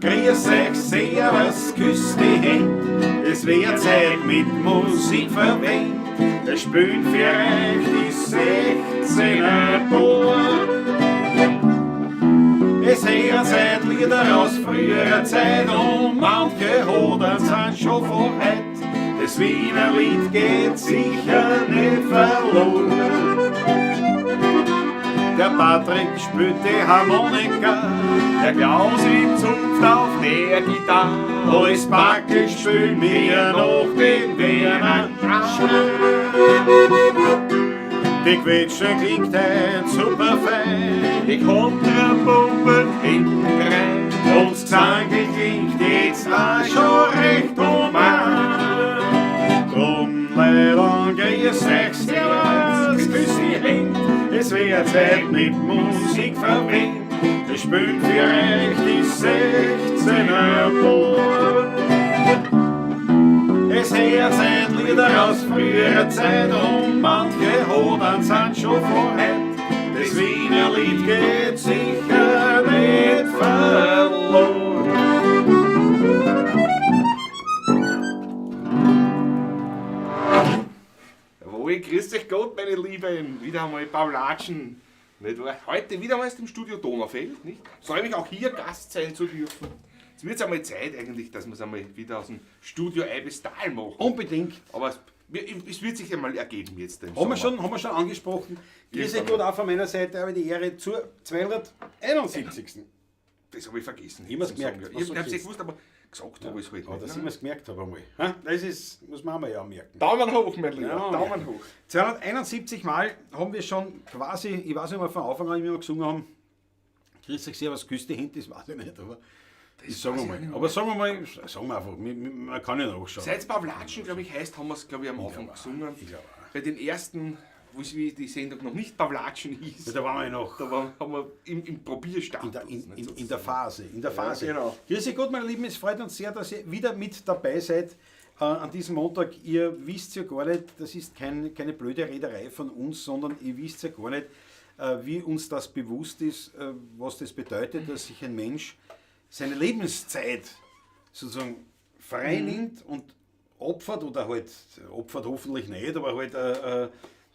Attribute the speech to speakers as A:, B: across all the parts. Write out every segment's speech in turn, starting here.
A: Grüß euch, servus, küss die Hände. Es wird Zeit mit Musik verwendet. Es spielt für euch die 16er Tor. Es hören seit Lieder aus früherer Zeit und manche Hodern sind schon von heut. Das Wiener Lied geht sicher nicht verloren. Der Patrick spielt die Harmonika, der Klausi zupft auf der Gitarre. Alles Backel spielen wir noch den Wiener Die Quetschen klingt ein super fein, die Kontrabomben hinten rein. Und das Gesang klingt jetzt auch schon recht human. Drum leider grüß euch, servus, küss die Hände. Es wird Zeit mit Musik verwendet. Es spielt für euch die 16er Tor. Es hört seit Lieder aus früherer Zeit und manche Hodern sind schon von heut. Das Wiener Lied geht sicher nicht verloren. Jawohl, grüß euch Gott, meine Lieben. Wieder einmal Paulatschen. Nicht wahr? Heute wieder mal aus dem Studio Donaufeld. Nicht? Freue mich auch hier Gast sein zu dürfen. Jetzt wird es einmal Zeit eigentlich, dass wir es einmal wieder aus dem Studio Eibestal machen.
B: Unbedingt.
A: Aber es wird sich einmal ergeben jetzt.
B: Haben wir schon angesprochen. Grüß euch Gott auch von meiner Seite, aber die Ehre zur 271.
A: Das habe ich vergessen.
B: Ich habe es gemerkt.
A: Ich habe es nicht gewusst, aber gesagt habe ich es halt
B: nicht. Dass ich
A: ne?
B: es gemerkt habe einmal. Das muss man einmal ja merken.
A: Daumen hoch, mein Lieber.
B: Ja,
A: Daumen hoch.
B: 271 Mal haben wir schon quasi, ich weiß nicht mehr von Anfang an, wie wir gesungen haben, grüß euch sehr, was küsst die Hände, das weiß ich nicht, aber das sagen wir mal. Aber sagen wir einfach, man kann ja nachschauen.
A: Seit Pavlatschen, glaube ich, heißt, haben wir es, glaube ich, am Anfang gesungen.
B: Ich glaube auch.
A: Bei den ersten, wie die Sendung noch nicht Pavlatschen hieß.
B: Da waren wir noch.
A: Haben wir im Probierstand.
B: In der Phase. Ja,
A: genau.
B: Grüß euch Gott, meine Lieben, es freut uns sehr, dass ihr wieder mit dabei seid an diesem Montag. Ihr wisst ja gar nicht, das ist keine blöde Rederei von uns, sondern ihr wisst ja gar nicht, wie uns das bewusst ist, was das bedeutet, dass sich ein Mensch seine Lebenszeit sozusagen frei nimmt und opfert, oder halt, opfert hoffentlich nicht, aber halt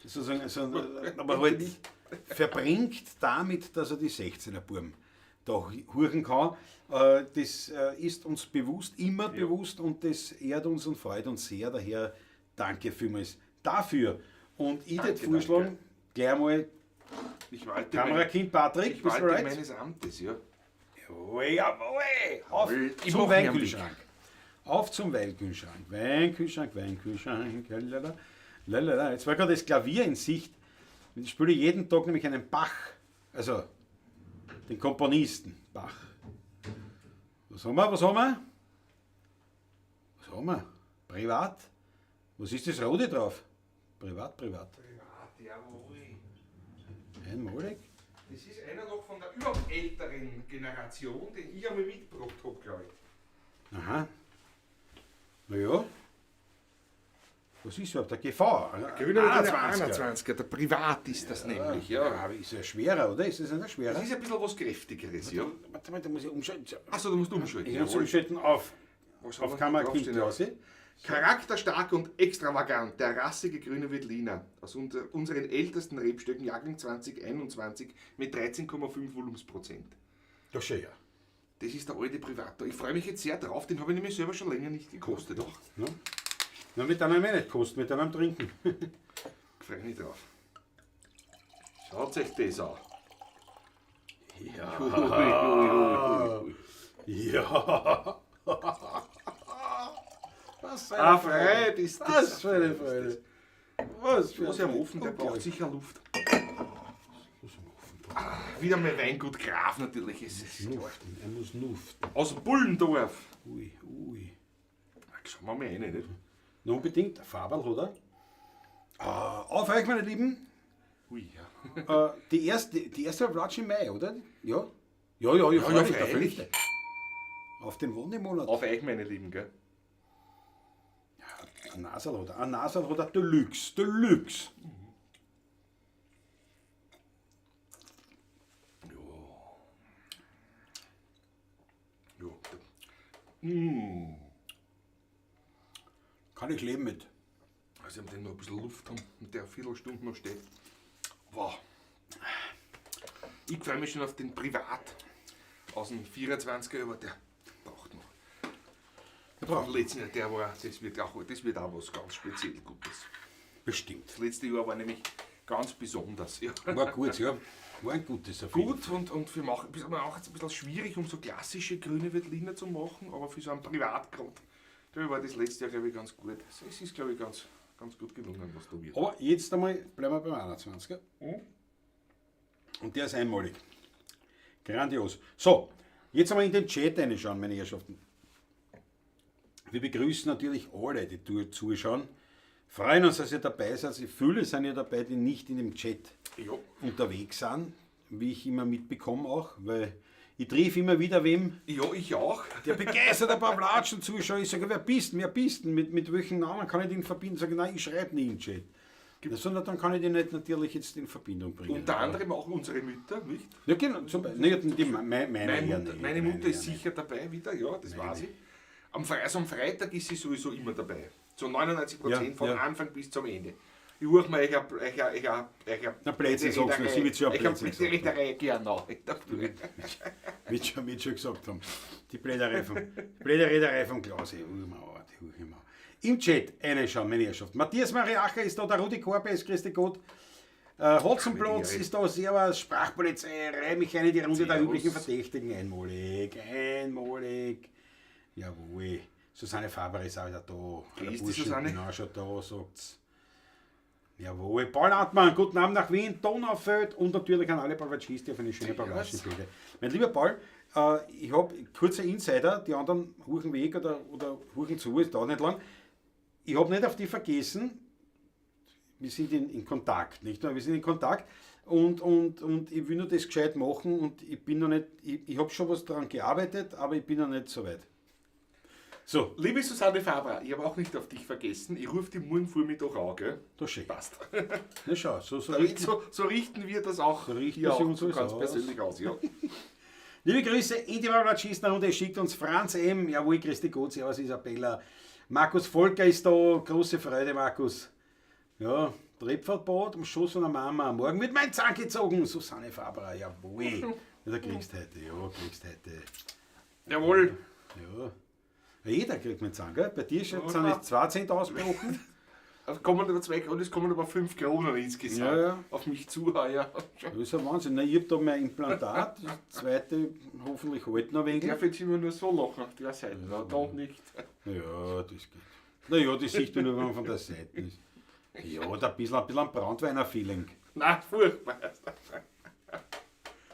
B: sozusagen, aber halt verbringt damit, dass er die 16er Burm da huren kann. Das ist uns bewusst, immer bewusst, und das ehrt uns und freut uns sehr. Daher danke vielmals dafür. Und ich würde vorschlagen, gleich mal Kamerakind Patrick,
A: bist du bereit? Meines Amtes, ja.
B: Jawohl. Auf zum Weinkühlschrank. Auf zum Weinkühlschrank. Weinkühlschrank. Lalala. Jetzt war gerade das Klavier in Sicht. Ich spiele jeden Tag nämlich einen Bach. Also den Komponisten Bach. Was haben wir? Privat? Was ist das Rote drauf? Privat.
A: Privat, jawohl.
B: Einmalig?
A: Das ist einer noch von der überhaupt älteren Generation, den ich einmal mitgebracht habe, glaube ich.
B: Aha. Naja. Was ist überhaupt? Der GV?
A: Grüner 21er, der Privat ist das nämlich. Ja.
B: Aber ist er schwerer, oder? Ist das nicht schwerer?
A: Das ist ein bisschen was Kräftigeres, ja.
B: Warte mal, da muss ich umschalten.
A: Achso, du musst umschalten.
B: Ich muss umschalten auf Kamerakind.
A: Charakterstark und extravagant, der rassige grüne Veltliner aus unseren ältesten Rebstöcken, Jahrgang 2021 mit 13,5 Volumensprozent.
B: Das schön, ja.
A: Das ist der alte Privator. Ich freue mich jetzt sehr drauf, den habe ich nämlich selber schon länger nicht gekostet. Doch.
B: Ja. Na, mit einem nicht kosten, mit einem trinken.
A: Ich freue mich drauf. Schaut euch das an.
B: Ja.
A: Was für eine Freude ist das?
B: Was für eine Freude.
A: Was ja am Ofen, der braucht sicher Luft. Wieder mein Weingut Graf natürlich.
B: Er muss nuften.
A: Aus Bullendorf.
B: Ui.
A: Schauen wir mal rein, nicht?
B: Na, unbedingt. Faberl, oder? Auf euch, meine Lieben.
A: Ui, ja.
B: Die erste Platsch im Mai, oder? Ja. Ja,
A: freilich.
B: Der 5. Auf den Wonnemonat.
A: Auf euch, meine Lieben, gell?
B: Ja, ein Naselroder Deluxe. Deluxe.
A: Ja,
B: Kann ich leben mit.
A: Also, ich den noch ein bisschen Luft haben und der eine Viertelstunde noch steht. Wow. Ich freue mich schon auf den Privat aus dem 24er, aber der braucht noch. Der letzte, das wird auch was ganz speziell Gutes.
B: Bestimmt.
A: Das letzte Jahr war nämlich ganz besonders. Ja.
B: War gut, ja. War ein gutes auf jeden
A: Gut und wir machen es auch jetzt ein bisschen schwierig, um so klassische grüne Veltliner zu machen, aber für so einen Privatgrund, da war das letzte Jahr, glaube ich, ganz gut. Es ist, glaube ich, ganz gut gelungen, was da wird.
B: Aber jetzt einmal bleiben wir beim 21er. Und der ist einmalig. Grandios. So, jetzt einmal in den Chat reinschauen, meine Herrschaften. Wir begrüßen natürlich alle, die zuschauen. Freuen uns, dass ihr dabei seid. Viele sind ja dabei, die nicht in dem Chat unterwegs sind, wie ich immer mitbekomme auch, weil ich treffe immer wieder wem.
A: Ja, ich auch.
B: Der begeistert ein paar Flatschen Zuschauer. Ich sage, wer bist du? Mit welchen Namen kann ich den verbinden? Sage, nein, ich schreibe nie in den Chat. Sondern dann kann ich den nicht natürlich jetzt in Verbindung bringen.
A: Unter anderem auch unsere Mütter, nicht?
B: Ja, genau.
A: Meine Mutter ist sicher dabei wieder, ja, das weiß ich. Am Freitag ist sie sowieso immer dabei. Zu 99% von Anfang bis zum Ende. Ich höre mir euch
B: Plätze sagst du, sie wird schon Plätze
A: sagen. Genau.
B: Wird schon gesagt haben. Die Pläderei von Klause. Im Chat reinschauen, meine Herrschaft. Matthias Mariacher ist da, der Rudi Korbeis, grüß dich Gott. Hotzenplotz ist da, Servus, Sprachpolizei, reih mich eine die Runde der üblichen Verdächtigen. Einmalig. Jawohl. Susanne Faber ist auch wieder da.
A: Ist die Susanne?
B: Genau, schon da, sagt's. Jawohl. Paul Hartmann, guten Abend nach Wien, Donaufeld und natürlich an alle Balvatschisten auf eine schöne Balvatschenbilder. Mein lieber Paul, ich habe kurzer Insider, die anderen huchen weg oder huchen zu, es dauert nicht lang. Ich habe nicht auf die vergessen, wir sind in Kontakt, nicht wahr? Wir sind in Kontakt und ich will nur das gescheit machen und ich bin noch nicht, ich habe schon was daran gearbeitet, aber ich bin noch nicht so weit. So.
A: Liebe Susanne Faber, ich habe auch nicht auf dich vergessen. Ich rufe dich morgen Vormittag an, gell?
B: Das schön.
A: Passt.
B: Na schau, so
A: richten wir das auch
B: hier auch
A: so ganz persönlich aus. Ja.
B: Liebe Grüße in die Balvatschisten und es schickt uns Franz M. Jawohl, Christi Gott, servus Isabella. Markus Volker ist da, große Freude, Markus. Ja, Trepfertbad am Schoß von der Mama. Morgen wird mein Zahn gezogen. Susanne Faber, jawohl. Ja, da kriegst du heute.
A: Jawohl.
B: Ja. Jeder kriegt mit Zahn, gell? Bei dir sind jetzt 2 Cent ausgebrochen.
A: Es kommen aber 2 Kronen, es kommen aber 5 Kronen insgesamt auf mich zu. Ja.
B: Das ist ein Wahnsinn. Ich habe da mein Implantat, das zweite hoffentlich heute noch ein wenig.
A: Ich darf jetzt immer nur so lachen auf der Seite, da nicht.
B: Ja, das geht. Naja, das siehst du nur, wenn man von der Seite ist. Ja, da ein bisschen ein Brandweiner-Feeling.
A: Nein, furchtbar.
B: Das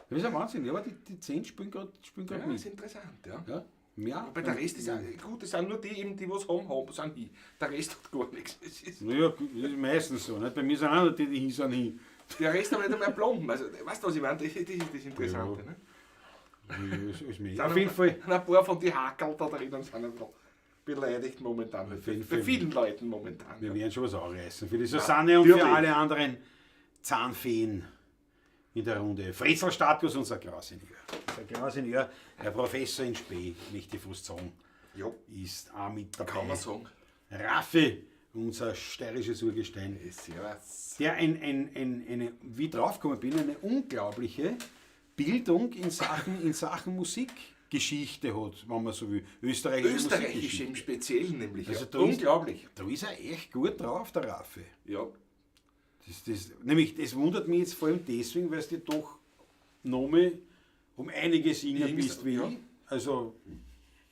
B: ist ein Wahnsinn, ja, aber die 10 spielen gerade mit.
A: Das ist interessant, ja.
B: Ja,
A: aber der Rest ist auch gut, das sind nur die, die was haben, sind hin. Der Rest hat gar nichts.
B: Naja, das ist meistens so. Nicht? Bei mir sind auch noch die sind hin.
A: Der Rest haben nicht einmal Plomben. Also, weißt du, was ich meine? Das ist das Interessante.
B: Ja.
A: Ne?
B: Ja, auf jeden Fall.
A: Ein paar von den Hakel da drinnen sind ein bisschen beleidigt momentan. Für vielen Leuten momentan.
B: Wir werden schon was anreißen. Für die Susanne und für alle anderen Zahnfeen in der Runde. Frätzelstatus, unser Grausinniger. Unser Grausinniger, der Professor in Spee, möchte ich fast sagen, ist auch mit dabei.
A: Kann man sagen.
B: Raffi, unser steirisches Urgestein, der eine, wie ich draufgekommen bin, eine unglaubliche Bildung in Sachen Musikgeschichte hat, wenn man so will.
A: Österreichische im Speziellen nämlich.
B: Also
A: ja. Unglaublich.
B: Da ist er echt gut drauf, der Raffi.
A: Ja.
B: Das wundert mich jetzt vor allem deswegen, weil du doch noch mal um einiges jünger bist wie ich. Also,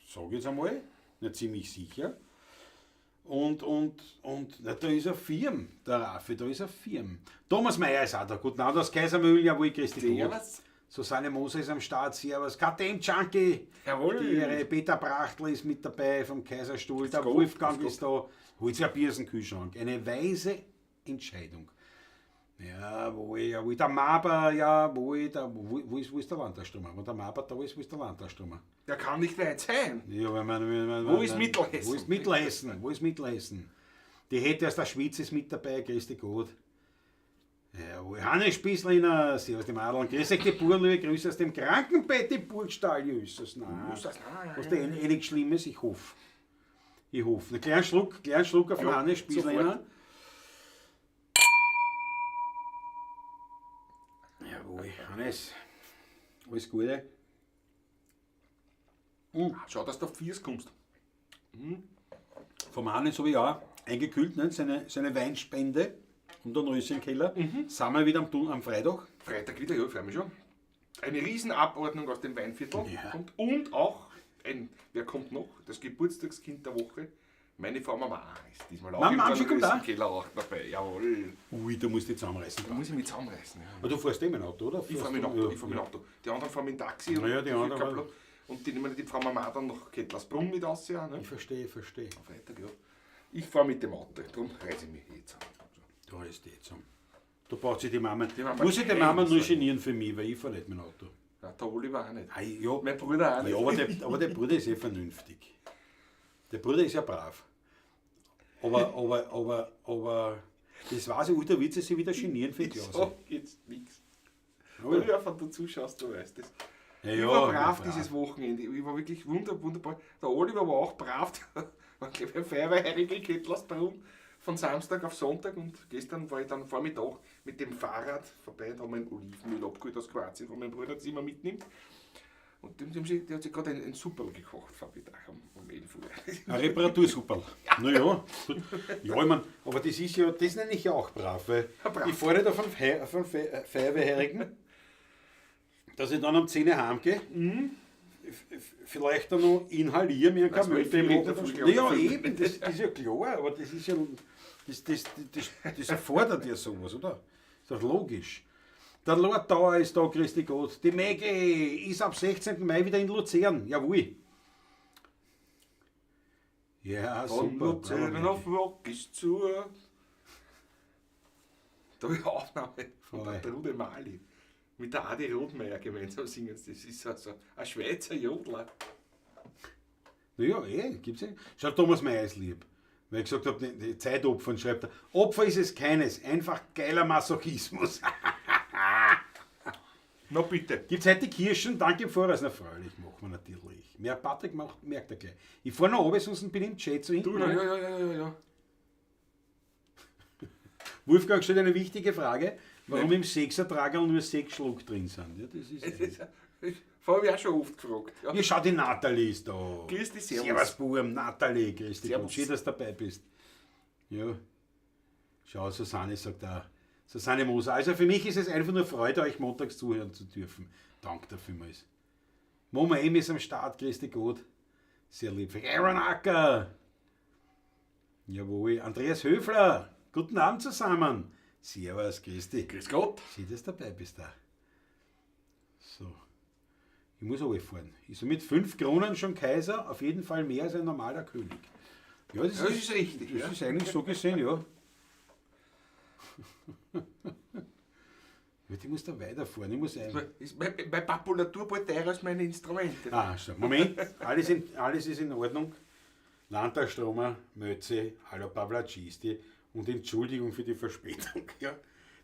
B: sage ich jetzt einmal, nicht ziemlich sicher. Und na, da ist er Firm, der Raffi, da ist er Firm. Thomas Meyer ist auch da, guten Abend aus Kaisermühl, jawohl, Christi Gott. Susanne Moser ist am Start, servus. KTM Junkie, die Peter Brachtl ist mit dabei vom Kaiserstuhl, der Wolfgang ist da, holt sich ein Bier aus dem Kühlschrank. Eine weise Entscheidung. Jawohl, der Maber, jawohl, wo ist der Landtagsstürmer? Wenn der Maber da ist, wo ist der Landtagsstürmer?
A: Der kann nicht weit sein.
B: Ja,
A: wo ist Mittelhessen?
B: Wo ist Mittelhessen? Die hätte aus der Schweiz ist mit dabei, grüß dich Gott. Jawohl, Hannes Spießliner, servus die Madel. Grüß euch die Burlöwe, Grüße aus dem Krankenbett, die Burgstall, Jesus. Nein, was ist denn nichts Schlimmes? Ich hoffe. Einen kleinen Schluck auf den Hannes Spießliner. Jawohl, Hannes, alles Gute.
A: Schau, dass du auf 4 kommst.
B: Vom Hannes habe ich auch eingekühlt, ne? seine Weinspende und den Röschenkeller. Sind wir wieder am Freitag.
A: Freitag wieder, ja, ich freue mich schon. Eine Riesenabordnung aus dem Weinviertel.
B: Ja.
A: Und auch, wer kommt noch? Das Geburtstagskind der Woche. Meine Frau Mama ist diesmal auch
B: Mama,
A: im
B: kommt auch?
A: Keller auch dabei. Jawohl.
B: Ui, da musst du dich zusammenreißen.
A: Da muss ich mich zusammenreißen. Ja.
B: Aber du fährst eh mit dem Auto, oder?
A: Ich fahre mit dem Auto, Die anderen fahren mit dem Taxi.
B: Ja, die anderen
A: Kapla. Und die nehmen die Frau Mama dann nach Kettlersbrunn mit raus. Ja, ne?
B: Ich verstehe.
A: Am Freitag, ja. Ich fahre mit dem Auto, darum reise ich mich jetzt an.
B: Da ist die zusammen. Da braucht sich die Mama.
A: Die Mama
B: Muss ich die Mama
A: kein
B: nur
A: sein.
B: genieren für mich, weil ich fahre nicht mit dem Auto.
A: Ja, der Oliver auch nicht.
B: Hey, ja,
A: Mein Bruder auch nicht.
B: ja aber der Bruder ist eh vernünftig. Der Bruder ist ja brav. Aber das weiß ich, der Witz ist, sich wieder genieren für die
A: Ich sag jetzt nichts.
B: Oder?
A: Oliver, wenn du zuschaust, du weißt das.
B: Ja,
A: Ich war brav dieses Wochenende. Ich war wirklich wunderbar. Der Oliver war auch brav. Der war gleich ein Feuerwehrheilige Kettlersbrunn von Samstag auf Sonntag. Und gestern war ich dann Vormittag mit dem Fahrrad vorbei und haben ein Olivenöl abgeholt aus Kroatien von meinem Bruder, das immer mitnimmt. Und der hat sich gerade ein Superl gekocht, Vormittag um 11 Uhr.
B: Ein Reparatursuperl. Naja, gut. Ja, ich mein, aber das nenne ich ja auch brav, weil
A: Brav.
B: ich fahre nicht auf einen Feuerwehrhärigen, dass ich dann um 10 Uhr heimgehe, vielleicht dann noch inhaliere, mir
A: Das
B: kein
A: war viel in der
B: Müll.
A: Früh,
B: Ja,
A: glaub ich.
B: eben, das ist ja klar, aber das ist ja, das erfordert ja sowas, oder? Ist doch logisch. Der Lord Dauer ist da, Christi Gott. Die Maggie ist ab 16. Mai wieder in Luzern. Jawohl. Ja,
A: Von
B: super.
A: Luzern
B: bravo,
A: auf Rock ist zu. Da habe ich eine Aufnahme von der
B: Voll.
A: Trude Mali. Mit der Adi Rothmeier gemeinsam singen. Das ist also ein Schweizer Jodler.
B: Naja, gibt's ja. Schau, Thomas Mayer ist lieb. Weil ich gesagt habe, die Zeit opfern, schreibt er. Opfer ist es keines, einfach geiler Masochismus.
A: Na bitte.
B: Gibt es heute die Kirschen? Danke im Voraus. Na, freilich, machen wir natürlich. Mehr Patrick macht, merkt er gleich. Ich fahre noch runter, sonst bin ich im Chat so hinten.
A: Du, ja.
B: Wolfgang stellt eine wichtige Frage, warum im Sechsertragerl nur 6 Schluck drin sind. Ja, das ist
A: Vorher habe ich auch schon oft gefragt. Ja.
B: ja, schau, die Nathalie ist da.
A: Grüß dich, servus.
B: Servus, Buben, Nathalie, grüß dich.
A: Servus.
B: Schön, dass du dabei bist. Ja. Schau, Susanne sagt da. Susanne Moser. Also für mich ist es einfach nur Freude, euch montags zuhören zu dürfen. Danke dafür mal. Mama M ist am Start, grüß dich Gott. Sehr lieb. Aaron Acker. Jawohl. Andreas Höfler. Guten Abend zusammen. Servus, grüß dich.
A: Grüß Gott.
B: Schön, dass du dabei bist da. So. Ich muss runterfahren. Ist mit 5 Kronen schon Kaiser, auf jeden Fall mehr als ein normaler König. Ja, das
A: ist richtig.
B: Das
A: Ja.
B: ist eigentlich so gesehen, ja. Ich muss da weiterfahren. Ich muss
A: Meine Papulatur bald teurer als meine Instrumente.
B: so. Moment, alles ist in Ordnung. Landtagstromer, Mötze, hallo Pavlacisti und Entschuldigung für die Verspätung. Ja.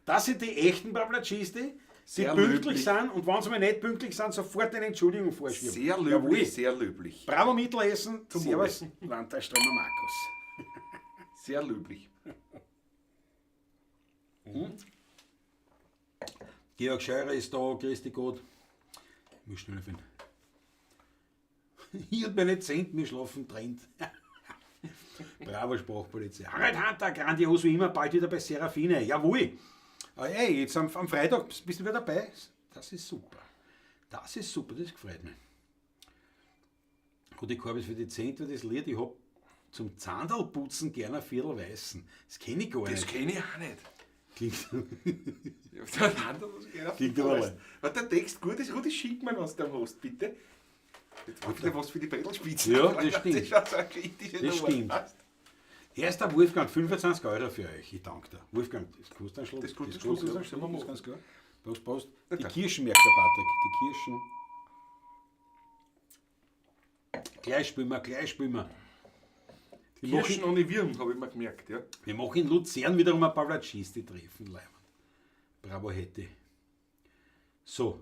B: Das sind die echten Pavlacisti, die
A: Sehr
B: pünktlich
A: löblich.
B: sind und wenn sie mal nicht pünktlich sind, sofort eine Entschuldigung vorschieben.
A: Sehr
B: Jawohl.
A: löblich, sehr löblich.
B: Bravo Mittelessen,
A: Zum
B: Servus, Landtagstromer Markus.
A: Sehr löblich.
B: Georg Scheurer ist da, grüß dich Gott. Ich muss schnell finden. Ich und meine Zent, wir schlafen trennt. Bravo, Sprachpolizei. Harald Hunter, grandios wie immer, bald wieder bei Serafine. Jawohl. Ey, jetzt am Freitag bist du wieder dabei. Das ist super. Das gefreut mich. Gut, ich habe für die Zent das Lied, ich habe zum Zahndelputzen gerne ein Viertel Weißen. Das kenne ich gar
A: Das
B: nicht.
A: kenne ich auch nicht.
B: Klingt,
A: Klingt
B: aber mal.
A: Wenn der Text gut ist, Rudi, schick mir was du hast, bitte. Jetzt war wieder was für die Brettelspitze.
B: Ja, das stimmt.
A: Das ist so eine kritische
B: Das
A: Nummer.
B: stimmt. Erster Wolfgang, 25 € für euch. Ich danke dir. Wolfgang, das kostet einen Schluck.
A: Das kostet einen Schluck,
B: kostet
A: ja,
B: einen Schluck,
A: können wir
B: das ist ganz klar. Prost, Prost.
A: Ja,
B: Die
A: danke.
B: Kirschen merkt der Patrick. Die Kirschen. Gleich spielen wir.
A: Kirschen ohne Wirm, habe ich mir gemerkt. Ja.
B: Wir machen in Luzern wiederum ein Pavlacisti-Treffen. Leiband. Bravo hätte. So.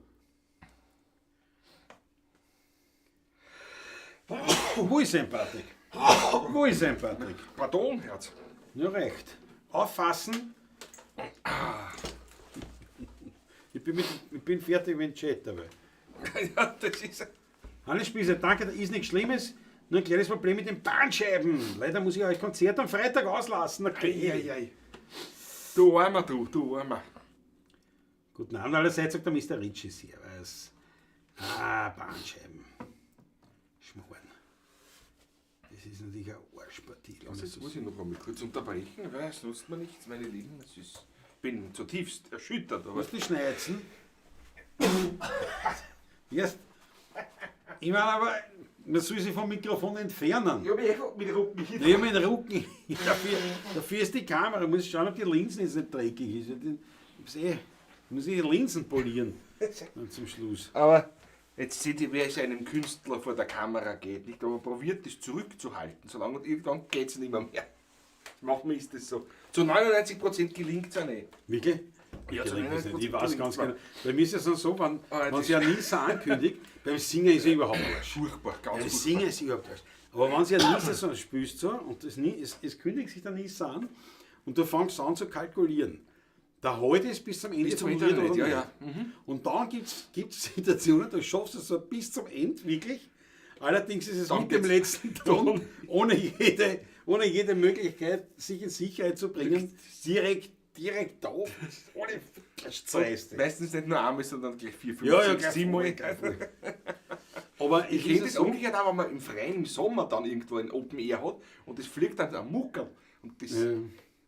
B: Wo ist ein Patrick? Wo ist ein Patrick?
A: Pardon, Herz.
B: Ja, recht. Auffassen. Ich bin fertig mit dem Chat dabei.
A: Ja, das ist...
B: Hannes Spießer, danke, da ist nichts Schlimmes. Nur ein kleines Problem mit den Bahnscheiben. Leider muss ich euch Konzert am Freitag auslassen.
A: Ei. Du Armer, du Armer.
B: Gut, nein, allerseits sagt der Mr. Ritchie Servus. Bahnscheiben. Schmoren. Das ist natürlich eine Arschpartie.
A: Jetzt muss ich noch einmal kurz unterbrechen, weil es nutzt mir nichts, meine Lieben. Ich bin zutiefst erschüttert. Aber
B: Was die Schneizen? Erst. Ich meine aber, man soll sich vom Mikrofon entfernen.
A: ich habe mit dem Rücken hin.
B: Ich habe meinen Rücken. Dafür ist die Kamera. Ich muss schauen, ob die Linsen jetzt nicht dreckig ist. Ich muss die Linsen polieren. Dann zum Schluss.
A: Aber jetzt seht ihr, wer es einem Künstler vor der Kamera geht. Nicht? Aber probiert das zurückzuhalten, solange und irgendwann geht es nicht mehr. Manchmal ist das so. Zu 99% gelingt es ja nicht.
B: Wirklich?
A: Ja,
B: Ich,
A: so
B: das nicht. Ich weiß
A: gelingt
B: ganz
A: zwar.
B: genau. Bei mir ist es so, wenn
A: das
B: sie ja Nieser ankündigt, beim Singen ist er überhaupt Arsch.
A: Furchtbar, ganz
B: Beim
A: furchtbar.
B: Singen ist überhaupt Arsch. Aber wenn sie ja Nieser so spielst so, und es kündigt sich der Nieser an und du fängst an zu kalkulieren. Der heute ist bis zum Ende
A: Bis zum
B: vom
A: Ende
B: Lied oder
A: nicht, ja,
B: nicht.
A: ja. Mhm.
B: Und dann gibt es Situationen, da schaffst du es so bis zum Ende wirklich. Allerdings ist es
A: Dann
B: mit dem
A: geht's-
B: letzten Ton, ohne jede Möglichkeit, sich in Sicherheit zu bringen, direkt auf, ohne Zeit.
A: Meistens nicht nur einmal, sondern gleich 4, 5,
B: Ja,
A: 6,
B: gleich
A: 7 Mal.
B: Aber
A: Ich kenne das umgekehrt auch, wenn man im Freien im Sommer dann irgendwo ein Open Air hat und das fliegt dann am Muckel. Und das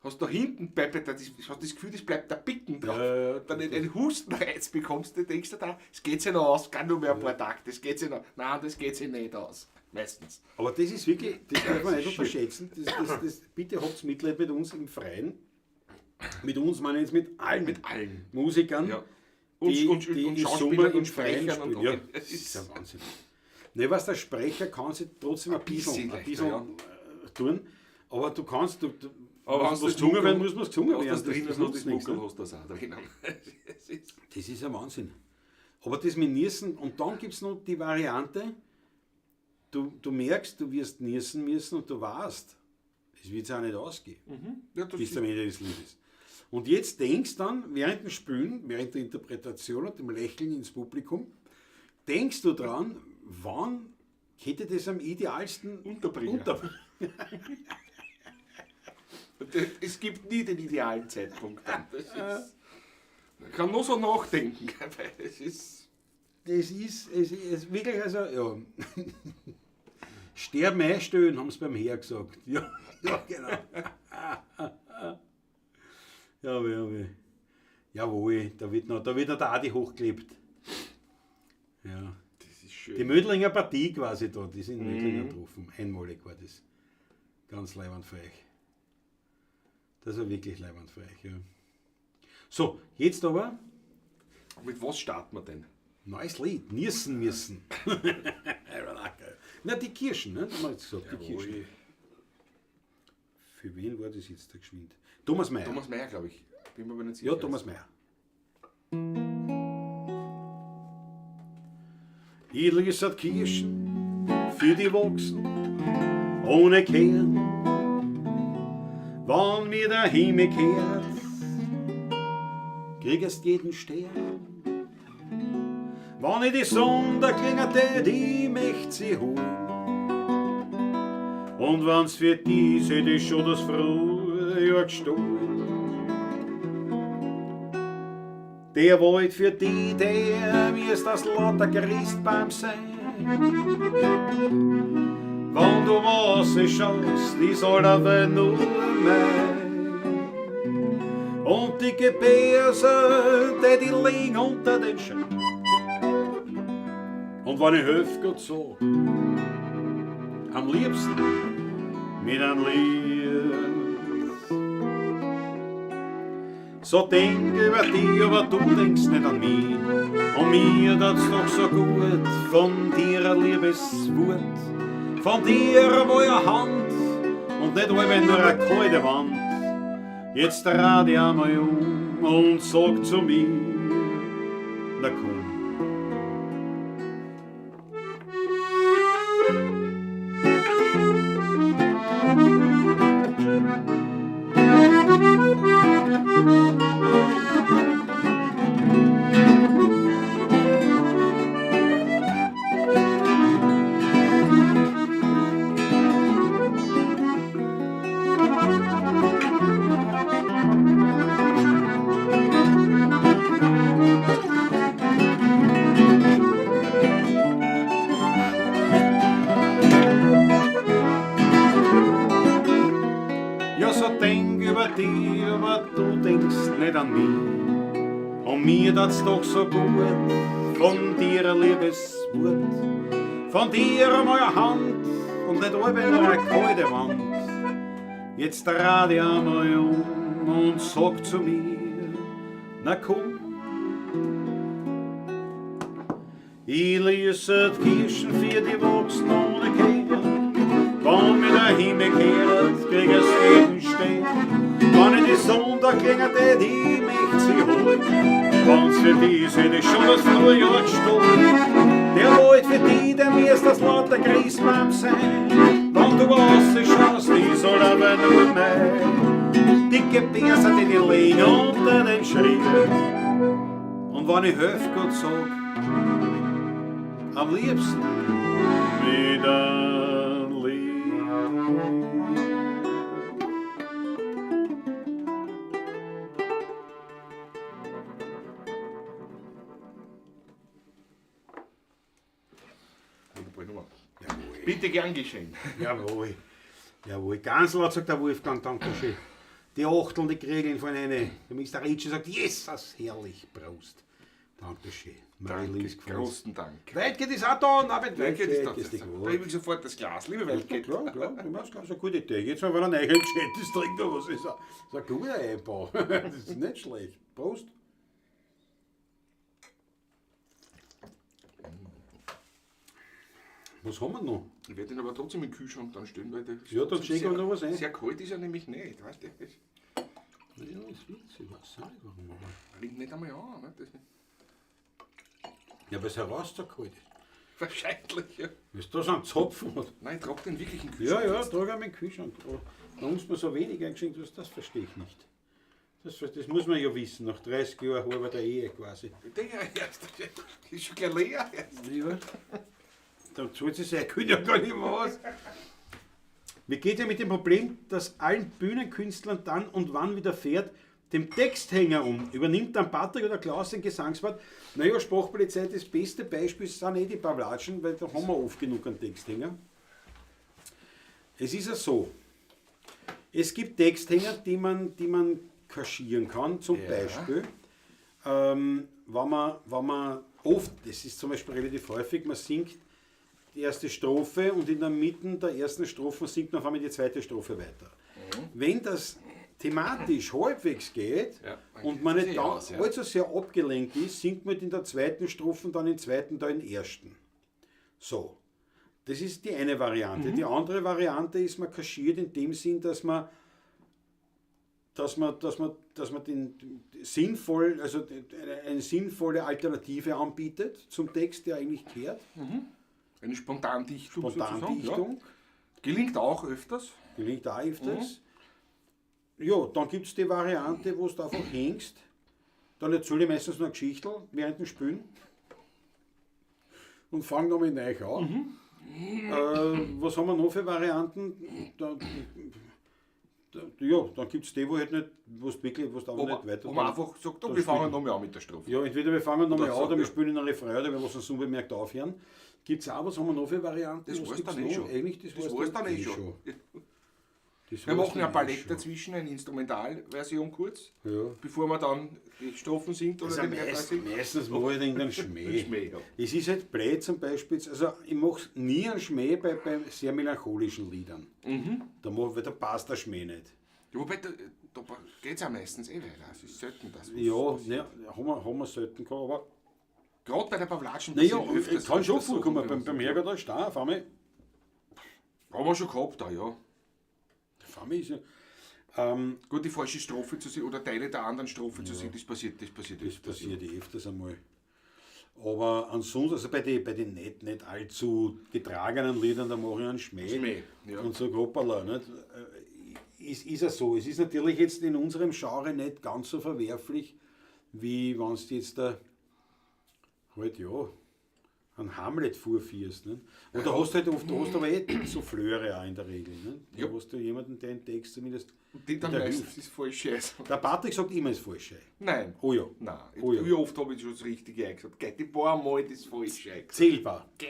A: hast du da hinten, hast das Gefühl, das bleibt da Picken drauf.
B: Ja,
A: dann einen Hustenreiz bekommst, du denkst du da, es geht sich noch aus, kann nur mehr ein paar Tage, das geht sich noch. Nein, das geht sich nicht aus. Meistens.
B: Aber das ist wirklich, das darf man nicht unterschätzen. Bitte habt Mitleid mit uns im Freien. Mit uns meine ich jetzt mit allen Musikern,
A: Ja.
B: die
A: Und
B: in
A: Schauspielern
B: Summe
A: und
B: im Freien
A: Sprechern
B: spielen.
A: und
B: Ja,
A: und-
B: das ist ein Wahnsinn. Ne, was der Sprecher kann sich trotzdem ein bisschen
A: leichter,
B: tun, aber du kannst,
A: Aber
B: wenn
A: hast
B: was
A: das
B: gesungen
A: Muckel-
B: werden, muss man gesungen
A: Hast
B: werden.
A: das drinnen,
B: Das
A: hast
B: nutzt
A: das
B: nichts,
A: Muckel,
B: ne?
A: hast das auch drinnen. Es ist-
B: Das ist ein Wahnsinn. Aber das mit Niesen, und dann gibt es noch die Variante, du merkst, du wirst niesen müssen und du weißt, es wird sich auch nicht ausgehen,
A: Ja, das
B: bis
A: ist-
B: zum Ende des Liedes. Und jetzt denkst dann, während dem Spielen, während der Interpretation und dem Lächeln ins Publikum, denkst du dran, wann hätte das am idealsten
A: Unterbringen. Es gibt nie den idealen Zeitpunkt. Dann. Das ist, man kann nur so nachdenken. Weil es ist,
B: Es ist wirklich, also, ja. Sterben einstellen, haben sie beim Heer gesagt. Ja, ja genau. Jawohl, da wird noch der Adi hochgelebt. Ja.
A: das ist schön.
B: Die Mödlinger Partie quasi da, die sind Mödlinger getroffen. Einmalig war das. Ganz leibend für euch. Das war wirklich leibend für euch, ja. So, jetzt aber,
A: Mit was starten wir denn?
B: neues Lied, Niesen müssen. Na, die Kirschen, ne? Haben wir jetzt gesagt, die Kirschen. Für wen war das jetzt da geschwind? Thomas Mayer.
A: Thomas Mayer, glaube ich. Bin mir aber nicht sicher.
B: Ja, Thomas Mayer. Idliges hat Kirschen für die Wachsen ohne Kehren. Wann mir der Himmel kehrt, kriegst jeden Stern. Wann ich die Sonne klingerte, die möcht sie holen. Und wenn's für diese die schon das frühe Jahr gestohlen. Der Wald für die, der mir ist das lauter Christbaum sein. Wenn du was schaust, die soll aber nur mein. Und die Gebärse, die liegen unter den Schein. Und wenn ich helf Gott so, am liebsten mit einem Lied. So denk über dich, aber du denkst nicht an mich. Und mir tut's doch so gut, von dir ein Liebeswort. Von dir einmal eine Hand und nicht einmal nur eine kalte Wand. Jetzt dreh dich einmal und sagt zu mir, na komm. Ja, so denk über dich, aber du denkst nicht an mich. Und mir tat's doch so gut, von dir ein Liebeswort, von dir einmal eine Hand und nicht alle nur eine kalte Wand. Jetzt dreh dich einmal und sag zu mir, na komm. Ich lese die Kirschen für die Wachsen ohne Kehr. Wenn mir der Himmel kehrt, krieg es jeden Stehen. Wenn ich die Sonntag klingelt, ich möcht sie holen. Wenn's für die sind, ist schon das Frühjahr gestohlen. Der Wald für die, der mir ist das lauter Christbaum sein. Wenn du rausschaust, ich soll aber nur mein. Dicke Bärse, die liegen unter den Schritten. Und wenn ich Höfgott sag, am liebsten mit einem Lied.
A: Bitte gern geschehen.
B: Jawohl. Jawohl. Ganz laut sagt der Wolfgang, danke schön. Die Achteln, die Kriegeln von einer. Der Mr. Ritchie sagt, Jesus, herrlich, Prost. Dankeschön.
A: Danke, großen Dank.
B: Weitgeld ist auch da, Norbert
A: Weitgeld ist da.
B: ist die
A: Da will ich sofort das Glas. Liebe Weitgeld.
B: Klar, ich meine, das ist eine gute Idee. Jetzt mal, wenn er neu entscheidet, das trinkt er was. Das ist ein guter Einbau. Das ist nicht schlecht. Prost. Was haben wir noch?
A: Ich werde ihn aber trotzdem im Kühlschrank dann stellen, weil der
B: Ja, dann schicken wir noch was ein.
A: sehr kalt ist er nämlich nicht. Weißt du?
B: Ja, ist witzig, was sag ich, warum aber.
A: Liegt nicht einmal an. Ne? Das
B: Ja, weil es heraus so kalt ist.
A: wahrscheinlich, ja.
B: Wenn du da so einen Zapfen hat.
A: Nein, trag den wirklich im
B: Ja,
A: Kühlschrank.
B: ja, trage ich meinen Kühlschrank. Da uns mir so wenig eingeschenkt, das verstehe ich nicht. Das muss man ja wissen, nach 30 Jahren halber der Ehe quasi.
A: Der ist schon gleich leer.
B: Ja. Da zahlt sie sein Kühl ja gar nicht mehr aus. Wie geht ja mit dem Problem, dass allen Bühnenkünstlern dann und wann widerfährt, dem Texthänger um? Übernimmt dann Patrick oder Klaus den Gesangspart? Naja, Sprachpolizei, das beste Beispiel sind die Pavlatschen, weil da haben wir oft genug einen Texthänger. Es ist ja so, es gibt Texthänger, die man kaschieren kann, zum Beispiel, wenn man oft, das ist zum Beispiel relativ häufig, man singt die erste Strophe und in der Mitte der ersten Strophe singt man auf einmal die zweite Strophe weiter. Wenn das thematisch halbwegs geht und man nicht allzu sehr abgelenkt ist, singt man in der zweiten Strophe und dann im zweiten Teil den ersten. So, das ist die eine Variante. Die andere Variante ist, man kaschiert in dem Sinn, dass man den sinnvoll, also eine sinnvolle Alternative anbietet zum Text, der eigentlich kehrt.
A: Eine Spontandichtung.
B: Spontandichtung.
A: Ja. Gelingt auch öfters.
B: Gelingt auch öfters. Ja, dann gibt es die Variante, wo du einfach hängst. Dann erzähle ich meistens noch eine Geschichte während dem Spielen. Und fange nochmal neu an. Was haben wir noch für Varianten? Dann gibt es die, wo halt nicht, wo du nicht weiter.
A: Wo man einfach sagt, wir fangen nochmal an mit der Strophe.
B: Ja, entweder wir fangen nochmal an oder wir spielen in einer Refrain oder wir lassen es unbemerkt aufhören. Gibt es auch, was haben wir noch für Varianten?
A: Das weiß dann eh schon.
B: Eigentlich, das weiß dann eh schon.
A: Wir machen eine Palette dazwischen, eine Instrumentalversion kurz, bevor man dann die Strophen singt oder den Refrain singt. Meistens
B: mache ich den Schmäh. Es ist halt blöd zum Beispiel, also ich mache nie einen Schmäh bei sehr melancholischen Liedern. Da passt der Schmäh nicht.
A: Ja, wobei, da geht es ja meistens eh weiter. Es ist selten das.
B: Haben wir selten gehabt, aber
A: gerade bei der Pavlatschen.
B: Naja, es kann schon vorkommen, beim Herrgott da stehen, auf einmal.
A: Haben wir schon gehabt, da, ja.
B: Auf einmal ist ja.
A: Gut, die falsche Strophe zu singen oder Teile der anderen Strophe zu singen, das passiert
B: Das
A: öfters.
B: passiert öfters einmal. Aber ansonsten, also bei den nicht allzu getragenen Liedern, da mache ich einen Schmäh.
A: Ja.
B: Und so hoppala, nicht? Ist ja so. Es ist natürlich jetzt in unserem Genre nicht ganz so verwerflich, wie wenn du jetzt da halt ja einen Hamlet vorführst. Nicht? Oder
A: Ja.
B: hast halt oft, du hast aber so Flöre auch in der Regel. Nicht? Da
A: Ja.
B: hast du jemanden, der den Text zumindest.
A: Und die dann
B: der
A: meistens
B: hilft.
A: ist voll scheiße.
B: Der Patrick sagt immer, es ist falsch.
A: Nein.
B: Oh ja.
A: Nein.
B: Oh ja.
A: Wie oft habe ich schon das Richtige eingesagt? Geh, die paar Mal das falsche eingesagt.
B: Zählbar.
A: Geh,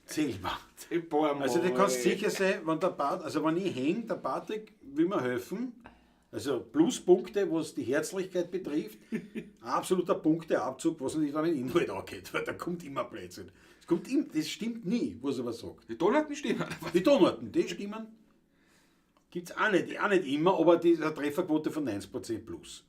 B: Zählbar.
A: die paar Mal.
B: Also du kannst sicher sein, wenn ich hänge, der Patrick will mir helfen. Also Pluspunkte, was die Herzlichkeit betrifft. Absoluter Punkteabzug, was nicht an den Inhalt angeht, weil da kommt immer Blödsinn. Das stimmt nie, was er was sagt.
A: Die Donnerten stimmen.
B: Die Tonarten, die stimmen. Gibt es auch nicht immer, aber die eine Trefferquote von 90% plus.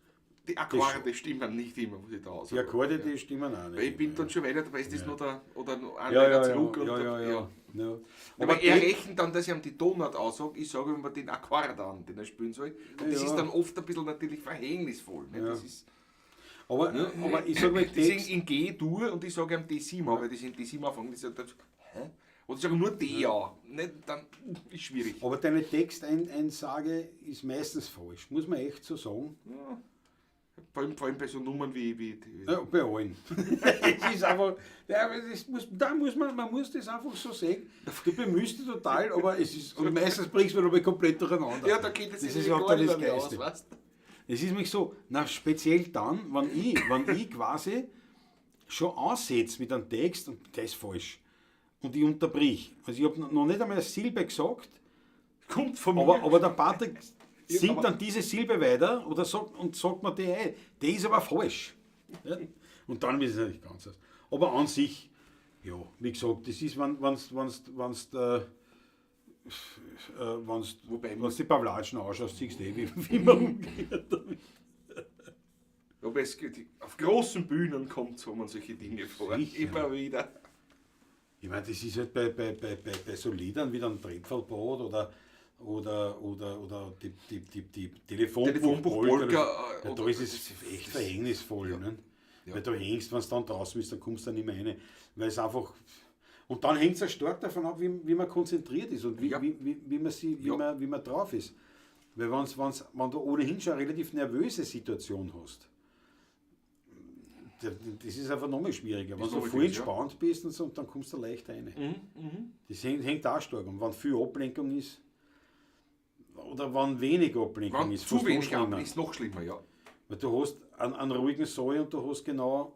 A: Die Akkorde stimmen nicht immer, was ich da aussage.
B: Die Akkorde, die stimmen auch nicht.
A: Weil ich bin dann schon weiter dabei, ist das noch der, oder noch ein
B: ja,
A: weiter
B: ja,
A: zurück.
B: ja,
A: und
B: ja,
A: der-
B: ja.
A: Aber er rechnet dann, dass ich ihm die Tonart aussage, ich sage ihm den Akkord an, den er spielen soll. Und das
B: Ja.
A: ist dann oft ein bisschen natürlich verhängnisvoll. Ne? Das ist,
B: Aber ich sage mal,
A: deswegen
B: Text,
A: in G-Dur und ich sage ihm D7, weil das in D7 anfangen, das ist halt, hä? Oder ich sage nur D, ja. Nicht, dann ist schwierig.
B: aber deine Texteinsage ist meistens falsch, muss man echt so sagen.
A: Ja. Vor allem bei so Nummern wie
B: Ja, bei allen. Es ist einfach, man muss das einfach so sehen. Du bemühst dich total, aber es ist, und meistens bringst du aber komplett durcheinander.
A: ja, da geht es
B: das
A: sich
B: ist
A: gar
B: auch dann
A: nicht
B: das
A: mehr aus,
B: Geiste.
A: weißt du?
B: Es ist nämlich so, speziell dann, wenn ich quasi schon ansetze mit einem Text und der ist falsch und ich unterbrich. Also ich habe noch nicht einmal eine Silbe gesagt,
A: Kommt von mir.
B: aber der Patrick singt
A: aber-
B: dann diese Silbe weiter oder sagt mir die ein. Die ist aber falsch. Ja? Und dann ist es natürlich ganz anders. Aber an sich, ja, wie gesagt, das ist, wenn
A: Wobei-
B: du die Pavlatschen ausschaust, siehst du wie man umgeht damit.
A: Aber auf großen Bühnen kommt so man solche Dinge vor.
B: Sicher.
A: Immer wieder.
B: Ich meine, das ist halt bei so Liedern wie dann Trepferlbad oder die
A: Telefonbuch-Polka,
B: Ja, da
A: oder-
B: ist es echt verhängnisvoll. Ne?
A: Ja.
B: Weil du hängst, wenn du dann draußen bist, dann kommst du dann nicht mehr rein. Weil es einfach. Und dann hängt es ja stark davon ab, wie man konzentriert ist und
A: Ja.
B: wie man drauf ist. Weil wenn du ohnehin schon eine relativ nervöse Situation hast, das ist einfach noch mal schwieriger. Wenn
A: Ist
B: du
A: noch mal
B: voll
A: schwierig, ja.
B: entspannt bist und so, und dann kommst du leicht rein. Das hängt auch stark. Und wenn viel Ablenkung ist, oder wenn wenig Ablenkung
A: Wenn
B: ist,
A: zu
B: fast noch
A: wenig
B: schlimmer.
A: ab, ist noch schlimmer, ja.
B: Weil du hast einen ruhigen Saal und du hast genau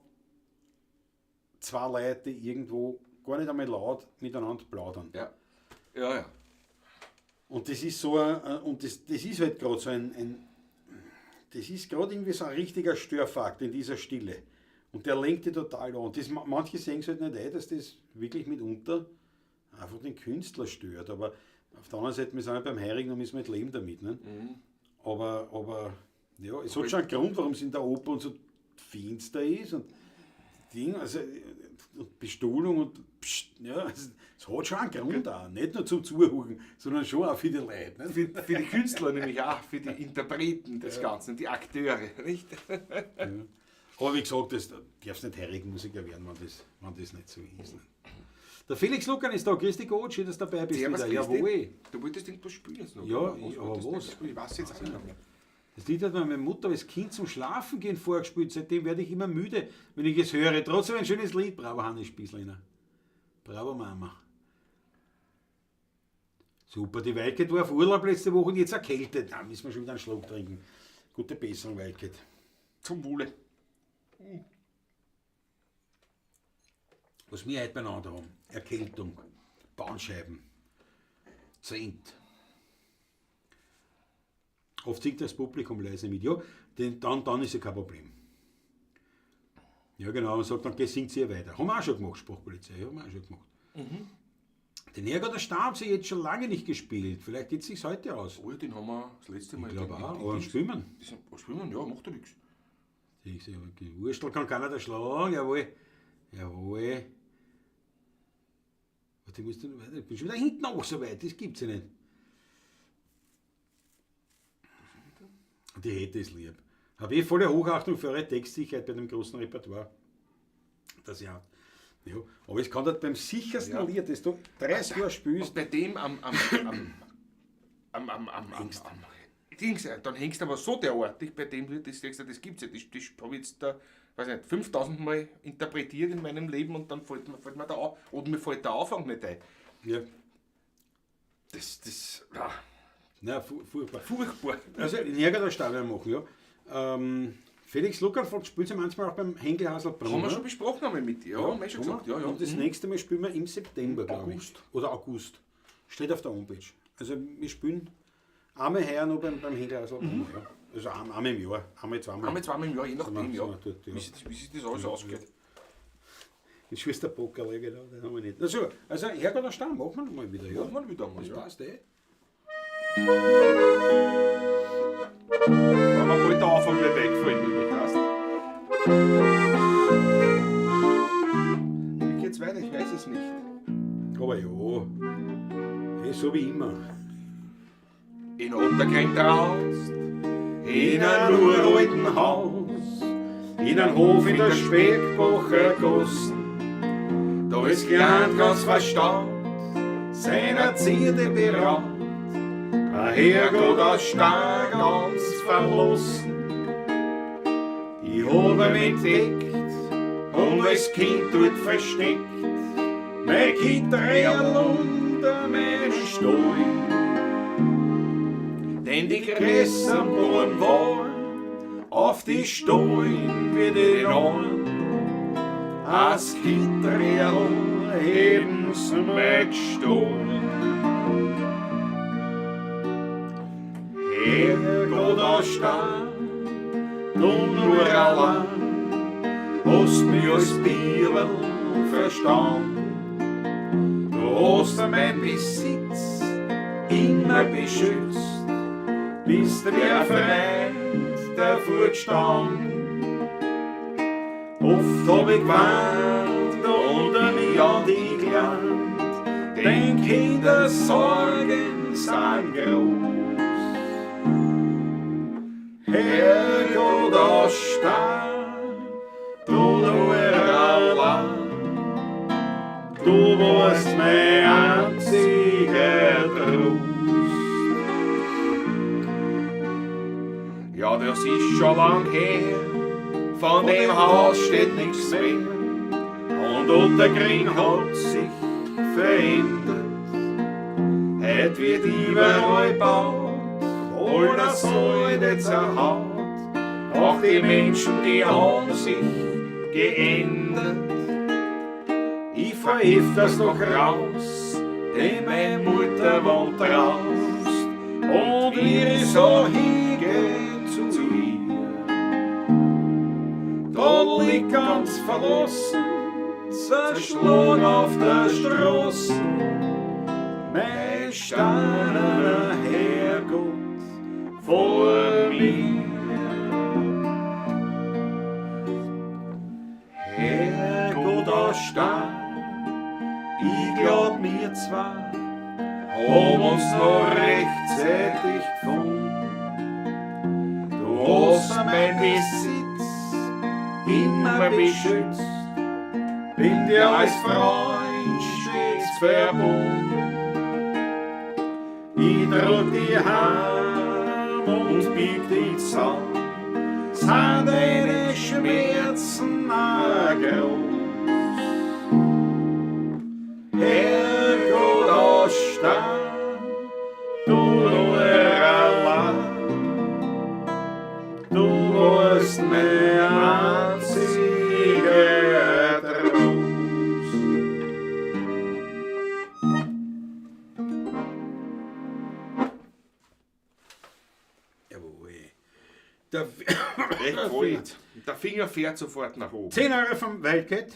B: zwei Leute, die irgendwo gar nicht einmal laut miteinander plaudern.
A: Ja. Ja, ja.
B: Und das ist so das ist halt gerade so das ist gerade irgendwie so ein richtiger Störfaktor in dieser Stille. Und der lenkt dich total an. Und manche sehen es halt nicht ein, dass das wirklich mitunter einfach den Künstler stört. Aber auf der anderen Seite, wir sind ja beim Heirigen, da müssen wir halt leben damit. Ne? Aber ja, es hat schon einen Grund, warum es in der Oper und so finster ist und Ding, also und Bestuhlung und ja, es hat schon einen Grund auch. Nicht nur zum Zuhören, sondern schon auch für die Leute. Ne?
A: Für die Künstler nämlich auch, für die Interpreten des Ganzen, die Akteure, nicht?
B: Ja. Aber wie gesagt, du darfst nicht Heirigenmusiker werden, wenn das nicht so ist. Ne? Der Felix Lukan ist da. Grüß dich Gott, schön, dass du dabei bist.
A: Servus,
B: wieder.
A: Christi.
B: Jawohl.
A: Du wolltest irgendwas spielen jetzt noch.
B: Ja,
A: oder?
B: aber
A: wolltest du
B: was?
A: spielen? Ich weiß jetzt auch nicht mehr.
B: Das Lied hat mir meine Mutter als Kind zum Schlafen gehen vorgespielt. Seitdem werde ich immer müde, wenn ich es höre. Trotzdem ein schönes Lied. Bravo, Hannes Spießliner. Bravo, Mama. Super, die Weilkeit war auf Urlaub letzte Woche und jetzt erkältet. Da müssen wir schon wieder einen Schluck trinken. Gute Besserung, Weilkeit.
A: Zum Wohle.
B: Was wir heute beieinander haben. Erkältung, Bandscheiben, Zent. Oft singt das Publikum leise mit. Ja, dann ist ja kein Problem. Ja genau, und sagt dann, geh, singt sie weiter. Haben wir auch schon gemacht, Sprachpolizei, haben wir auch schon gemacht. Den Ärger der Stab haben sie jetzt schon lange nicht gespielt. Vielleicht geht es sich heute aus.
A: Oh, den haben wir das letzte Mal.
B: Ich glaube auch,
A: den-
B: aber
A: den-
B: schwimmen.
A: Schwimmen, ja, macht ja nichts.
B: Ich sehe, okay. Wurstel kann keiner da schlagen, jawohl. Jawohl. Warte, ich muss dann weiter. Ich bin schon wieder hinten auch so weit, das gibt's ja nicht. Und ich hätte es lieb. Habe ich volle Hochachtung für eure Textsicherheit bei dem großen Repertoire, das ihr habt. Ja, aber es kann halt beim sichersten Lied, das du 30 Jahre spielst.
C: Und bei dem Dings, dann hängst du aber so derartig bei dem Lied, das gibt's ja, das habe ich jetzt da, weiß nicht, 5000 Mal interpretiert in meinem Leben und dann fällt mir da auf, oder mir fällt der Anfang nicht ein.
B: Ja.
C: Ja,
B: Nein, furchtbar.
C: furchtbar.
B: Also in irgendeiner Stadion machen, ja. Felix Luckernfeld spielt sie manchmal auch beim Hengelhasel Brunner.
C: Haben wir schon besprochen einmal mit dir, ja, haben wir schon gesagt. Ja, ja.
B: Und das nächste Mal spielen wir im September, glaube ich.
C: August.
B: Oder August. Steht auf der Homepage. Also wir spielen einmal heuer noch beim Hengelhasel Brunner. Ja. Also einmal im Jahr, zweimal.
C: Einmal, zweimal im Jahr, je nachdem,
B: Sind wir
C: ja.
B: dort, ja.
C: Wie sich das alles ausgeht.
B: In Schwesterpokerl, genau, den haben wir nicht. Also Herrgott der Stamm, machen wir mal wieder. Ja.
C: Machen wir wieder mal,
B: Das
C: ja.
B: passt eh.
C: Wenn man bald der Anfang nicht wegfallen will, weißt du? Wie geht's weiter? Ich weiß es nicht.
B: Aber ja, so wie immer.
C: In Otterkring traust,
A: In ein uralten Haus, in ein Hof in der Speckbacher Gossen, da ist gelernt ganz verstaut, seiner Zierde beraubt, ein Herrgott aus Stahl ganz verlassen. Ich habe mich entdeckt und als Kind dort versteckt, mein Kitterl unter meinem Stuhl. Denn die größeren Blumen waren auf die Stollen wie die Ohren. Als Kitterl heben sie mich gestohlen. Herrgott aus Stahl, du nur allein, hast mich als Bibel verstanden. Du hast mein Besitz immer beschützt, bist wie ein Freund davor gestanden. Oft hab ich geweint und mich an dich gelernt, denn Kindersorgen sind groß. Herrgott aus Stahl, du nur allein, du warst mein einziger Trost. Ja, das ist schon lang her, von dem Haus steht nichts mehr. Und Otterkring hat sich verändert. Heute wird überall gebaut, alle Säule zerhaut. Auch die Menschen, die haben sich geändert. Ich fahr öfters noch raus, denn meine Mutter wohnt draußen. Und wir so hingehen zu ihr. Da liegt ganz verlassen, zerschlagen auf der Straße, mein steinerner Herrgott vor mir. Herrgott aus Stahl, ich glaub mir zwar, haben uns noch rechtzeitig gefunden. Du hast mein Besitz immer beschützt, bin dir als Freund stets verbunden. Ich drück die Hand und bieg dich zusammen, sind deine Schmerzen auch groß. Herrgott aus Stahl, du nur allein, du warst mein einziger Trost.
B: Jawohl.
C: Recht voll. Der Finger fährt sofort nach oben.
B: 10 Euro vom Wildcat.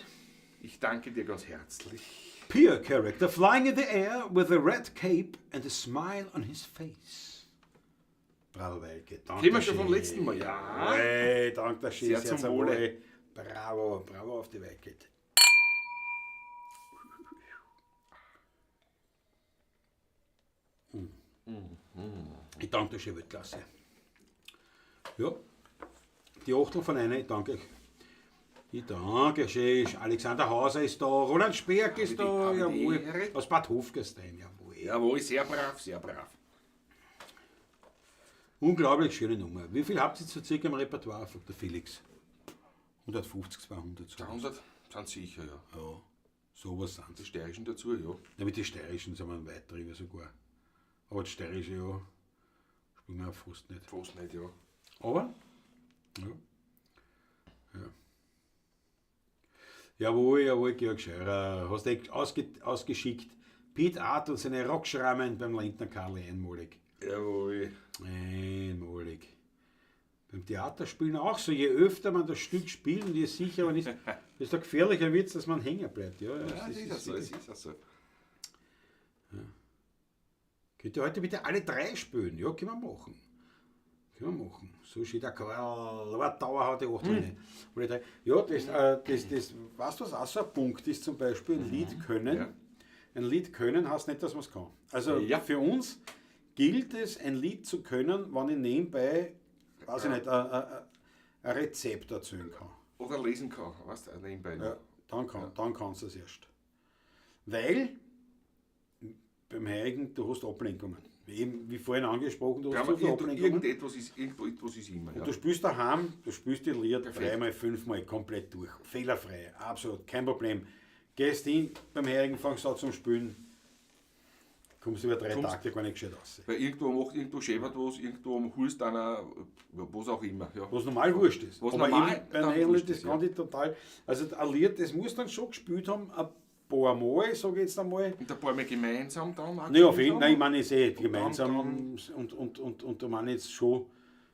C: Ich danke dir ganz herzlich.
B: Pure character, flying in the air with a red cape and a smile on his face. Bravo, Wildcat. Danke
C: Kennen wir schon
B: schön.
C: vom letzten Mal, ja.
B: Hey, danke schön.
C: Sehr zum Wohle.
B: Bravo, bravo auf die Wildcat. Ich danke dir schön, Weltklasse. Ja, die Achtel von einer, danke. Ich danke schön. Alexander Hauser ist da, Roland Speerk ist da, jawohl. Aus Bad Hofgastein, jawohl.
C: Jawohl, sehr brav, sehr brav.
B: Unglaublich schöne Nummer. Wie viel habt ihr zu circa im Repertoire, fragt der Felix? 150, 200. So.
C: 200 sind sicher, ja.
B: Ja, sowas sind
C: Die
B: es.
C: steirischen dazu, ja.
B: Ja, mit den steirischen sind wir weit drüber sogar. Aber das steirische, ja, spielen wir auch fast nicht.
C: Fast nicht, ja.
B: Aber, ja. Jawohl, Georg Scheurer, hast du ausgeschickt. Pete Art und seine Rockschrammen beim Lindner Karl einmalig.
C: Jawohl.
B: Einmalig. Beim Theaterspielen auch so, je öfter man das Stück spielt und je sicherer man ist, desto gefährlicher wird es, dass man hängen bleibt. Ja,
C: Ja, das ist ja so, es ist ja so.
B: Könnt ihr heute bitte alle drei spielen? Ja, können wir machen. So steht der Karl, aber dauerhaft die 8 Alle drei. Ja, das, weißt du, was auch so ein Punkt ist, zum Beispiel ein Lied können.
C: Ja.
B: Ein Lied können heißt nicht, dass man es kann. Also
C: Ja.
B: für uns gilt es, ein Lied zu können, wenn ich nebenbei, weiß ich nicht, ein Rezept erzählen kann.
C: Oder lesen kann, weißt du, nebenbei noch.
B: Ja, dann kannst du es erst. Weil beim Heiligen, du hast Ablenkungen. Eben, wie vorhin angesprochen, du
C: Ja,
B: hast
C: aber
B: so viele Ablenkungen.
C: irgendetwas ist immer, ja.
B: Und du spielst daheim, du spielst die Lied 3-mal, 5-mal komplett durch. Fehlerfrei, absolut, kein Problem. Gehst hin, beim Heiligen fangst du an zum Spielen, kommst du über 3 Tage gar nicht gescheit raus.
C: Weil irgendwo schäbert was, irgendwo hulst einer, was auch immer. Ja.
B: Was normal wurscht ist.
C: Was
B: Aber
C: normal
B: eben bei
C: dann
B: einem
C: wurscht
B: Lied, das
C: ist,
B: kann
C: ja.
B: ich total. Also ein Lied, das muss dann schon gespielt haben, ein paar Mal, sage ich jetzt einmal.
C: Und ein paar Mal gemeinsam dann auch
B: Nein, auf
C: gespielt
B: jeden
C: haben.
B: Fall, ich meine, ich sehe
C: Und
B: gemeinsam und da meine ich jetzt schon,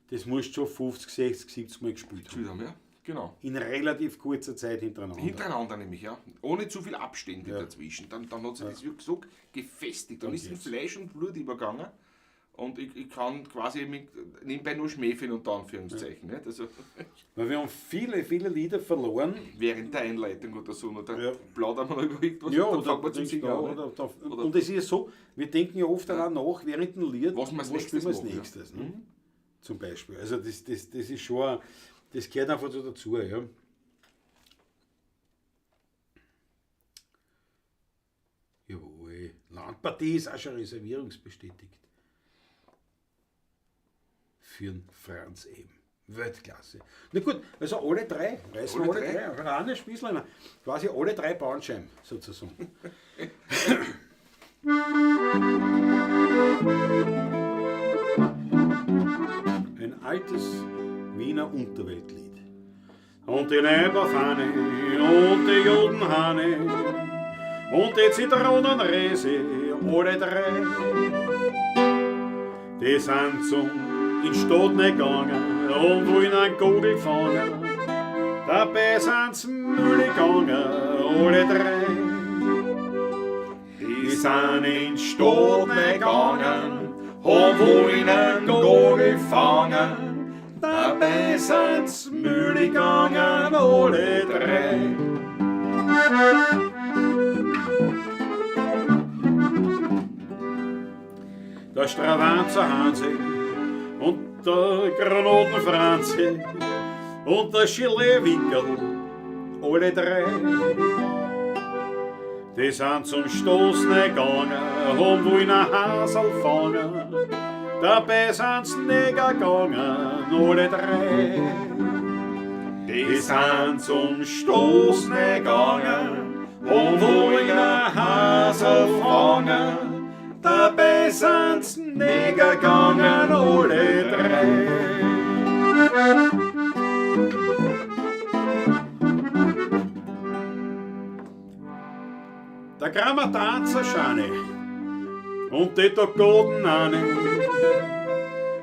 B: das musst du schon 50, 60, 70 Mal gespielt
C: Gespielt
B: haben.
C: haben, ja. Genau.
B: In relativ kurzer Zeit hintereinander.
C: Hintereinander nämlich, ja. Ohne zu viel Abstände
B: Ja.
C: dazwischen. Dann hat sich das wirklich so gefestigt. Dann
B: Und
C: ist in
B: jetzt?
C: Fleisch und Blut übergegangen. Und ich kann quasi nebenbei nur schmäfeln, unter Anführungszeichen. Nicht? Also,
B: Weil wir haben viele, viele Lieder verloren.
C: während der Einleitung oder so. Oder
B: Ja.
C: plaudern wir noch über irgendwas
B: Ja,
C: und dann
B: oder,
C: fangen wir zum
B: denkst
C: Singen
B: du,
C: an.
B: oder,
C: nicht? Oder-
B: und es ist so, wir denken ja oft daran nach, während dem Lied,
C: Was wir als
B: spielen wir als
C: nächstes machen,
B: nächstes.
C: ja.
B: Ne? Zum Beispiel. Also das ist schon, das gehört einfach so dazu. Ja. Jawohl, Landpartie ist auch schon reservierungsbestätigt. Für den Franz eben. Weltklasse. Na gut, also alle drei, reißen wir
C: Alle
B: alle
C: drei?
B: drei. Reine Spießleiner. Quasi alle drei Bauernscheiben sozusagen. Ein altes Wiener Unterweltlied. Und die Neberfahne und die Jodenhahne und die Zitronenrese, alle drei. Die sind zum in Stadt nicht gegangen und wollen einen Gogel fangen. Dabei sind's Mühle gegangen, alle drei. Die sind in Stadt nicht gegangen und wollen einen Gogel fangen. Dabei sind's Mühle gegangen, alle drei. Der Stravanzer Hansi und der Granatenfranzi und der Schillewickel, alle drei. Die sind zum Stoß nicht gegangen und wollen ein Hasel fangen. Dabei sind's Neger gegangen, alle drei. Die sind zum Stoß nicht gegangen und wollen ein Hasel fangen. Dabei sind's Neger gegangen, alle drei. Der Grammatanzer Schane und die Togodenane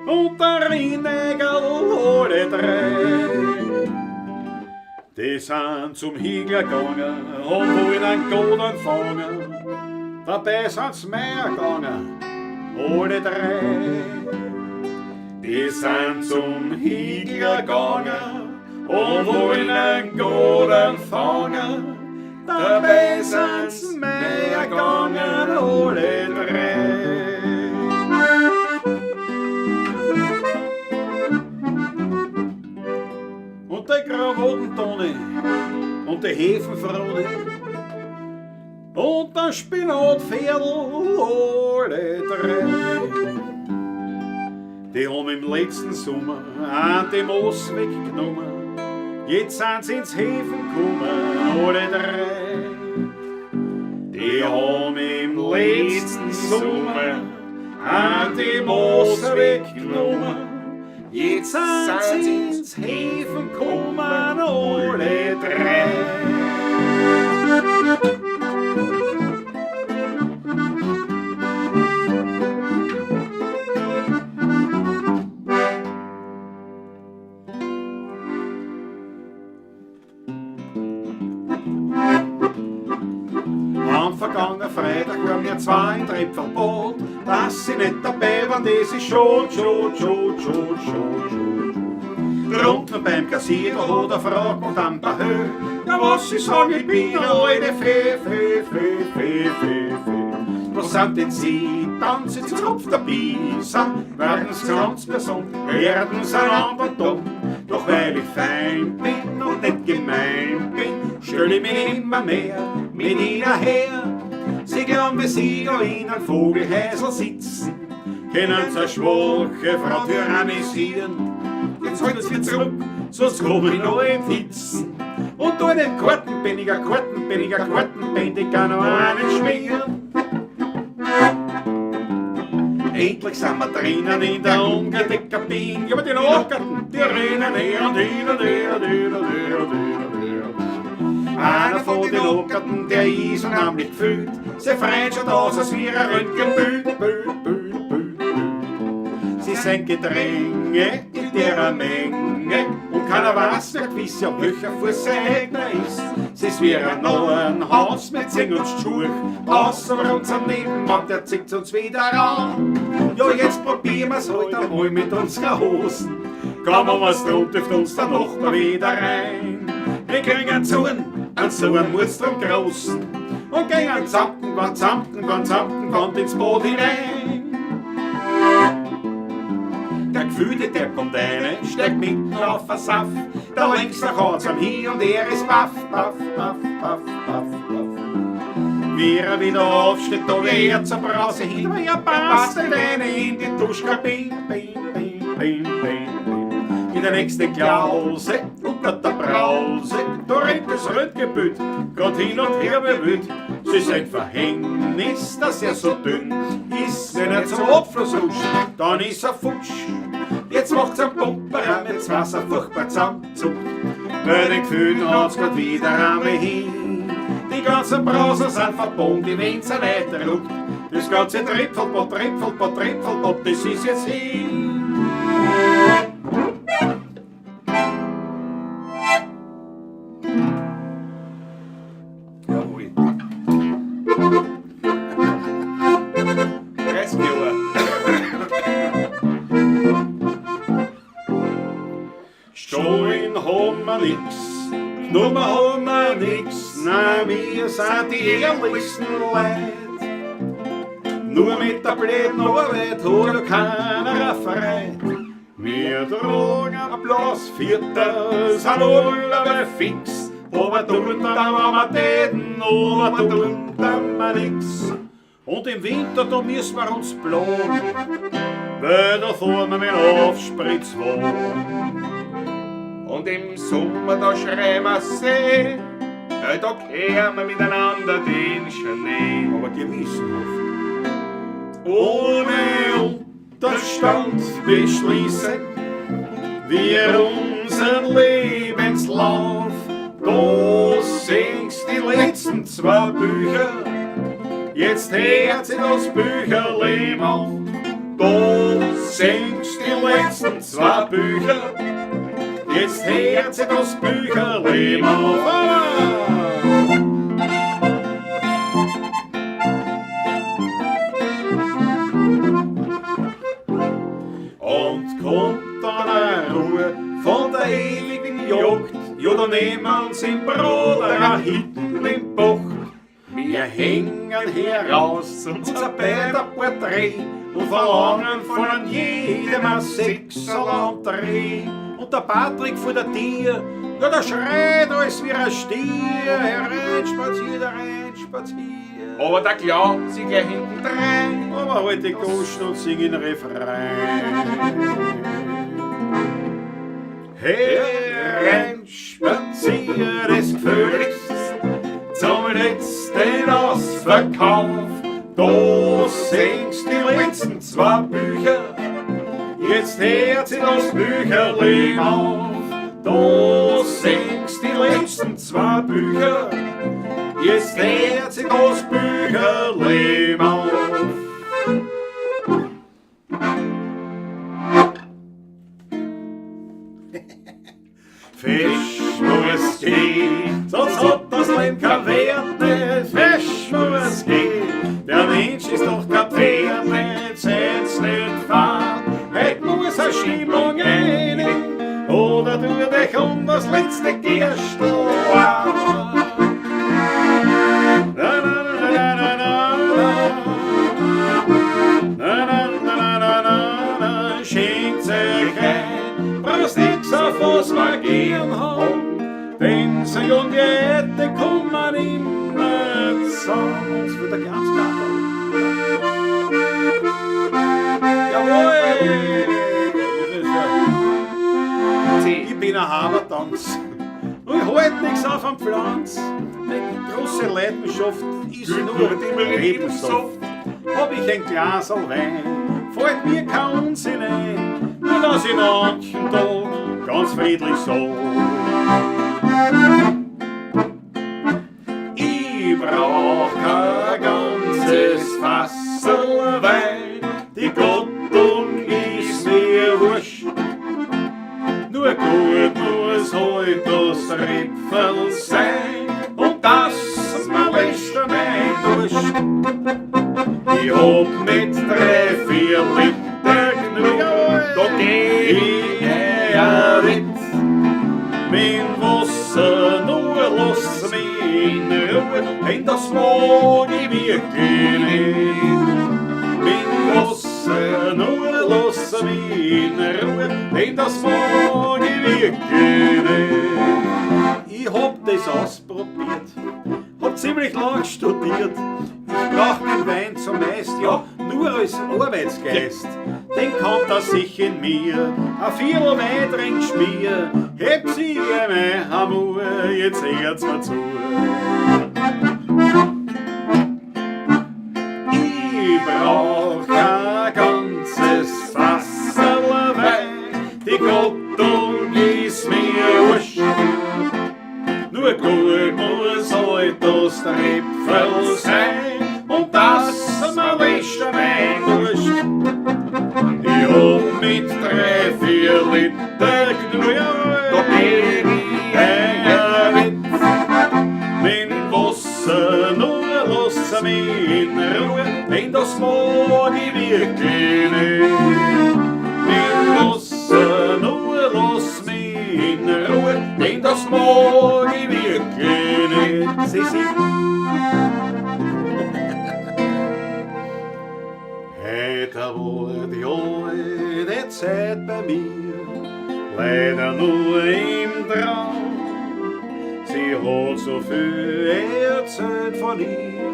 B: und der Rinnegel, alle drei. Die sind zum Higler gegangen und wollen einen Goden fangen. Dabei sind's Meier gegangen, alle drei. Die sind zum Higler gegangen und wollen einen Goden fangen. Dabei sind's Meier gegangen, alle drei. Hefenfrone und der Spinatpferdl, alle drei. Die haben im letzten Sommer an dem Moos weggenommen, jetzt sind sie ins Häfen gekommen, alle drei. Die haben im letzten Sommer an dem Moos weggenommen, jetzt sind sie ins Häfen gekommen, alle drei. Am vergangenen Freitag waren wir zwei in Trepfelboot, dass sie nicht dabei waren, das ist schon. Drunten beim Kassier, da hat er fragt und am Bahö, ja was ich sag, ich bin eine alte Fee. Was sind denn Sie? Tanzen Sie Kopf dabei, werden Sie ganz besonnen, werden Sie einander dumm. Doch weil ich fein bin und nicht gemein bin, stell ich mich immer mehr mit Ihnen her. Sie glauben, wie Sie da in einem Vogelhäusl sitzen, können zur schwache Frau tyrannisieren. Jetzt halten Sie zurück, sonst komm ich noch im Fitzen. Und tu nicht Kartenbändiger, noch einen schmieren. Endlich sind wir drinnen in der ungedeckten Kabine. Ja, aber die Nachgarten, die rennen her und her. Einer von den Nachgarten, der ist unheimlich gefüllt. Sie freut schon aus, als wäre ein Röntgenbild. Sie sind Gedränge in der Menge und keiner weiß nicht gewiss, ja welcher Fuß sein eigener ist. Sie ist wie ein Haus mit Zing und Schurch, außer unserem Nebenmann, der zieht uns wieder an. Ja, jetzt probieren wir's heute einmal mit unseren Hosen. Kann man was tun, dürft uns der Nachbar wieder rein. Wir kriegen einen Zorn muss zum Großen und gehen zampen, kommt ins Boot hinein. Der Gefühlte, der kommt rein, steigt mitten auf den Saft. Der längste hat's am Hier und er ist baff. Wie er wieder aufsteht, da wird zur Brause hin. Ja, passt alleine in die Duschkabine. In der nächsten Klause, unter der Brause, da rennt das Röntgenbild, grad hin und her bewüht. Es ist ein Verhängnis, dass er so dünn ist. Wenn er zum Abfluss rutscht, dann ist er futsch. Jetzt macht's ein Pumper, mit das Wasser furchtbar zusammenzuckt. Bei den Gefühlen hat's grad wieder einmal hin. Die ganzen Brausen sind verbogen, die Wände sind weiterruckt. Das ganze Tripfelbott, das ist jetzt hin. Jawohl. Stollen haben wir nix, genommen haben wir nix, nein, wir sind die ehrlichsten Leute. Nur mit der blöden Arbeit hat keiner frei. Wir tragen Applaus, Vierter, sind alle fix, aber tun dann wir täten, aber tun dann wir nix. Und im Winter, da müssen wir uns plagen, weil da fahren wir mit Aufspritzwagen. Und im Sommer, da schreien wir See, weil da kehren wir miteinander den Schnee. Aber gewissenhaft. Ohne Unterstand beschließen wir unseren Lebenslauf. Da singst die letzten zwei Bücher, jetzt hört sich das Bücherleben auf. Da singst die letzten zwei Bücher, jetzt hört sich das Bücherleben auf. Und kommt dann eine Ruhe von der ewigen Jagd, ja, da nehmen wir uns im Bruder hinten im Bocht. Wir hängen heraus unser beider Porträt und verlangen von jedem ein Sechserl am Dreh. Und der Patrick vor der Tür, ja, der schreit alles wie ein Stier. Hereinspaziert, hereinspaziert.
C: Aber der Klau, sie gleich hinten rein.
B: Aber halt die Goschen und singen Refrain. Hereinspaziert, das Gefühl ist zum letzten Ausverkauf. Da singst die letzten 2 Bücher, jetzt hört sie das Bücherlein auf. Da singst die letzten 2 Bücher, jetzt hört sie das Bücherlein auf. Fisch muss gehen, sonst hat das Leben kein Wert nicht. Fisch muss gehen, der Mensch ist doch kein Pferd nicht. Setz nicht fad, heute muss eine Stimmung rein. Oder du dich um das letzte Gerstl an. Na, na, na, na, na, na, na, na, na, na, na, schenkt sich ein, brauchst nix auf was wir gern haben, denn Sing und Jette kommen immer zusammen. Uns wird der ganz klar. Jawohl! Ich bin ein Habertanz und ich halt nix auf am Pflanz. Meine große Leidenschaft ist nur die Lebenssaft. Hab ich ein Glas Wein, fällt mir kein Unsinn ein, nur dass ich manchen Tag ganz friedlich so. Ich brauch kein ganzes Fassel Wein, die Gottung ist mir wurscht. Nur gut muss halt das Räpfel sein und das mein bester Weindurst. Ich hab mit 3-4 Liter genug, da geh ich ja mit. Mein Wasser nur lass mich in Ruhe, denn das mag ich wirklich nicht. Mein Wasser nur lass mich in Ruhe, denn das mag ich wirklich nicht. Ich hab das ausprobiert, hab ziemlich lang studiert. Ich brauch den Wein zumeist, ja, nur als Arbeitsgeist. Den kann er sich in mir, a Viertel Wein trinkst mir. Heb sie mein Amur, jetzt hört's mir zu. Ich brauch kein ganzes Fassel Wein, die Gottung ist mir wurscht. Nur gut muss halt das Räpfel sein und das mein bester Weindurst. Ich hab mit 3-4 Liter genug, da geh ich ein mit. Mein Wasser nur lass mich in Ruhe, denn das mag ich wirklich nicht. Mein Wasser nur lass mich in Ruhe, denn das mag ich wirklich nicht. Sie. Heute war die alte Zeit bei mir, leider nur im Traum. Sie hat so viel erzählt von ihr,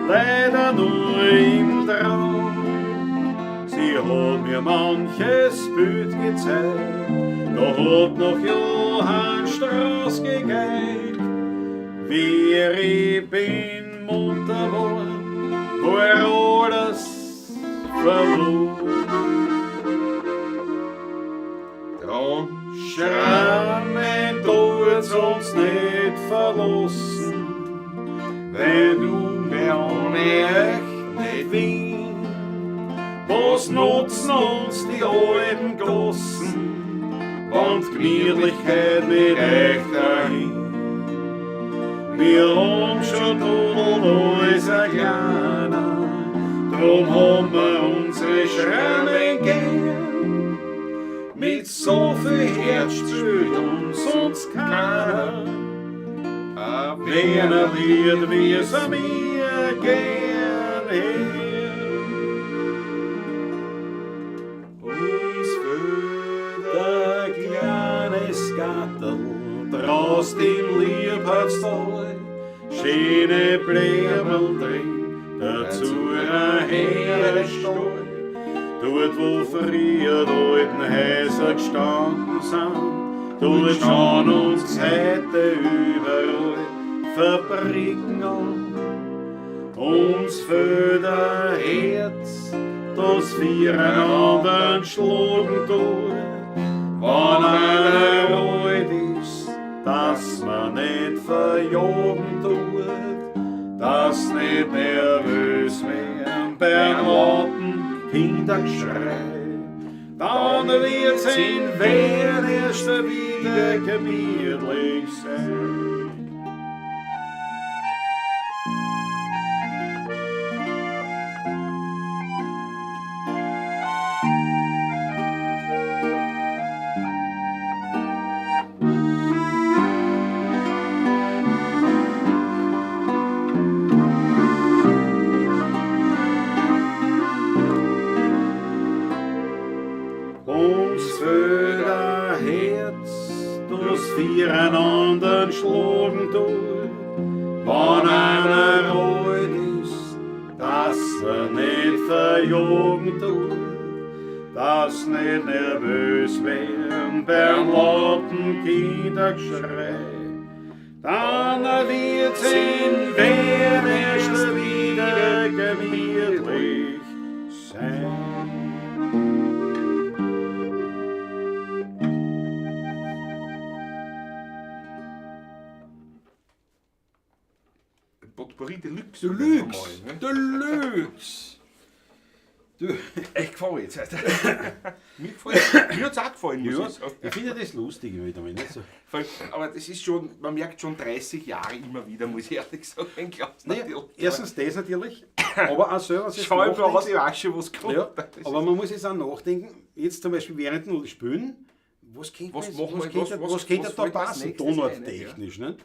B: leider nur im Traum. Sie hat mir manches Bild gezeigt, da hat noch Johann Strauß gegeigt. Wie ich bin munter worden, wo alles verloren. Drum schrammen tut's uns nicht verlassen, wenn du mir ohne echt nicht willst. Was nutzen uns die alten Gossen und die Gemütlichkeit mit echt dahin? Wir haben schon todelt alles ein Kleiner, drum haben wir unsere Schrammen gern. Mit so viel Herz spürt uns sonst keiner, wenn wird wir's an mir gern her. Uns für der Kleine zu einer Heerestall. Dort, wo früher die alten Häuser gestanden sind, dort schauen uns heute überall Fabriken an. Uns fehlt ein Herz, das füreinander schlagen tut. Wenn einer alt ist, dass man nicht verjagen tut, dass nicht nervös werden beim lauten Kindergeschrei. Dann wird's in Wien erst wieder gemütlich sein. Füreinander schlagen tut, wenn einer alt ist, dass er nicht verjagen tut, dass nicht nervös werden beim lauten Kindergeschrei. Dann wird's in Wien erst wieder gemütlich sein.
C: Potpourri Deluxe.
B: Deluxe! Du,
C: Echt gefallen jetzt. Mir hat es auch gefallen, muss
B: ja,
C: ich sagen.
B: ich finde das lustig wieder mal. Nicht so.
C: Aber das ist schon, man merkt schon 30 Jahre immer wieder, muss ich ehrlich sagen.
B: Naja, erstens das natürlich, aber auch selber sich
C: Schau mal aus, ich weiß schon, was kommt.
B: ja, aber man muss jetzt auch nachdenken, jetzt zum Beispiel während dem Spielen, was könnte da
C: fällt als
B: passen,
C: nächstes
B: tonorttechnisch, nicht?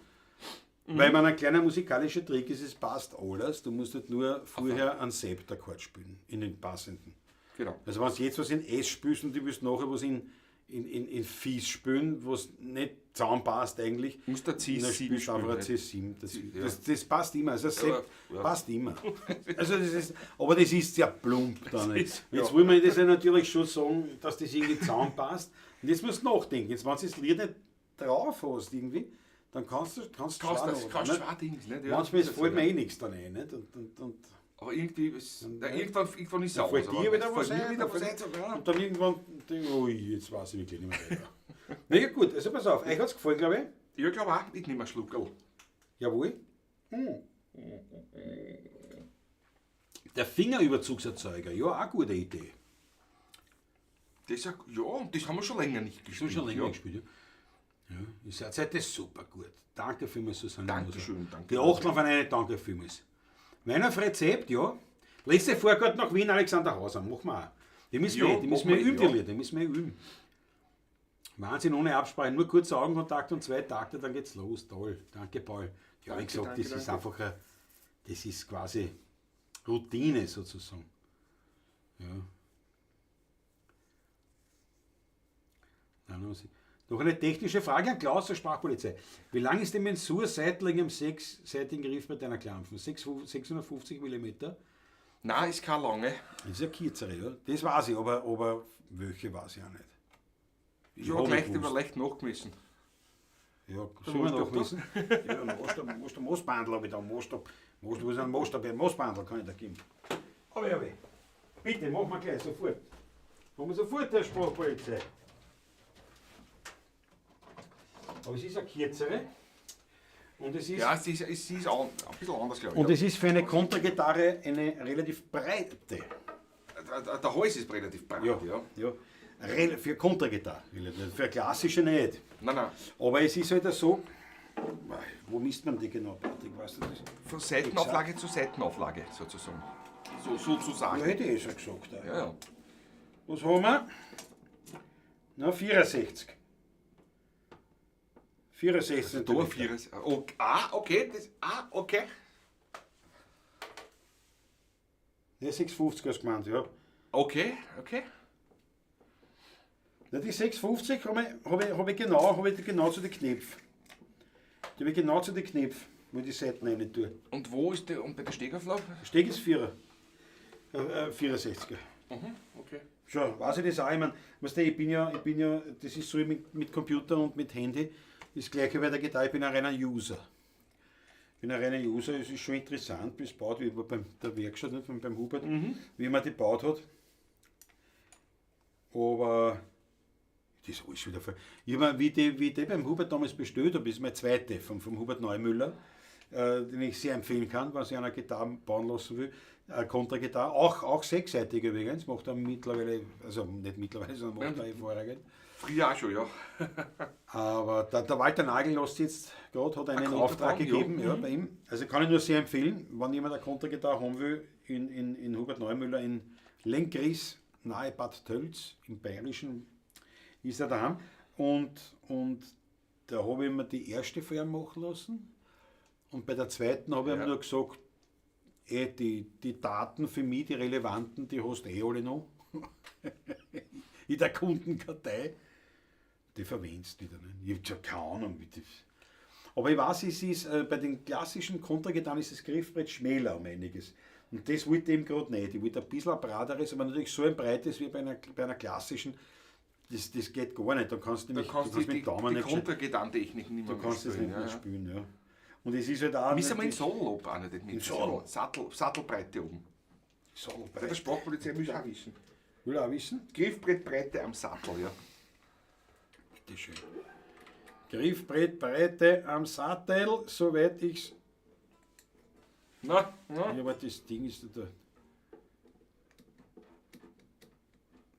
B: Weil man ein kleiner musikalischer Trick ist, es passt alles, du musst halt nur vorher einen Septakkord spielen, in den passenden.
C: Genau.
B: Also wenn du jetzt was in S spielst und du willst nachher was in Fies spielen, was nicht zusammenpasst eigentlich,
C: Muss der C7
B: dann spielst du einfach ein
C: spielen,
B: C7. Das passt immer, also Sept
C: ja.
B: passt immer. Also das ist, aber das ist sehr plump dann nicht.
C: ist-
B: Jetzt
C: ja.
B: will man das ja natürlich schon sagen, dass das irgendwie zusammenpasst. Und jetzt musst du nachdenken, jetzt wenn du das Lied nicht drauf hast irgendwie, dann kannst du
C: Kannst
B: schwer
C: schwer Dings, nicht? Ja,
B: manchmal
C: das ist
B: fällt
C: so,
B: mir
C: ja.
B: eh nichts dann ein. Nicht? Und
C: Aber irgendwie, irgendwann ist es
B: dann
C: aus.
B: fällt
C: aber
B: dir wieder
C: es
B: was
C: fällt mir
B: ein.
C: wieder was ein. Ja.
B: Und dann irgendwann denke ich, ui, jetzt weiß ich wirklich nicht mehr weiter. Na ja gut, also pass auf, euch hat es gefallen, glaube ich.
C: Ich glaube auch, ich nehme einen Schluckerl.
B: Jawohl. Der Fingerüberzugserzeuger, ja, auch eine gute Idee.
C: Das, ja, das haben wir schon länger nicht
B: Das
C: gespielt.
B: hast du schon länger
C: ja.
B: gespielt, ja. Ja, ihr seid das super gut. Danke vielmals, Susanne.
C: Dankeschön, danke.
B: Die Achtel von eine, danke vielmals. Mein auf Rezept, ja. Letzte Vorgart nach Wien, Alexander Hauser, machen wir auch. Die müssen wir,
C: Ja,
B: die müssen
C: machen
B: wir
C: wir,
B: üben, die
C: ja.
B: Lieder, die müssen wir üben. Wahnsinn, ohne Absprache, nur kurzer Augenkontakt und 2 Takte, dann geht's los. Toll, danke Paul. Ja, wie gesagt, das ist einfach das ist quasi Routine sozusagen. Ja. Noch eine technische Frage an Klaus der Sprachpolizei. Wie lang ist die Mensur seitlich am 6-seitigen Griff bei deiner Klampfen? 650 mm?
C: Nein, ist keine lange.
B: Das ist ja kürzere, ja. Das weiß ich, aber welche weiß ich auch nicht.
C: Ich
B: hab
C: habe
B: nicht
C: leicht
B: gewusst.
C: über leicht nachgemessen.
B: Ja, sollen wir noch wissen? Ja, Most am Moosbandel habe ich da. Wo ist ein Moosbandel, kann ich da geben. Aber ja, weh. Bitte, machen wir gleich, sofort. Machen wir sofort der Sprachpolizei. Aber es ist eine kürzere. Und es ist,
C: Ja, sie ist ein bisschen anders, glaube ich.
B: und es ist für eine Kontragitarre eine relativ breite.
C: Der Hals ist relativ breit, ja.
B: Ja. Für Kontragitarre. Für klassische nicht.
C: Nein.
B: Aber es ist halt so. Wo misst man die genau, Patrick? Weißt du das?
C: Von Seitenauflage zu Seitenauflage, sozusagen. Sozusagen.
B: Ja, hätte ich schon gesagt.
C: Ja.
B: Was haben wir? Na, 64. 64
C: Da
B: Zentimeter.
C: 4. Okay. Okay.
B: Ja, 650 hast du gemeint, ja.
C: Okay.
B: Na, die 650 hab ich genau zu den Knöpfen. Die habe ich genau zu den Knöpfen. wo ich die Seiten rein tue.
C: Und wo ist der, und bei der Stegauflage?
B: Der Steg ist 4er. 64er.
C: Okay.
B: Schon, weiß ich das auch. Ich meine, weißt du, ich bin ja, das ist so mit Computer und mit Handy, das gleiche bei der Gitarre, ich bin ein reiner User. Es ist schon interessant, wie es baut, wie bei der Werkstatt, nicht, beim Hubert, wie man die gebaut hat. Aber das ist alles wieder voll. Wie die beim Hubert damals bestellt habe, ist meine zweite vom Hubert Neumüller, den ich sehr empfehlen kann, wenn sich einer Gitarre bauen lassen will. Kontragitarre, auch sechsseitig übrigens, macht er mittlerweile, also nicht mittlerweile, sondern macht er hervorragend.
C: Früher auch schon, ja.
B: Aber der Walter Nagel lässt jetzt gerade, hat einen Auftrag gegeben, ja, bei ihm. Also kann ich nur sehr empfehlen, wenn jemand eine Kontragitarre haben will, in Hubert Neumüller in Lenkries, nahe Bad Tölz, im Bayerischen, ist er daheim. Und da habe ich mir die erste von ihm machen lassen. Und bei der zweiten habe ich ihm nur gesagt, die Daten für mich, die relevanten, die hast du alle noch. In der Kundenkartei. Die verwendest du wieder nicht. Ich habe schon keine Ahnung, wie das. Aber ich weiß, es ist, bei den klassischen Kontragitarren ist das Griffbrett schmäler um einiges. Und das wollte ich eben gerade nicht. Ich wollte ein bisschen ein breiteres, aber natürlich so ein breites wie bei einer klassischen. Das geht gar nicht. Da kannst du nämlich
C: mit dem Daumen nicht Kontragitarrentechnik nicht mehr
B: spielen. Du kannst es nicht mehr spielen, ja. Und es ist halt
C: auch. Müssen wir in Sattel oben auch nicht mit Sattelbreite oben.
B: Sattelbreite.
C: Der Sprachpolizei will auch wissen.
B: Will auch wissen?
C: Griffbrettbreite am Sattel, ja.
B: Bitte schön. Griffbrettbreite am Sattel, soweit ich's.
C: Na.
B: Ja, aber das Ding ist da.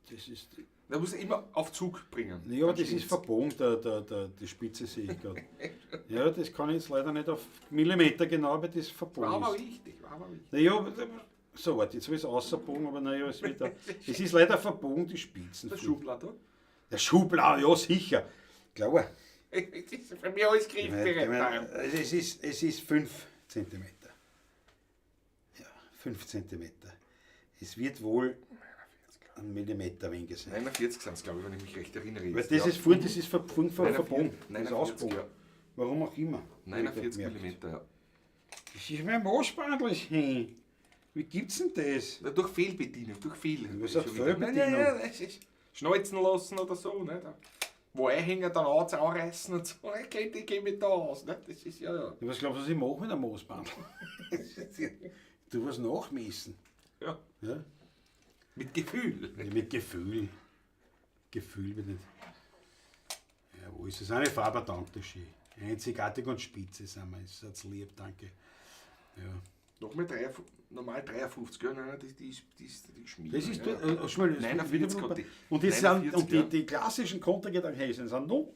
B: Das ist.
C: Da muss er immer auf Zug bringen.
B: Ja, aber das ist verbogen, die Spitze sehe ich gerade. Ja, das kann ich jetzt leider nicht auf Millimeter genau, aber das verbogen
C: war
B: ist.
C: aber wichtig,
B: Naja, so, warte, jetzt will ich es ausbogen, aber naja, es ist leider verbogen, die Spitzen.
C: Der Schublader?
B: Der Schublader, ja sicher. Klar.
C: Das ist für mich alles griffbereit.
B: Es ist 5 cm. Ja, 5 cm. Es wird wohl ein Millimeter weniger sein.
C: 49 sind es, glaube ich, wenn ich mich recht erinnere.
B: Weil das ist vorhin, das ist verbogen. Das ist ausgebogen.
C: Ja.
B: Warum auch immer.
C: 49 mm, ja.
B: Das ist mein Maßbandel. Wie gibt's denn das?
C: Na, durch Fehlbedienung, durch Fehl.
B: Was ist Fehlbedienung?
C: Nein, das ist schnalzen lassen oder so, nicht? Wo einhängen, dann anreißen und so. Ich gehe mit da aus, nicht? Das ist ja.
B: Was glaubst du, was ich mache mit einem Maßbandel? Du was nachmessen.
C: Ja.
B: Ja?
C: Mit Gefühl.
B: Ja, mit Gefühl. Gefühl wird nicht. Ja, wo ist es? Eine Farbe, danke schön. Einzigartig und spitze sind wir. Ist jetzt lieb, danke. Ja.
C: Nochmal normal 53, ja, nein, die Schmiede.
B: Das ist
C: ja.
B: Schmiede.
C: 49
B: und die klassischen Kontergitarrenhäuser sind noch.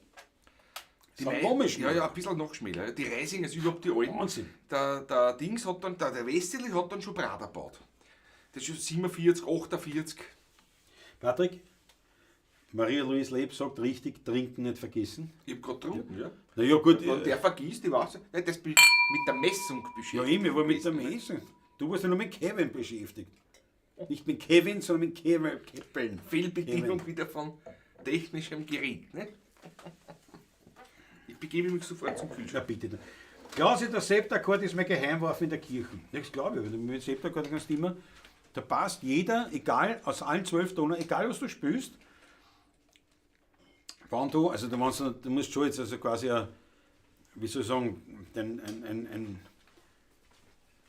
C: Die ja, ein bisschen noch schmäler. Die Reisinger sind überhaupt die alten.
B: Wahnsinn.
C: Der Dings hat dann, der Westerli hat dann schon Prader gebaut. Das ist schon 47, 48.
B: Patrick, Maria-Louise Leb sagt richtig, trinken nicht vergessen.
C: Ich hab gerade getrunken, ja.
B: Na ja, gut.
C: Wenn der vergisst, ich weiß nicht, das mit der Messung beschäftigt.
B: Ja, ich war mit der Messung. Du warst ja nur mit Kevin beschäftigt. Nicht mit Kevin, sondern mit Kevin.
C: Fehlbedienung wieder von technischem Gerät. Ne? Ich begebe mich sofort zum Kühlschrank.
B: Ja, bitte. Klausi, der Septakkord ist mein Geheimwaffe in der Kirche. Das glaube ich, weil mit dem Septakkord kannst du immer, da passt jeder, egal, aus allen 12 Tonen, egal was du spielst, wenn du, also du musst schon jetzt also quasi, wie soll ich sagen,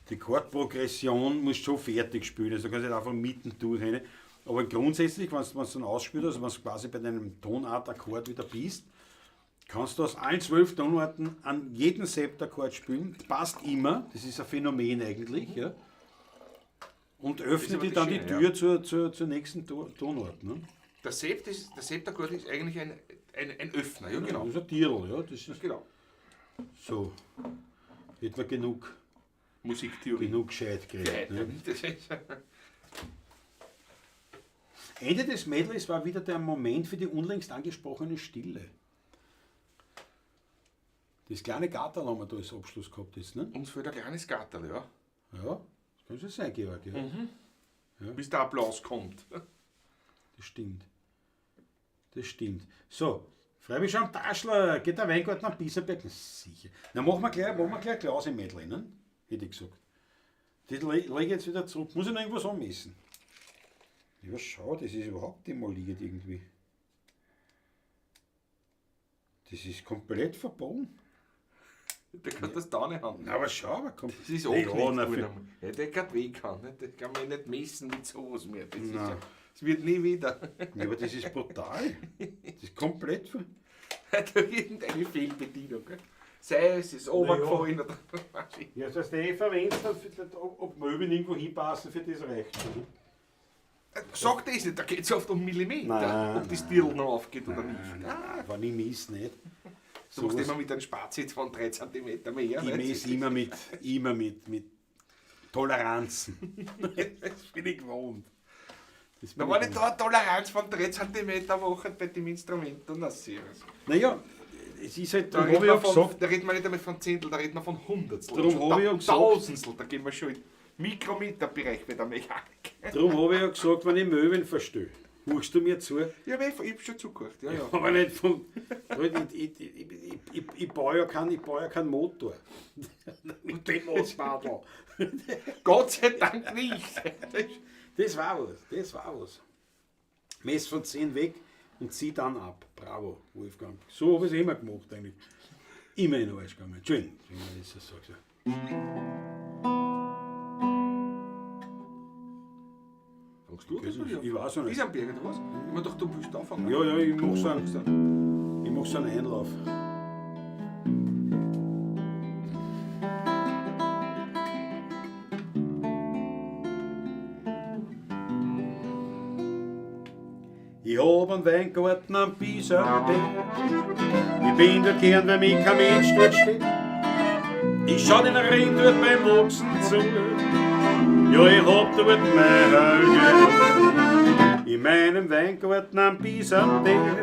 B: die Chordprogression musst du schon fertig spielen, also du kannst nicht einfach mitten durchrennen. Aber grundsätzlich, wenn du dann ausspielst, also wenn du quasi bei deinem Tonart-Akkord wieder bist, kannst du aus allen 12 Tonarten an jeden Septakkord spielen, passt immer, das ist ein Phänomen eigentlich, ja. Und öffnet dir dann die Tür zur nächsten Tonart. Ne?
C: Der Septakkord ist eigentlich ein Öffner, ja genau.
B: Das ist ein Tierl, ja. Das ist
C: genau.
B: So, etwa genug
C: Musiktheorie.
B: Genug gescheit geredet. Ne?
C: Das ist
B: Ende des Medleys war wieder der Moment für die unlängst angesprochene Stille. Das kleine Gatterl haben wir da als Abschluss gehabt jetzt, ne?
C: Uns fehlt ein kleines Gatterl, ja.
B: Ja, das kann schon sein, Georg. Ja.
C: Ja. Bis der Applaus kommt.
B: Das stimmt. Das stimmt. So, Freilich am Taschler, geht der Weingarten am Biesenberg? Sicher. Na, machen wir gleich ein Glas im Mädel, ne? Hätte ich gesagt. Das lege ich jetzt wieder zurück. Muss ich noch irgendwas anmessen? Ja, schau, das ist überhaupt demoliert irgendwie. Das ist komplett verbogen.
C: Der kann das da nicht haben.
B: Na, aber schau, aber kommt.
C: Das ist
B: Ja,
C: auch
B: na,
C: nicht
B: für-
C: gut. Ja, der kann weg haben. Das kann man nicht messen mit sowas mehr. Das, ist
B: Na.
C: ja, das wird nie wieder.
B: Ja, aber das ist brutal. Das ist komplett ver.
C: Da irgendeine Fehlbedienung. Gell? Sei es ist runtergefallen oder was ich.
B: Ja, das heißt, verwendest ob Möbel irgendwo hinpassen, für das reicht schon.
C: Sag das nicht, da geht es oft um Millimeter,
B: Nein,
C: ob das Stil noch aufgeht oder nicht.
B: Nein, wenn ich miss nicht.
C: Du musst immer mit einem Spatzsitz von 3 cm mehr.
B: Ich
C: nicht?
B: messe immer mit Toleranzen. Das bin ich gewohnt. Das bin
C: Na, wenn
B: ich
C: ich da eine Toleranz von 3 cm mache bei dem Instrument, dann ist es.
B: Naja, es ist halt,
C: Da
B: darum habe ich ja gesagt,
C: da redet man nicht einmal von Zehntel, da redet man von Hundertstel.
B: Darum
C: Schon
B: habe ich ja gesagt-
C: Tausendstel, da gehen wir schon in Mikrometerbereich bei der Mechanik.
B: darum habe ich ja gesagt, wenn ich Möwen verstehe, hörst du mir zu?
C: Ja, aber ich hab schon zugehört. Ja, ja.
B: Aber nicht von. Ich baue ja keinen Motor. Mit dem Motorradl.
C: Gott sei Dank nicht.
B: Das war was. Mess von 10 weg und zieh dann ab. Bravo, Wolfgang. So habe ich es immer gemacht eigentlich. Immer in den Arsch gegangen. Entschuldigung, wenn ich das so sage.
C: Fangst du das oder?
B: Ich weiß noch nicht.
C: Wiesenberger, oder was? Ich mir doch, du willst anfangen.
B: Ja, ich mach so einen Einlauf. Ich hab einen Weingarten am Biesenberg. Ich bin dort gern, wenn mich kein Mensch dort steht. Ich schau den Regen dort beim Wachsen zu. Ja, ich hab dort meine Ruhe. In meinem Weingarten am Biesenberg.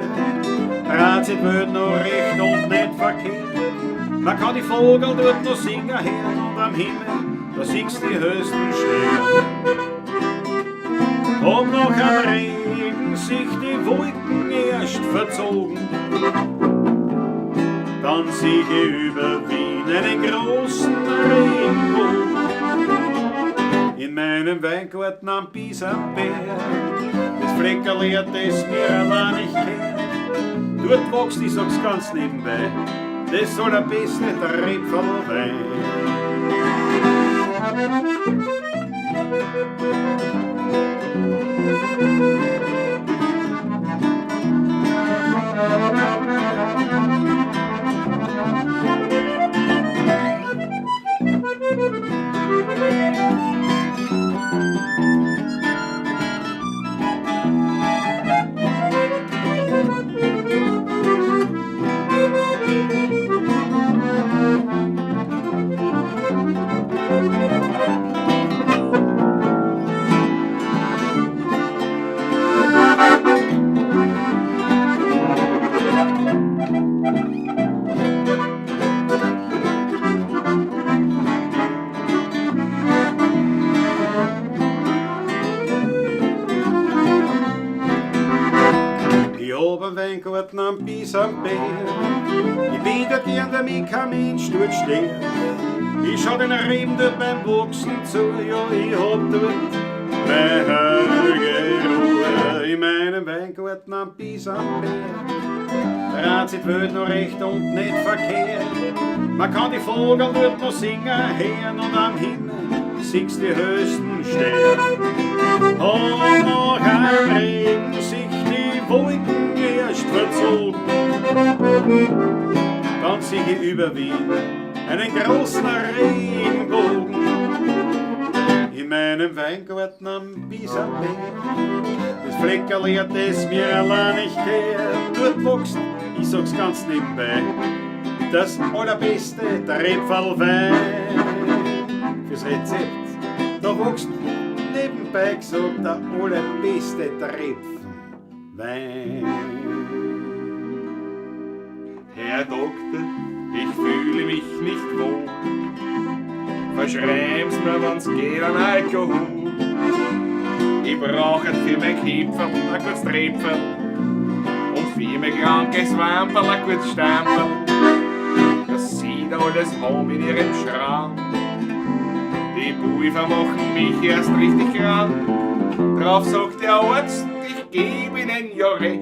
B: Rat sich die Welt noch recht und nicht verkehrt. Man kann die Vogel dort noch singen hören und am Himmel, da siehst du die höchsten Sterne. Und nach dem Regen sich die Wolken erst verzogen. Dann sieh ich über Wien einen großen Regenbogen. In meinem Weingarten am Biesenberg, das Fleckerl, das mir allein nicht kennt. Dort wächst, ich sag's ganz nebenbei, das soll der beste Trepferl Wein. Ich hab einen Weingarten am Biesenberg. Ich bin dort gern, wenn mich kein Mensch dort steht. Ich schau den Reben dort beim Wachsen zu. Ja, ich hab dort meine Ruhe. In meinem Weingarten am Biesenberg. Rat sich die Welt noch recht und nicht verkehrt. Man kann die Vogel dort noch singen hören und am Himmel siehst die höchsten Sterne. Und nach dem Regen sich die Wolken erst verzogen. Dann sieh ich über Wien einen großen Regenbogen. In meinem Weingarten am Biesenberg, das Fleckerl, das mir allein nicht gehört. Dort wächst, ich sag's ganz nebenbei, das allerbeste Trepferl Wein. Fürs Rezept, da wächst nebenbei gesagt der allerbeste Trepfen Wein.
C: Herr Doktor, ich fühle mich nicht wohl. Verschreib's mir, wenn's geht, an Alkohol. Ich brauch für mein Kipferl ein kurzes Trepferl und für arme krankes Wamperl, ein gutes Stamperl. Das sieht alles heim in ihrem Schrank. Die Pulver machen mich erst richtig krank. Drauf sagt der Arzt, ich geb ihnen ja recht.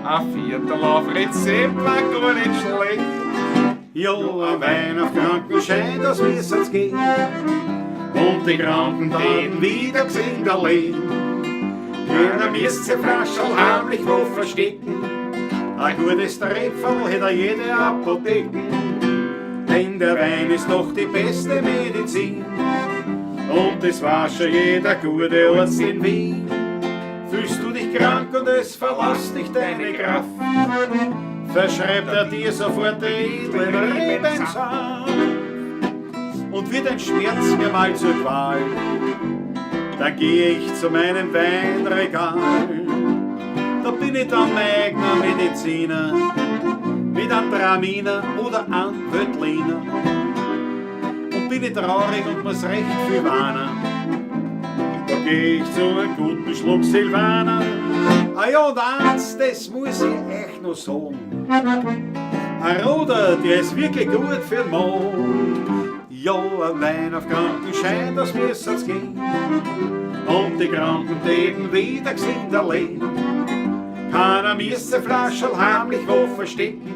C: Ein Viertel auf Rezept war gar nicht schlecht.
B: Ja, ein Wein auf Krankenschein, das wissen's gehen. Und die Kranken den wieder gesehen erleben. Einer müsst sie Flaschel heimlich wo verstecken. Ein gutes Trefferl hätte jede Apotheken. Denn der Wein ist doch die beste Medizin. Und das war schon jeder gute Arzt in Wien. Fühlst du dich krank und es verlässt dich deine Kraft, verschreibt er dir sofort den edlen Rebensaft. Und wird ein Schmerz mir mal zur Qual, dann gehe ich zu meinem Weinregal. Da bin ich dann mein eigener Mediziner, mit einem Traminer oder einem Veltliner. Und bin ich traurig und muss recht viel warnen, da geh ich zu einem guten Schluck Silvaner. Ah ja, und eins, das muss ich echt noch sagen. Ein Roder, der ist wirklich gut für den Mond. Ja, ein Wein auf Krankenschein, das müssen's gehen. Und die Kranken eben wieder gesehen erleben. Keiner müsste Flaschel heimlich wo verstecken.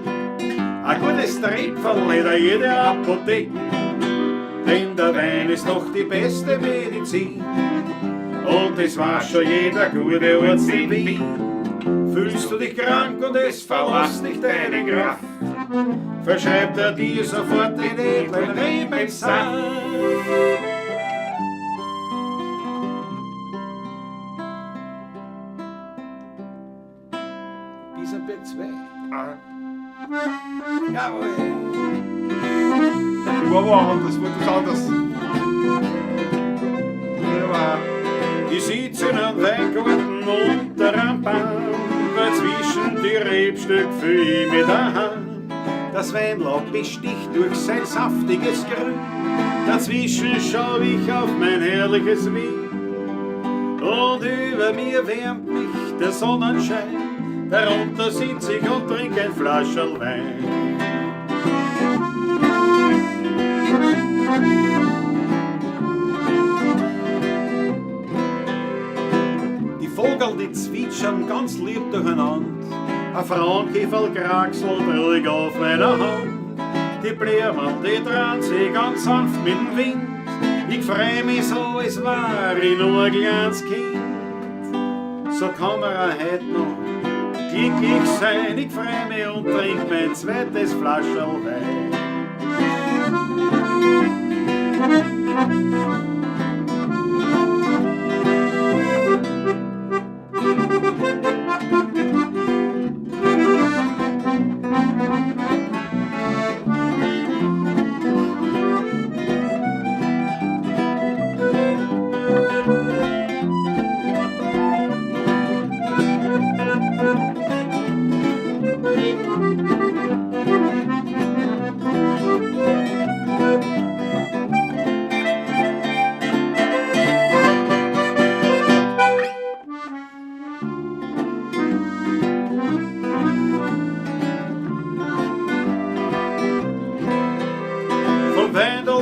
B: Ein gutes Trepferl hätte jede Apotheken. Denn der Wein ist doch die beste Medizin. Und es war schon jeder gute Arzt in Wien. Fühlst du dich krank und es verlässt dich deine Kraft, verschreibt er dir sofort den edlen Rebensaft. Isabel 2. Jawohl.
C: Ich war woanders, das war das anders. Ja.
B: Ich sitz in einem Weingarten unter einem Baum, dazwischen die Rebstück fühl ich mit der Hand. Das Weinlaub besticht durch sein saftiges Grün, dazwischen schau ich auf mein herrliches Wien. Und über mir wärmt mich der Sonnenschein, darunter sitz ich und trink ein Flascherl Wein. Vogel, die zwitschern ganz lieb durcheinander. Ein Frauenkäferl kraxelt ruhig auf meiner Hand. Die Blumen, die drehen sich ganz sanft mit dem Wind. Ich freu mich so, als war ich nur ein kleines Kind. So kann man auch heute noch glücklich sein. Ich freu mich und trink mein zweites Flascherl Wein.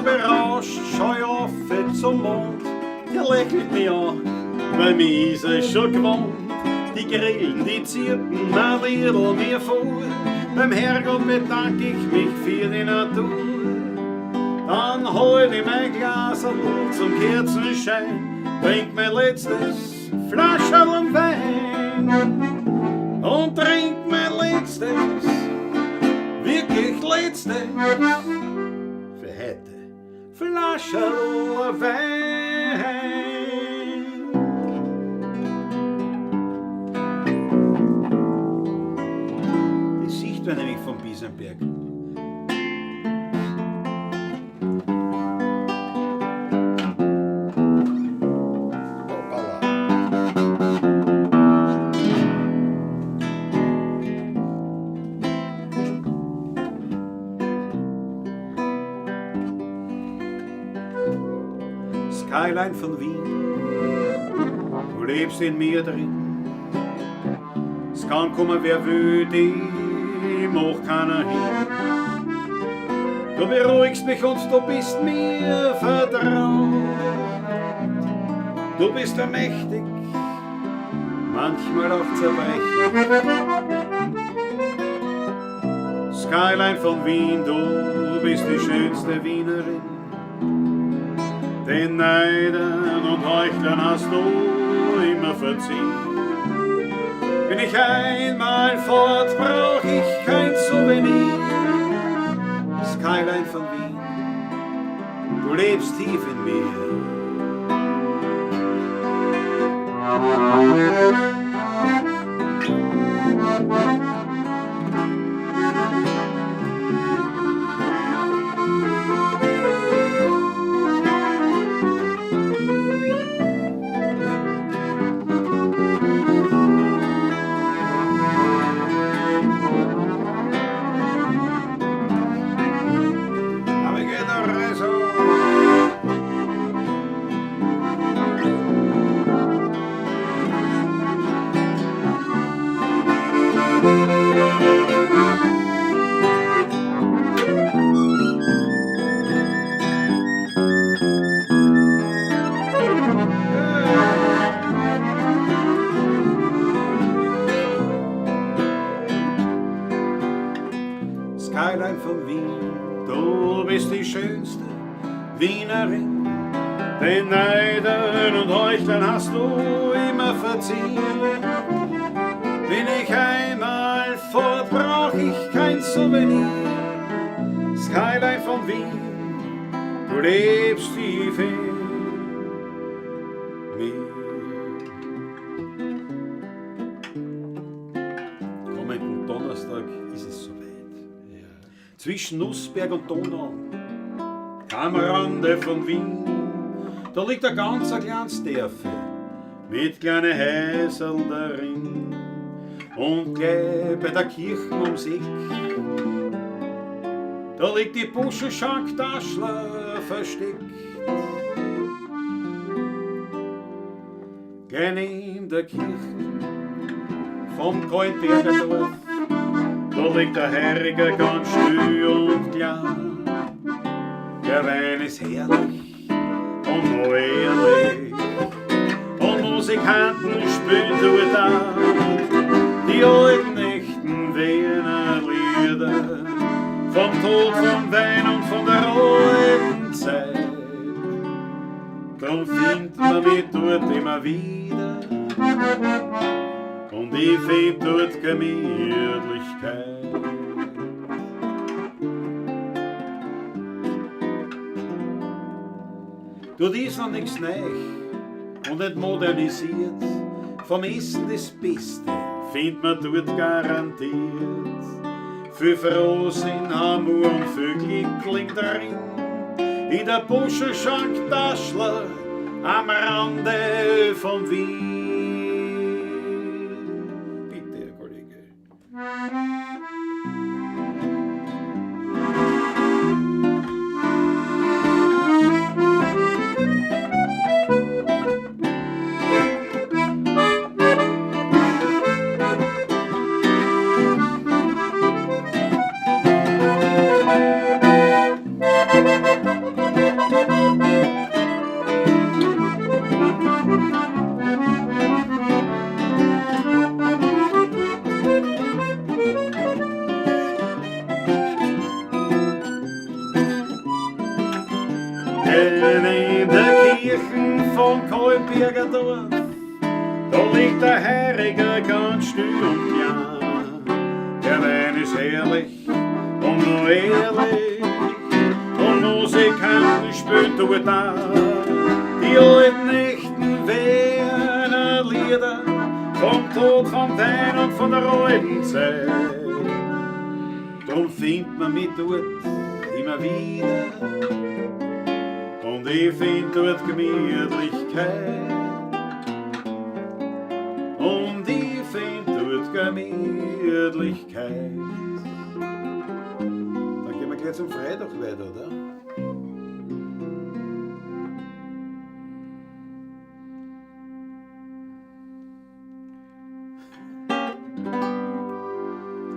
B: Berauscht, schau ich auf zum Mond, der lächelt mich an, weil mich ist er schon gewohnt. Die Grillen, die zirpen, mein Liedl mir vor, beim Herrgott bedanke ich mich für die Natur. Dann hol ich mein Glas zum Kerzenschein, trink mein letztes Flascherl Wein und trink mein letztes, wirklich letztes für heute Flascherl Wein. Die Sicht war nämlich vom Biesenberg. Skyline von Wien, du lebst in mir drin. Es kann kommen, wer will, die macht keiner hin. Du beruhigst mich und du bist mir vertraut. Du bist mächtig, manchmal auch zerbrechlich. Skyline von Wien, du bist die schönste Wienerin. Den Neidern und Heuchlern hast du immer verziehen. Bin ich einmal fort, brauch ich kein Souvenir. Skyline von Wien, du lebst tief in mir. Skyline von Wien, du bist die schönste Wienerin. Den Neidern und Heuchlern hast du immer verziehen. Bin ich einmal fort, brauch ich kein Souvenir. Skyline von Wien, du lebst tief in mir. Kommenden Donnerstag ist es soweit. Zwischen Nussberg und Donau, am Rande von Wien, da liegt ein ganz kleines Dörfel mit kleinen Häuseln darin. Und gleich bei der Kirche ums Eck, da liegt die Buschenschank Taschler versteckt. Gleich neben der Kirche vom Kaltberger Dorf, da liegt der Herriger ganz still und klar. Der Wein ist herrlich und noch ehrlich, und Musikanten spielen dort da die alten echten Wiener Lieder, vom Tod, vom Wein und von der alten Zeit. Drum findet man mich dort immer wieder, und ich find dort Gemütlichkeit. Dort ist noch nichts neu und nicht modernisiert. Vom Essen das Beste findet man dort garantiert. Viel Frohsinn, Hamur und viel Glückling drin. In der Buschenschank Taschler am Rande von Wien. Bitte, Herr Kollege. In der Kirche von Kaltberger Dorf, da liegt der Herriger ganz still und klein. Der Wein ist herrlich und noch ehrlich, und Musikanten spielen dort auch die alten echten Wiener Lieder, vom Tod, vom Wein und von der alten Zeit. Drum findet man mich dort immer wieder, und ich find dort Gemütlichkeit. Und ich find dort Gemütlichkeit. Dann gehen wir gleich zum Freitag weiter, oder?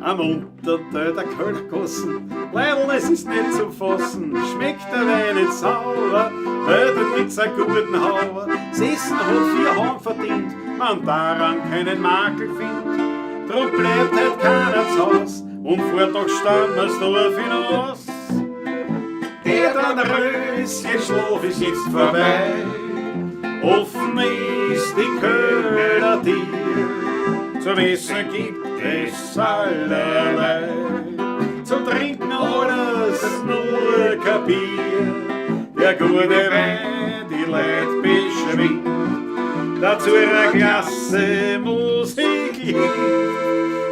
B: am Unterteil der Kölnergossen. Leidl, es ist nicht zu fassen, schmeckt der Wein nicht sauer, weil du kriegst einen guten Hauer. Das Essen hat 4 Hauen verdient, man daran keinen Makel findet. Drum bleibt halt keiner zu Haus und fährt nach Stammersdorf hinaus. Der dann Röschen Schlaf ist jetzt vorbei, offen ist die Kölner Tier. Zum Essen gibt es allerlei, zum Trinken alles nur kein Bier. Der gute Wein, die Leute beschwingt, dazu eine Klasse Musik liegt.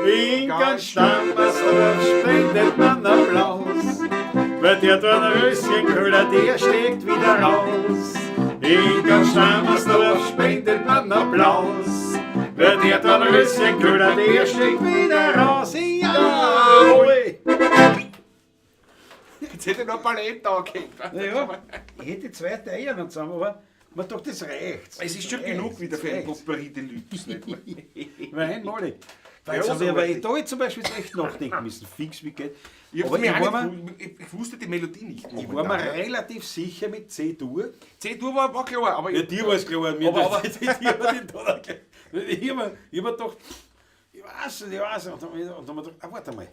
B: In ganz Stammersdorf spendet man Applaus, weil der Dornröschenköhler, der steckt wieder raus. In ganz Stammersdorf spendet man Applaus, weil der Dornröschenköhler, der steckt wieder raus. Jawohl!
C: Jetzt hätte ich noch Ballett angehängt.
B: Ja, ich hätte 2 Teile noch zusammen, aber man doch, das reicht.
C: Es ist schon genug wieder für ein Potpourri Deluxe. Nicht wahr?
B: Nein, mal.
C: Ja,
B: Jetzt haben
C: so
B: wir aber
C: richtig.
B: da jetzt zum Beispiel echt nachdenken müssen. Fix wie geht.
C: Ich,
B: Aber ich war,
C: ich wusste die Melodie nicht.
B: ich war mir relativ sicher mit C-Dur.
C: C-Dur war klar, aber
B: Ja, dir war es klar, mir
C: Aber-
B: ich hab mir gedacht, ich weiß. Und dann hab ich gedacht, warte mal.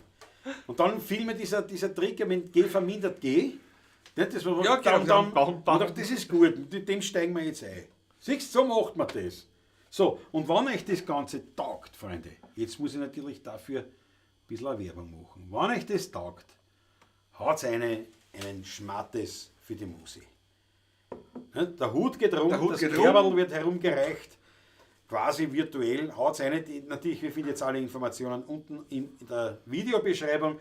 B: Und dann fiel mir dieser Trick mit G vermindert G. Nicht, das war
C: Ja, genau.
B: dann, dachte, das ist gut, mit dem steigen wir jetzt ein. Siehst du, so macht man das. So, und wenn euch das Ganze taugt, Freunde, jetzt muss ich natürlich dafür ein bisschen eine Werbung machen. Wenn euch das taugt, haut einen Schmattes für die Musi. Ne, der Hut geht rum,
C: Der Hut
B: das
C: geht rum.
B: Kerberl wird herumgereicht, quasi virtuell. Haut eine, natürlich, wir finden jetzt alle Informationen unten in der Videobeschreibung.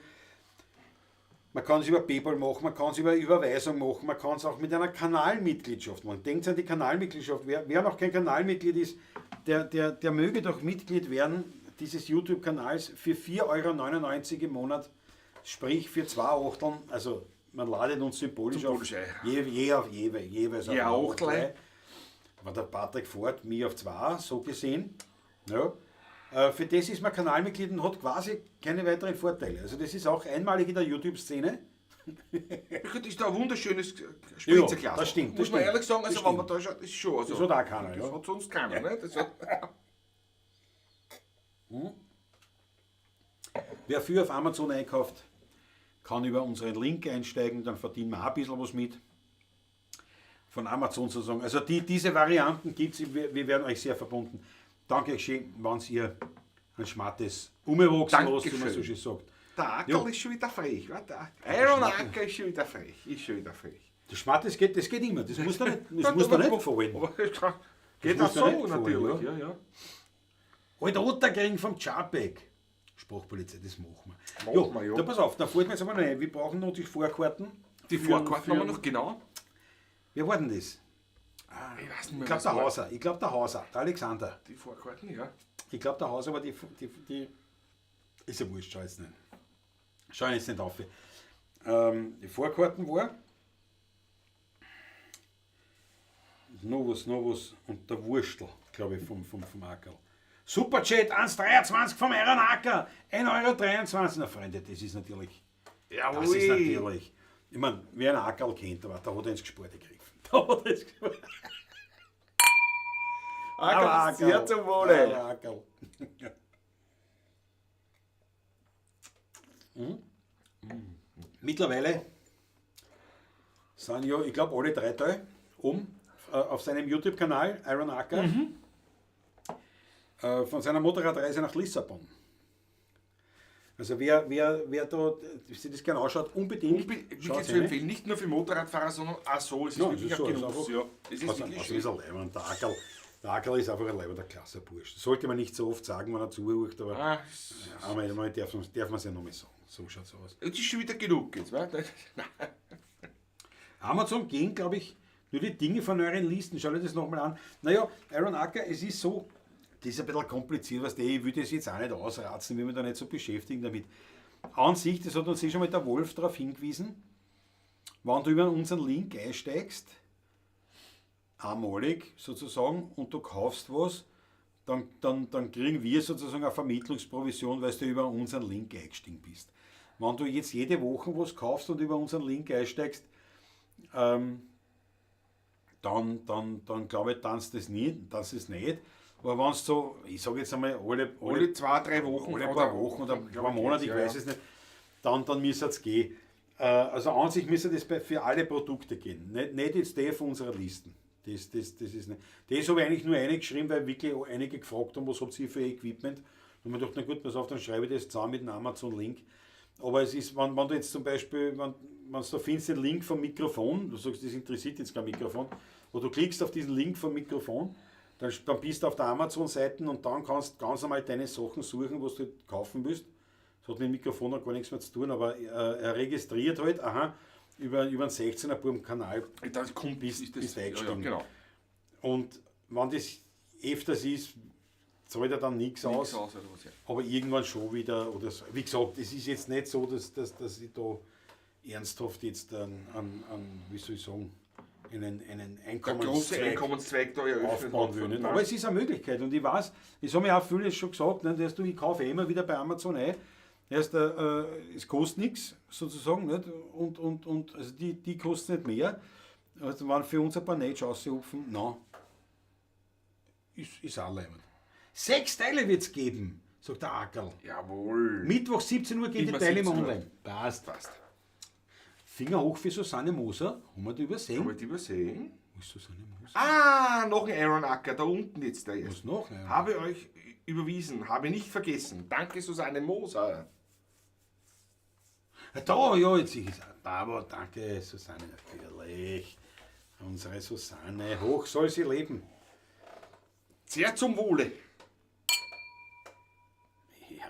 B: Man kann es über PayPal machen, man kann es über Überweisung machen, man kann es auch mit einer Kanalmitgliedschaft machen. Denkt an die Kanalmitgliedschaft. Wer noch kein Kanalmitglied ist, der möge doch Mitglied werden dieses YouTube-Kanals für 4,99 € im Monat, sprich für 2 Achteln. Also man ladet uns symbolisch auf,
C: Symbolisch,
B: jeweils auf
C: Ja,
B: ein
C: Achtel.
B: Achtel. Aber der Patrick fährt mich auf 2, so gesehen. Ja. Für das ist man Kanalmitglied und hat quasi keine weiteren Vorteile. Also das ist auch einmalig in der YouTube-Szene.
C: das ist da ein wunderschönes
B: Ja,
C: Spritzerglas.
B: das stimmt,
C: Muss
B: das
C: man
B: stimmt.
C: ehrlich sagen, also
B: Das
C: wenn man da schaut, ist schon. Also,
B: Das hat auch keiner,
C: das
B: ja.
C: hat sonst keiner. Ne? Das hat,
B: Wer viel auf Amazon einkauft, kann über unseren Link einsteigen, dann verdienen wir auch ein bisschen was mit. Von Amazon sozusagen. Also diese Varianten gibt es, wir werden euch sehr verbunden. Danke euch schön, wenn ihr ein Schmattes umwachsen lasst, wie man so schön sagt.
C: der Ackerl
B: Ja.
C: ist schon wieder frech. Der Iron Acker ist schon wieder frech.
B: Der Schmattes geht, das geht immer, das muss da nicht, das muss da nicht gefallen.
C: Aber es kann- Geht
B: muss
C: auch
B: da
C: so
B: nicht gefallen,
C: natürlich.
B: ja.
C: Ja.
B: Alter Otterkring vom Czapek. Sprachpolizei, das machen wir.
C: Machen wir, ja.
B: Da pass auf, da fällt mir jetzt einmal ein, wir brauchen noch die Vorkarten.
C: Die Vorkarten haben wir noch genau.
B: Wer war denn das?
C: Ich weiß nicht
B: Ich
C: mehr,
B: glaube
C: was
B: der
C: war.
B: Hauser, der Alexander.
C: Die Vorkarten, ja.
B: Ich glaube der Hauser war die ist ja wurscht, schau jetzt nicht. Schau jetzt nicht auf. Die Vorkarten war Novus und der Wurstel, glaube ich, vom Ackerl. Superchat 1,23 vom Iron Acker, 1,23 €. Na Freunde, das ist natürlich. Das ist natürlich. Ich meine, wer einen Ackerl kennt, aber da hat er ins Gesport gegriffen. Da hat er ins Gesport.
C: Ackerl, sehr zum Wohle.
B: Ackerl. Mittlerweile sind ja, ich glaube, alle 3 Teile auf seinem YouTube-Kanal, Iron Acker, von seiner Motorradreise nach Lissabon. Also wer da sich das gerne anschaut, unbedingt
C: Wirklich
B: schaut
C: zu empfehlen, nicht nur für Motorradfahrer, sondern auch so. Es ist
B: Ja,
C: wirklich
B: es ist
C: ein
B: so, es ist
C: Genuss.
B: einfach-
C: Ja. Es ist
B: Also
C: wirklich
B: ist
C: schön.
B: ein Leibwand. Der Ackerl ist einfach ein leibender Klassenbursch. Das sollte man nicht so oft sagen, wenn er zuhört, aber
C: Ah,
B: einmal darf man es ja noch mal sagen. So schaut es aus.
C: jetzt ist schon wieder genug jetzt, wa?
B: Amazon gehen, glaube ich, nur die Dinge von euren Listen. Schaut euch das nochmal an. Naja, Iron Acker, es ist so, das ist ein bisschen kompliziert, was ich will das jetzt auch nicht ausratzen, wir da nicht so beschäftigen damit. An sich, das hat uns schon mal der Wolf darauf hingewiesen, wenn du über unseren Link einsteigst, einmalig sozusagen, und du kaufst was, dann kriegen wir sozusagen eine Vermittlungsprovision, weil du über unseren Link eingestiegen bist. Wenn du jetzt jede Woche was kaufst und über unseren Link einsteigst, dann glaube ich, dass das nicht. Aber wenn es so, ich sage jetzt einmal, alle
C: 2-3 Wochen
B: alle paar Wochen oder ein paar Monate, ich weiß es nicht, dann müsste es gehen. Also an sich müsste das für alle Produkte gehen. Nicht jetzt der von unserer Listen. Das ist nicht. Das habe ich eigentlich nur eingeschrieben, weil wirklich einige gefragt haben, was habt ihr für Equipment. Und man dachte, na gut, pass auf, dann schreibe ich das zusammen mit einem Amazon-Link. Aber es ist, wenn du jetzt zum Beispiel, wenn du findest den Link vom Mikrofon, du sagst, das interessiert jetzt kein Mikrofon, oder du klickst auf diesen Link vom Mikrofon, dann bist du auf der Amazon-Seite und dann kannst du ganz einmal deine Sachen suchen, was du kaufen willst. Das hat mit dem Mikrofon noch gar nichts mehr zu tun, aber er registriert halt, über einen 16er Kanal
C: das kommt
B: bist eingestiegen.
C: genau.
B: Und wenn das öfters ist, zahlt er dann nichts aus.
C: Oder was, ja.
B: Aber irgendwann schon wieder, oder so. Wie gesagt, es ist jetzt nicht so, dass ich da ernsthaft jetzt wie soll ich sagen, einen
C: Der große Einkommenszweig da eröffnet
B: aufbauen will. Nicht? Aber es ist eine Möglichkeit und ich weiß, das haben ja auch viele schon gesagt, nicht? Dass ich kaufe immer wieder bei Amazon ein. Erst, es kostet nichts sozusagen, nicht? Und also die kosten nicht mehr. Also wenn für uns ein paar Netsch aushupfen, nein, ist auch leibend. 6 Teile wird es geben, sagt der Ackerl.
C: Jawohl.
B: Mittwoch 17 Uhr geht
C: Immer
B: die Teile im
C: 17 Uhr.
B: Online. Passt.
C: Passt.
B: Finger hoch für Susanne Moser. Haben wir die übersehen?
C: Haben wir die übersehen?
B: Wo ist Susanne Moser?
C: Ah, noch ein Iron Acker, da unten jetzt der
B: Was
C: ist.
B: noch? Ja.
C: Habe euch überwiesen, habe nicht vergessen. Danke, Susanne Moser.
B: Da, ja, jetzt sehe ich es. Bravo, danke, Susanne, natürlich. Unsere Susanne, hoch soll sie leben.
C: Sehr zum Wohle.
B: Ja.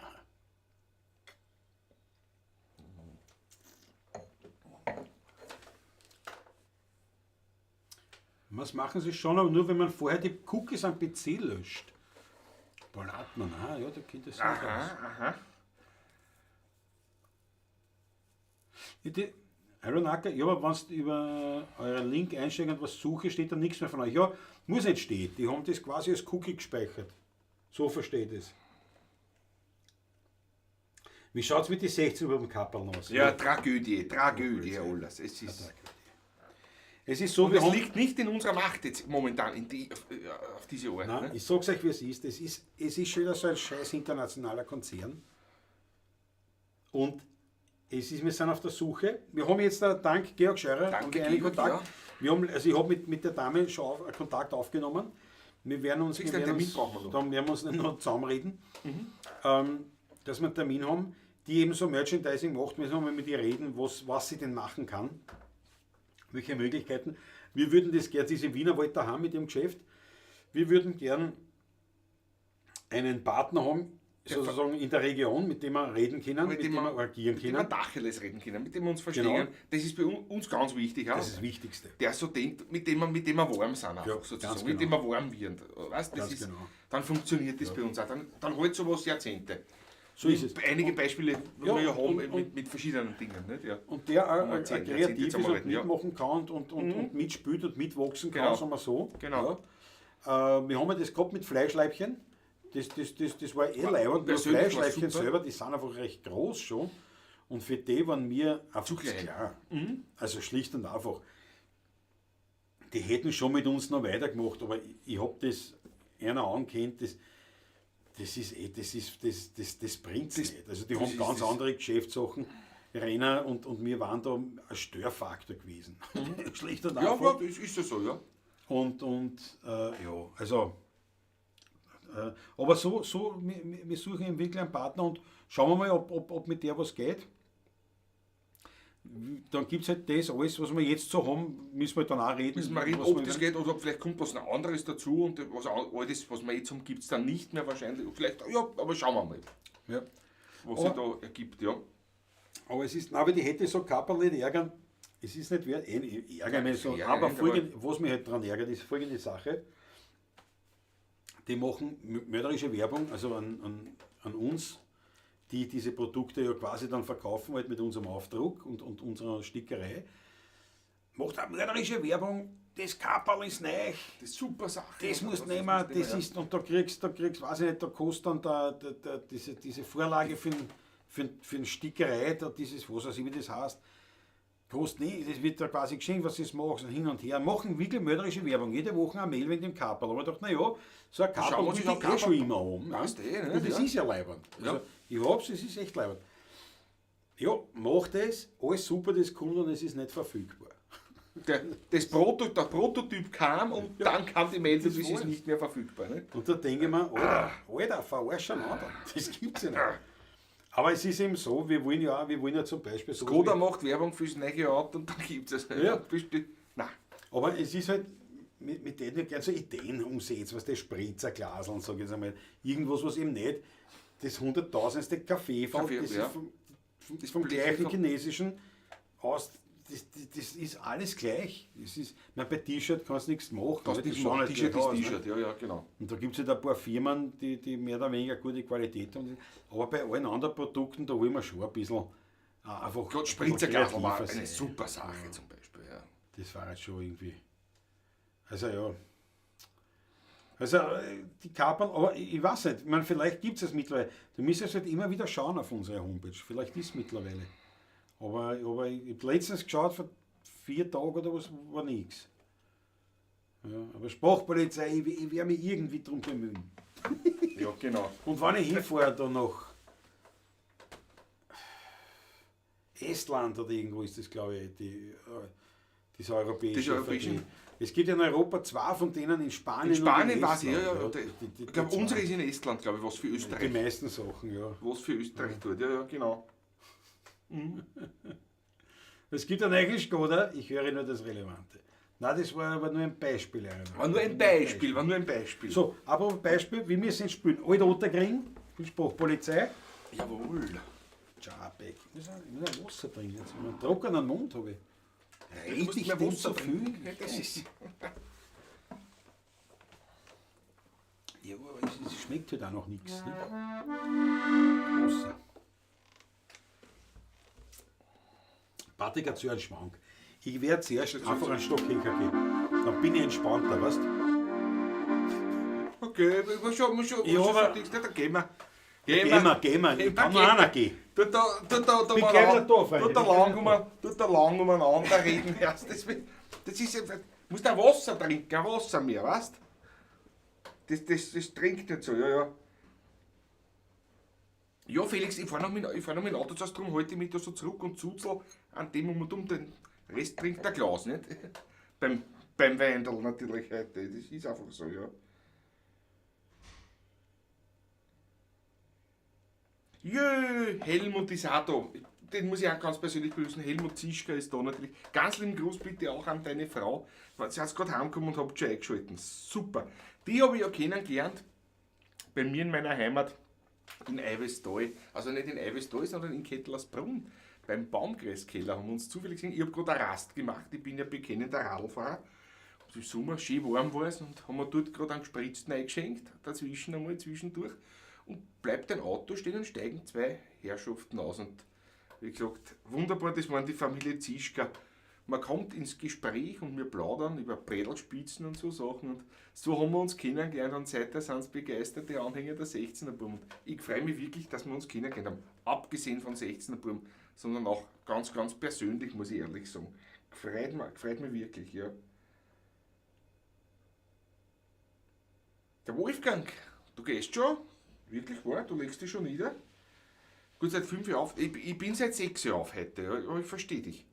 B: Was machen sie schon, aber nur wenn man vorher die Cookies am PC löscht. Ballatmann, ja, da kennt das auch aus.
C: Aha.
B: Iron Acker, ja, aber wenn du über euren Link einsteigst und was suche, steht da nichts mehr von euch. Ja, muss nicht stehen. Die haben das quasi als Cookie gespeichert. So versteht es. Wie schaut es mit den 16 über dem Kapperl aus?
C: Ja, Tragödie, alles.
B: Es ist so,
C: Und
B: wir
C: es
B: haben,
C: liegt nicht in unserer Macht jetzt momentan auf diese Art.
B: nein,
C: Ne?
B: ich sag's euch, wie es ist. Es ist schon wieder so ein scheiß internationaler Konzern. Und wir sind auf der Suche. Wir haben jetzt, dank Georg Scheurer,
C: Danke,
B: haben wir einen
C: Georg,
B: Kontakt. Wir haben, also ich habe mit der Dame schon Kontakt aufgenommen. Wir werden uns,
C: Siehst du, einen Termin brauchen wir noch.
B: dann werden wir uns noch zusammenreden, dass wir einen Termin haben, die eben so Merchandising macht. Wir müssen mal mit ihr reden, was sie denn machen kann, welche Möglichkeiten. Wir würden das gerne, diese Wiener Walter haben mit ihrem Geschäft, wir würden gern einen Partner haben, sozusagen in der Region, mit dem wir reden können, mit dem wir agieren
C: mit dem wir
B: können.
C: Tacheles reden können, mit dem wir uns verstehen.
B: Genau.
C: Das ist bei uns ganz wichtig.
B: Das ist das Wichtigste.
C: Der so denkt, mit dem wir warm sind, einfach,
B: Ja,
C: sozusagen,
B: ganz
C: mit dem
B: genau.
C: wir warm werden. Weißt, das
B: Ganz
C: ist,
B: genau.
C: Dann funktioniert das bei uns auch. Dann hält sowas Jahrzehnte.
B: So ist es.
C: Einige Beispiele, die
B: Ja,
C: wir ja haben
B: und-
C: mit verschiedenen Dingen. Nicht? Ja.
B: Und der
C: Haben wir
B: auch
C: Jahrzehnte
B: kreativ ist und
C: zusammenarbeiten, ja.
B: mitmachen kann und mitspielt und mitwachsen kann,
C: Genau.
B: sagen wir so.
C: Genau.
B: Ja. Wir haben ja das gehabt mit Fleischleibchen. Das war leibend. Die
C: persönlich war's
B: Fleischleibchen
C: super.
B: selber, die sind einfach recht groß schon. Und für die waren wir einfach
C: Zu klein.
B: klar. Also schlicht und einfach. Die hätten schon mit uns noch weitergemacht, aber ich habe das einer angekannt, das bringt es nicht. Also die
C: das
B: haben
C: ist
B: ganz
C: das.
B: andere Geschäftssachen. Renner und wir waren da ein Störfaktor gewesen. Schlicht und
C: Ja,
B: einfach.
C: das ist ja so, ja.
B: Und ja, also, aber so wir suchen eben wirklich einen Partner und schauen wir mal, ob mit der was geht. Dann gibt es halt das alles, was wir jetzt so haben, müssen wir dann auch reden.
C: Müssen wir reden,
B: was
C: ob
B: wir
C: das geht oder vielleicht kommt was anderes dazu und alles, was wir jetzt haben, gibt es dann nicht mehr wahrscheinlich. Vielleicht, ja, aber schauen wir mal,
B: Ja.
C: was sich da ergibt, ja.
B: Aber es ist, aber die hätte so Kapperl nicht ärgern. Es ist nicht wert, ärgern mich so.
C: Ja,
B: Aber
C: nicht,
B: was mich halt daran ärgert, ist folgende Sache. Die machen mörderische Werbung, also an uns, die diese Produkte ja quasi dann verkaufen halt mit unserem Aufdruck und unserer Stickerei. Macht auch mörderische Werbung das Kapperl ist neu,
C: Das ist super Sache.
B: das musst du
C: Das
B: nehmen,
C: musst du
B: das
C: nehmen,
B: ist, und da kriegst, weiß ich nicht, da kostet dann diese Vorlage für eine Stickerei, da dieses, was weiß ich, wie das heißt, kostet nicht, das wird da quasi geschenkt, was sie es machen, hin und her, machen wirklich mörderische Werbung, jede Woche eine Mail wegen dem Kapperl, aber ich dachte, naja, so ein
C: Schauen
B: Kapperl
C: wir
B: muss
C: sich
B: ich
C: ein
B: eh
C: Kapperl-
B: schon immer haben.
C: Passt
B: Ne?
C: ne?
B: Und das
C: Ja.
B: ist ja leibend. Also,
C: Ja.
B: ich hab's, es ist echt leibend. Ja, mach das, alles super, das kommt und es ist nicht verfügbar.
C: Der Prototyp kam und dann kam die Meldung,
B: Das
C: es ist
B: war's.
C: nicht mehr verfügbar. Ne?
B: Und da denke ich mir, Alter, verarschen anderen. Das gibt's ja nicht. Aber es ist eben so, wir wollen ja zum Beispiel so.
C: Skoda macht Werbung fürs neue Auto und dann gibt es es.
B: Ja.
C: Nein.
B: Aber es ist halt, mit denen ich gerne so Ideen umsetzt, was der Spritzerglasel und sag ich jetzt einmal, irgendwas, was eben nicht das 100.000. Kaffee von,
C: Kaffee,
B: das
C: ja.
B: ist vom
C: Blech
B: gleichen
C: von-
B: chinesischen aus. Das ist alles gleich. Das ist, bei T-Shirt kannst du nichts machen.
C: Das
B: ne? Die
C: ist
B: schauen halt
C: T-Shirt
B: gleich aus,
C: ist
B: ne?
C: T-Shirt, ja, genau.
B: Und da gibt es halt ein paar Firmen, die mehr oder weniger gute Qualität haben. Aber bei allen anderen Produkten, da wollen wir schon ein bisschen einfach.
C: Gott,
B: ein bisschen
C: Spritzerglas war
B: kreativer
C: eine
B: sein.
C: super Sache zum Beispiel. Ja.
B: Das war jetzt schon irgendwie. Also ja. Also die Kapern, aber ich weiß nicht, ich meine, vielleicht gibt es es mittlerweile. Du müsstest halt immer wieder schauen auf unsere Homepage. Vielleicht ist es mittlerweile. Aber ich habe letztens geschaut, vor 4 Tagen oder was, war nichts. Ja, aber Sprachpolizei, ich werde mich irgendwie drum bemühen.
C: Ja, genau.
B: Und wenn ich hinfahre, dann nach Estland oder irgendwo ist das, glaube ich, das europäische.
C: Das europäische.
B: Vergehen. Es gibt ja in Europa 2 von denen in Spanien.
C: In Spanien
B: und in
C: war es, ja,
B: Estland,
C: ja.
B: Die
C: Ich glaube,
B: zwei.
C: unsere ist in Estland, glaube ich, was für
B: Die
C: Österreich.
B: meisten Sachen, ja.
C: Was für Österreich tut, ja, genau.
B: Es gibt einen eigenen Skoda, ich höre nur das Relevante. Nein, das war aber nur ein Beispiel.
C: War nur ein Beispiel, war nur ein Beispiel.
B: So, aber Beispiel, wie wir sind spielen. Alt Otterkring, Sprachpolizei.
C: Jawohl.
B: Schabek. Ich muss ein Wasser trinken. Jetzt einen trockenen Mund habe ich.
C: Du musst
B: ich
C: mehr
B: denn
C: Wasser
B: so viel?
C: trinken. Ja, das ist,
B: Ja, aber es schmeckt halt auch noch nichts. Ne? Wasser. Patrick hat so einen Schwank. Ich werde zuerst einfach einen Stockhecker geben. Dann bin ich entspannter, weißt du?
C: okay, was schon,
B: Ja, aber-
C: dann gehen wir.
B: Gehen wir. Ich kann noch einer gehen.
C: Du da
B: Bin gleich wieder da, Freunde.
C: lang umeinander reden erst. Das ist ja, du musst ein Wasser trinken, ein Wasser mehr, weißt du? Das trinkt nicht so, ja. Ja, Felix, ich fahr noch mit dem Auto, das heißt, darum halte ich mich da so zurück und zuzel an dem um den Rest trinkt der Glas, nicht? beim Weindl natürlich heute, das ist einfach so, ja. Jö, Helmut ist auch da. Den muss ich auch ganz persönlich grüßen. Helmut Zischka ist da natürlich. Ganz lieben Gruß bitte auch an deine Frau. Sie hat gerade heimgekommen und habt schon eingeschalten. Super. Die habe ich ja kennengelernt bei mir in meiner Heimat in Eiwestal. Also nicht in Eiwestal, sondern in Kettlersbrunn. Beim Baumgräskeller haben wir uns zufällig gesehen. Ich habe gerade eine Rast gemacht. Ich bin ja bekennender Radlfahrer. Im Sommer schön warm war es und haben wir dort gerade einen gespritzten eingeschenkt. Dazwischen einmal zwischendurch. Und bleibt ein Auto stehen und steigen 2 Herrschaften aus. Und wie gesagt, wunderbar, das waren die Familie Zischka. Man kommt ins Gespräch und wir plaudern über Brädelspitzen und so Sachen. Und so haben wir uns kennengelernt und seitdem sind sie begeisterte Anhänger der 16er Burm. Und ich freue mich wirklich, dass wir uns kennengelernt haben. Abgesehen von 16er Burm, sondern auch ganz, ganz persönlich, muss ich ehrlich sagen. Gefreut mich wirklich, ja. Der Wolfgang, du gehst schon? Wirklich wahr? Du legst dich schon nieder? Gut, seit 5 Jahren auf. Ich bin seit 6 Jahren auf heute, ja, ich verstehe dich.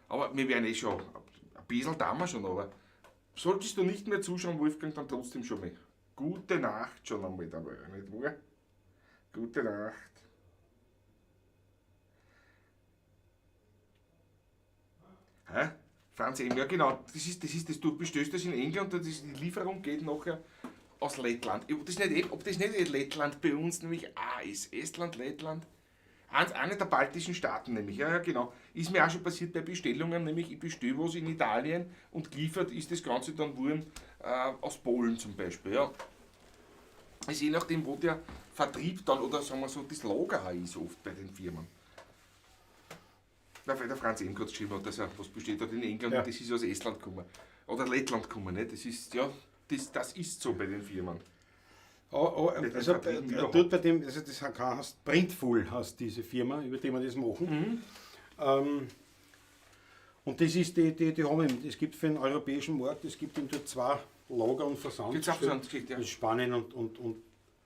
C: Aber wir werden schon, ein bisschen da wir schon, aber solltest du nicht mehr zuschauen, Wolfgang, dann trotzdem schon mal. Gute Nacht schon einmal dabei, nicht wahr? Gute Nacht. Hä? Franz eben, ja genau, das ist das, du bestellst das in England und die Lieferung geht nachher aus Lettland. Ob das nicht Lettland bei uns nämlich auch ist. Estland, Lettland. Eine der baltischen Staaten nämlich. Ja, genau. Ist mir auch schon passiert bei Bestellungen, nämlich ich bestelle was in Italien und geliefert ist das Ganze dann Wurm aus Polen zum Beispiel. Ja. Also je nachdem, wo der Vertrieb dann oder sagen wir so das Lager auch ist oft bei den Firmen. Weil der Franz eben gerade geschrieben hat, dass er was bestellt hat in England
B: Ja.
C: und das ist aus Estland gekommen. oder Lettland kommen. Ne? Das ist, ja, das ist so bei den Firmen.
B: Also dort bei dem, also das heißt Printful, heißt diese Firma, über die wir das machen. Und das ist die haben, es gibt für den europäischen Markt, es gibt ihm dort 2 Lager und
C: Gibt's auch
B: Versandstellen.
C: ja.
B: In Spanien und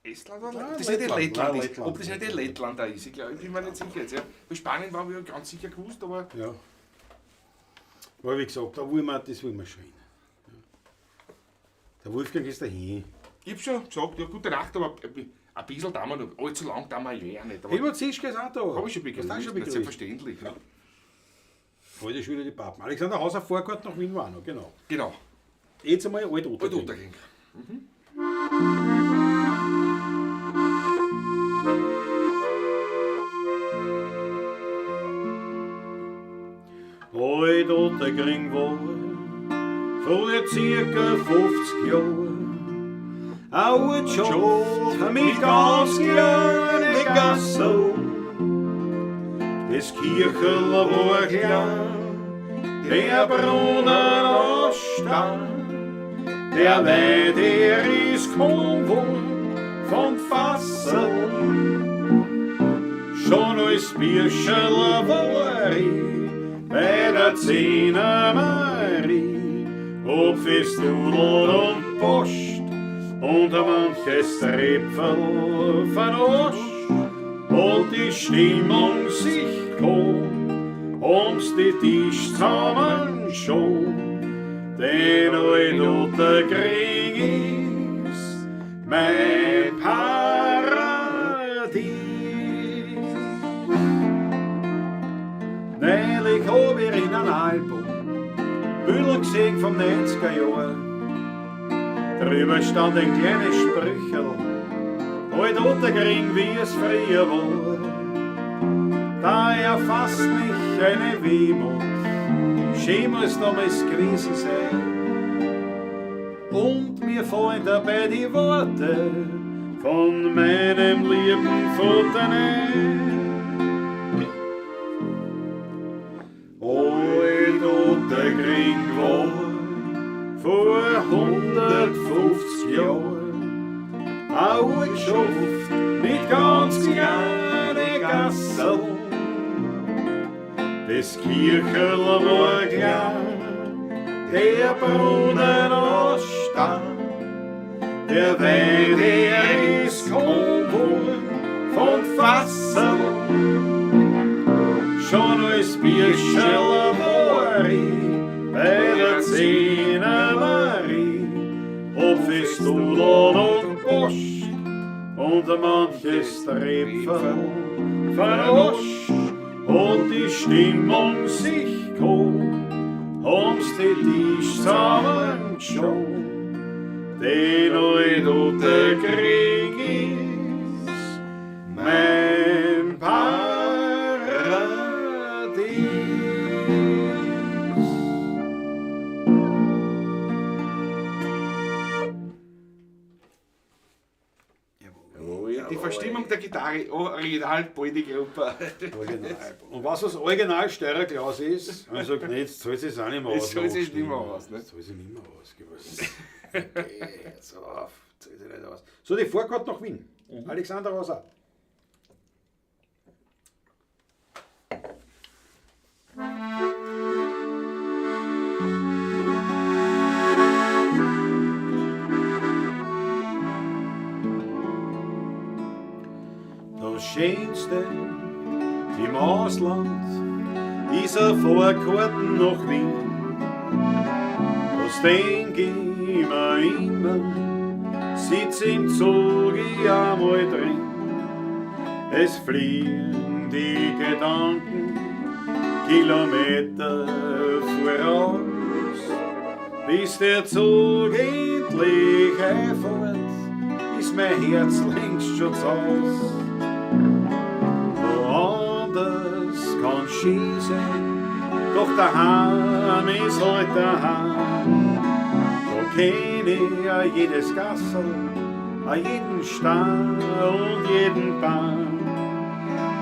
C: Estland oder
B: Nein,
C: das ist nicht
B: Lettland.
C: Lettland.
B: Nein,
C: Ob das nicht Lettland da ist, ich bin mir nicht sicher jetzt. Ja. Bei Spanien waren wir ganz sicher gewusst, aber
B: ja. Aber wie gesagt, das wollen wir schon hin. Ja. Der Wolfgang ist dahin.
C: ich habe schon gesagt, ja, gute Nacht, aber ein bisschen da wir noch, allzu lang da wir ja nicht. Aber
B: Helmut Zischke ist auch da.
C: habe ich schon
B: Hast du auch
C: begrüßt,
B: schon
C: nicht
B: begrüßt.
C: selbstverständlich. Ja.
B: Heute schon wieder die Papen. Alexander Hauser Vorgart nach Wien war noch, genau.
C: Genau,
B: Jetzt einmal alt
C: alt
B: Otterkring.
C: Unterging.
B: Alt Otterkring war vor circa 50 Jahren eine Ortschaft mit ganz kleinen Gassen. Das Kirchel war klein, der Brunnen anstand, der Wein, der ist kaum von Fassen. Schon als Bierschel war ich bei der Zehner Marie, ob Festudel und Post und manches Trepferl verarscht. Und die Stimmung sich kam, ums die Tisch zusammenschob. Den alt Otterkring ist mein Paradies. Neulich hab ich in einem Album Bilder gesehen vom 90er Jahren. Drüber stand ein kleines Sprücherl, alt Otterkring, wie es früher war. Da erfasst mich eine Wehmut, schön muss damals gewesen sein. Und mir fallen dabei die Worte von meinem lieben Vater ein. Alt Otterkring war vor 150 Jahren eine Ortschaft mit ganz kleinen Gassen. Das Kirchel war klein, der Brunnen anstand, der Wein, der ist kaum von Fassen. Schon als Bierschel war ich bei der Zehner Marie, ob Festudel und Post und manches Trepferl verarscht. Und die Stimmung sich kam, haben's die Tisch zusammengeschaut. Den alt Otterkring ist mein Paradies.
C: Die Verstimmung der Gitarre, original Baldige Oper.
B: Original. Und was das Original Steuerklaus ist, man sagt, nee, jetzt soll sie es auch nicht mehr aus.
C: Jetzt soll sie es nicht mehr aus, ne?
B: Jetzt soll sie nicht mehr aus. Okay, jetzt auf, jetzt soll sie nicht aus. So, die Vorfahrt nach Wien. Alexander Hauser. Das Schönste im Ausland ist eine Vorkarten nach Wien. Das denk ich mir immer, sitz im Zug ich einmal drin. Es fliegen die Gedanken Kilometer voraus, bis der Zug endlich einfährt, ist mein Herz längst schon zu Haus. Woanders kann schön sein, doch daheim ist halt daheim. Da kenn ich a jedes Gassel, a jeden Stein und jeden Baum.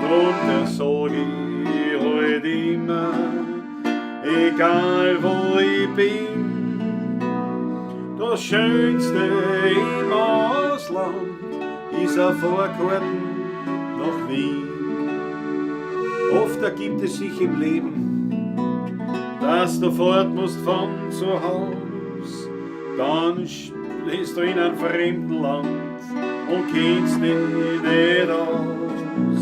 B: Drum sag ich halt immer, egal wo ich bin, Das Schönste im Ausland ist ein Vorkarten nach Wien. Oft ergibt es sich im Leben, dass du fort musst von zu Haus. Dann stehst du in einem fremden Land und kennst dich nicht aus.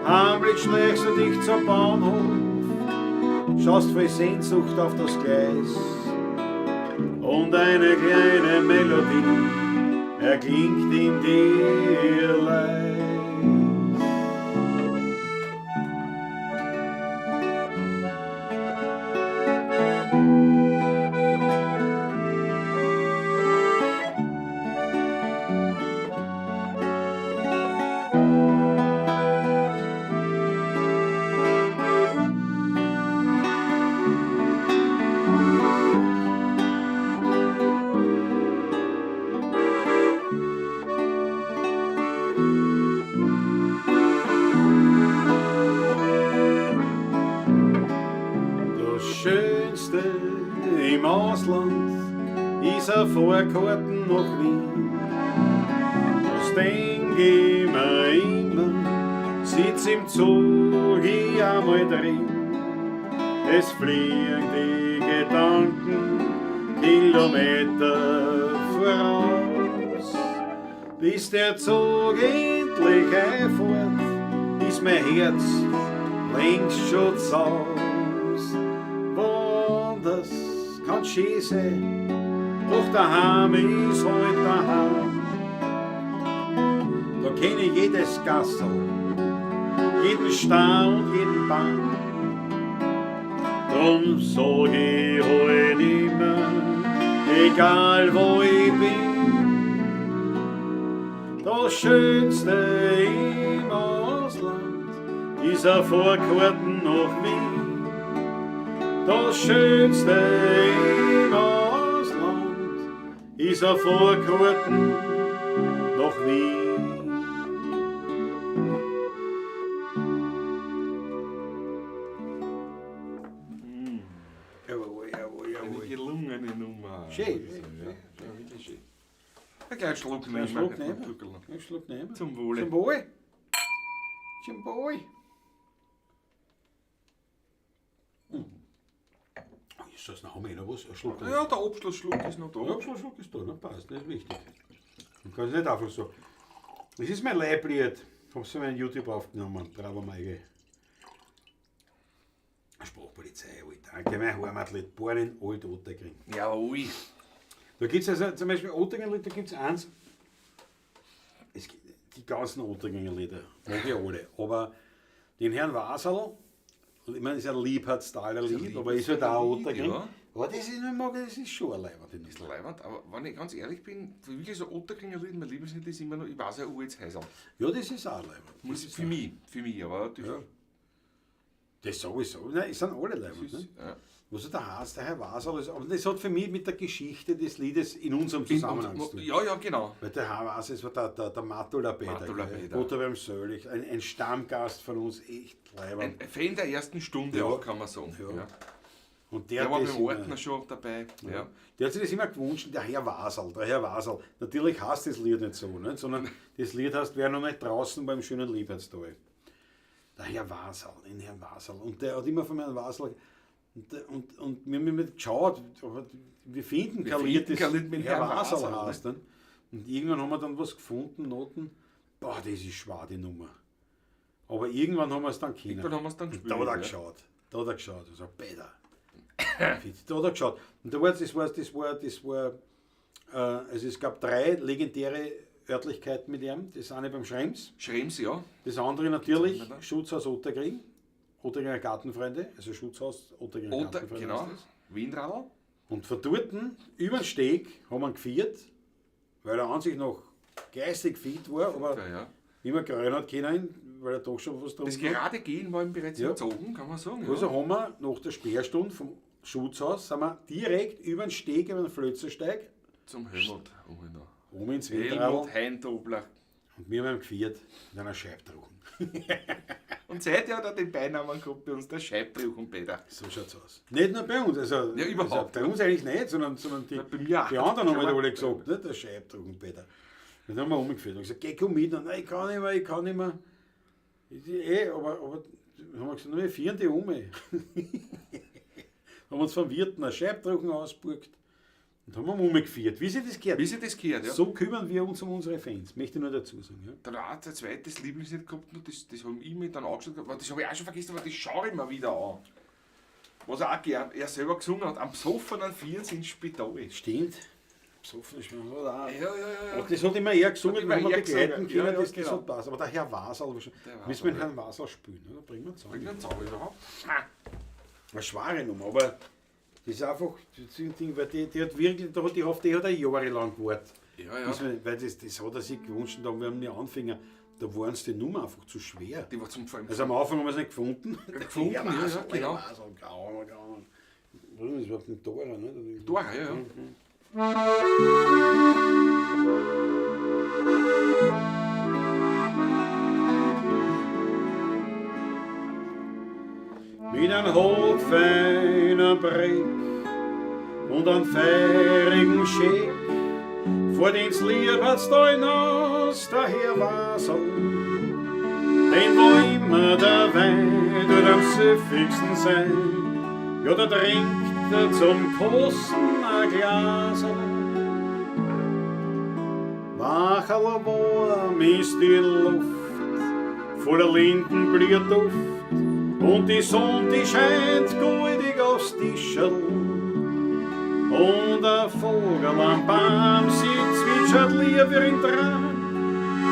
B: Heimlich schlägst du dich zum Bahnhof, schaust voll Sehnsucht auf das Gleis. Und eine kleine Melodie erklingt in dir leis. Schönste im Ausland ist ein Vorkarten nach Wien. Das denk ich mir immer, sitz im Zug ich einmal drin. Es fliegen die Gedanken Kilometer voraus. Bis der Zug endlich einfährt, ist mein Herz längst schon zaus. Das kann schön sein, doch daheim ist halt daheim. Da kenn ich jedes Gassel, jeden Stau und jeden Bahn. Drum sag ich halt immer, egal wo ich bin, das Schönste im Ausland ist ein Vorkarten nach Wien. Das Schönste im Ausland ist ein Vorkarten nach Wien. Jawohl, jawohl,
C: Eine
B: jawohl.
C: gelungene Nummer.
B: Schön.
C: Ja, wirklich schön. Ein kleiner Schluck nehmen.
B: Einen Schluck
C: Ein
B: nehmen.
C: Schluckerl.
B: Einen Schluck nehmen.
C: Zum Wohle.
B: Zum Wohl. Zum Wohl. Ist das noch mehr was? Ein Schluck?
C: Ja, der Abschlussschluck ist noch da.
B: Ja, Abschlussschluck ist da, ne? Passt, das ist wichtig. Man kann es nicht einfach so. Das ist mein Leiblied. Ich habe es in meinem YouTube aufgenommen. Bravo Meige. Sprachpolizei, Alter. Danke, mein Heimatlied. Born Alt Otterkring.
C: Jawohl.
B: Da gibt es also zum Beispiel Otterkring-Lied, da gibt es eins. Die ganzen Otterkring-Lieder, mag ich alle. Aber den Herrn Waserl, ich meine, das ist ein Liebhardt-Staler Lied, aber ist halt auch ein Otterkring.
C: Ja.
B: Aber das ist schon ein Leibwand.
C: Das ist leibend, aber wenn ich ganz ehrlich bin, wirklich so Otterkringer Lied, mein Lieblingslied ist immer noch, ich weiß ja, wo jetzt heißt.
B: Ja, das ist auch Leibwand.
C: Muss für mich, aber natürlich.
B: Ja. Das sowieso. Nein, es sind alle Leibwand.
C: Das
B: Ne?
C: ist, ja.
B: Was der heißt, der Herr Waserl, aber das hat für mich mit der Geschichte des Liedes in unserem Zusammenhang zu tun.
C: Ja, genau.
B: Weil der Herr Waserl war der Matula-Peter,
C: Matula-Peter.
B: Butter beim Sölich, ein Stammgast von uns, echt Leibwand.
C: Ein Fan der ersten Stunde
B: Ja.
C: auch, kann man sagen.
B: Ja.
C: Ja.
B: Und
C: Der war
B: das
C: beim
B: immer-
C: Ordner schon dabei. Ja.
B: Der hat sich das immer gewünscht, der Herr Waserl. Natürlich heißt das Lied nicht so, nicht? Sondern das Lied heißt, wer noch nicht draußen beim schönen Liebheitstal. Der Herr Waserl, den Herrn Waserl. Und der hat immer von Herrn Waserl. Und wir haben immer geschaut, aber wir finden kein Lied, das
C: kein Lied mit
B: Herr
C: Herrn
B: Waserl
C: Waserl,
B: heißt. Dann. Und irgendwann haben wir dann was gefunden, Noten. Boah, das ist schwer, die Nummer. Aber irgendwann haben wir es dann können.
C: Dann haben wir es dann
B: Und
C: gespielt.
B: da hat er
C: ja.
B: geschaut. Da hat er geschaut. Also, Peter. Da hat er geschaut. Und da war, also es gab 3 legendäre Örtlichkeiten mit ihm. Das eine beim Schrems,
C: Schrems, ja.
B: das andere natürlich
C: Das andere?
B: Schutzhaus Otterkring, Otterkringer Gartenfreunde, also Schutzhaus Otterkringer
C: Oder,
B: Gartenfreunde.
C: genau.
B: ist das.
C: Wienradl.
B: Und von dort über den Steg haben wir ihn gefeiert, weil er an sich noch geistig fit war, aber
C: Ja, ja.
B: immer grün hat können, weil er doch schon was drum
C: Das gerade Gehen war ihm bereits
B: Ja.
C: entzogen, kann man sagen.
B: Also haben wir nach der Sperrstunde vom Schutzhaus sind wir direkt über den Steg, über den Flötzersteig,
C: Zum Helmut.
B: oben ins
C: Helmut
B: Windradl,
C: Heindobler.
B: Und wir haben ihn gefeiert mit einer Scheibdrucken.
C: Und seitdem hat er den Beinamen gehabt bei uns, der Scheibbruchenpeter.
B: So schaut's aus. Nicht nur bei uns, also,
C: Ja, überhaupt
B: also bei uns eigentlich nicht, sondern die,
C: Ja, bei mir auch.
B: die anderen haben halt
C: Klar.
B: alle gesagt, ne, der Scheibdruckenpeter. Dann haben wir umgeführt und gesagt, geh komm mit. Und, nein, ich kann nicht mehr. Aber haben wir gesagt, wir führen die um. Haben uns vom Wirten einen Scheibdrucken ausgebucht und haben ihn umgeführt. Wie sich das gehört.
C: Wie sich das gehört, ja.
B: So kümmern wir uns um unsere Fans, möchte ich nur dazu sagen. Ja.
C: Dann auch ein zweites Lieblingslied gehabt, nur das habe ich mir dann angeschaut, aber das habe ich auch schon vergessen, aber das schaue ich mir wieder an. Was er auch gern, er selber gesungen hat, am besoffenen Vieren ins Spital.
B: Stimmt. Besoffen ist man so da.
C: Ja.
B: Aber das hat immer eher gesungen,
C: Hat
B: wenn
C: immer
B: wir
C: eher
B: begleiten
C: gesungen.
B: können,
C: Ja,
B: das
C: genau.
B: hat passt. Aber der Herr Wasel, müssen wir den Herrn Wasel spielen, oder? Bringen wir uns
C: Bring
B: an.
C: den Zauber überhaupt. Nein.
B: Eine schwere Nummer, aber das ist einfach, das Ding, weil die hat wirklich, die hat er jahrelang gewartet.
C: Ja.
B: Weil das hat er sich gewünscht, und da wir haben die Anfänger, da waren es die Nummer einfach zu schwer.
C: Die war zum Fallen.
B: Also am Anfang haben wir es nicht gefunden.
C: Gefunden, ja, genau.
B: Grau. Das ist überhaupt ein Tor, ne?
C: Dora, ja.
B: Mit einem hochfeinen Brick und einem feurigen Schick vor den's lieb hat's da hinaus der Herr Wasel, den wo immer der Wein tut am süffigsten sein, ja da trinkt er zum Kosten ein Glasel. Wacherl warm ist die Luft, voller Lindenblütenduft, und die Sonne, die scheint goldig aufs Tischl. Und der Vogel am Baum, sie zwitschert lieber in Traum.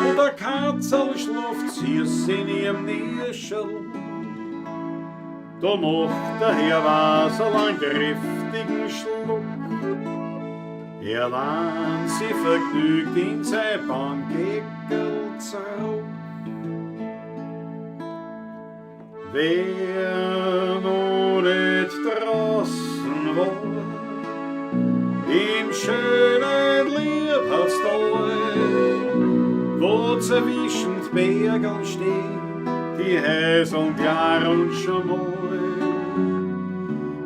B: Und der Katzel schlaft süß in ihrem Nischl. Da macht der Herr Wasel einen kräftigen Schluck. Er lehnt sich vergnügt in sein Bankeckel zurück. Wer noch nicht draußen war, im schönen Liebhaustal, wo zwischen den Bergen stehen, die Häuser klar und schmal.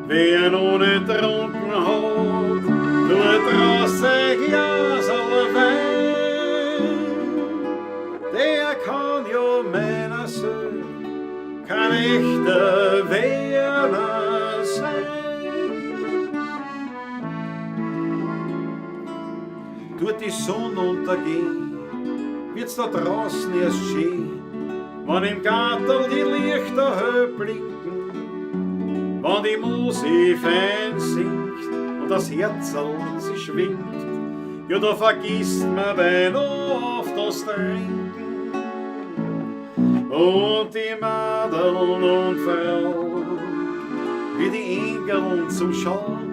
B: Wer noch nicht trunken hat, nur draußen Glasl Wein, der kann ja meiner Söhne kein echter Werner sein. Tut die Sonne untergehen, wird's da draußen erst schön, wenn im Garten die Lichter hell blinken, wenn die Musik fein singt und das Herzl sich schwingt, ja da vergisst man beinahe auf das Trinken. Und die Madeln und Frauen, wie die Engel zum Schauen,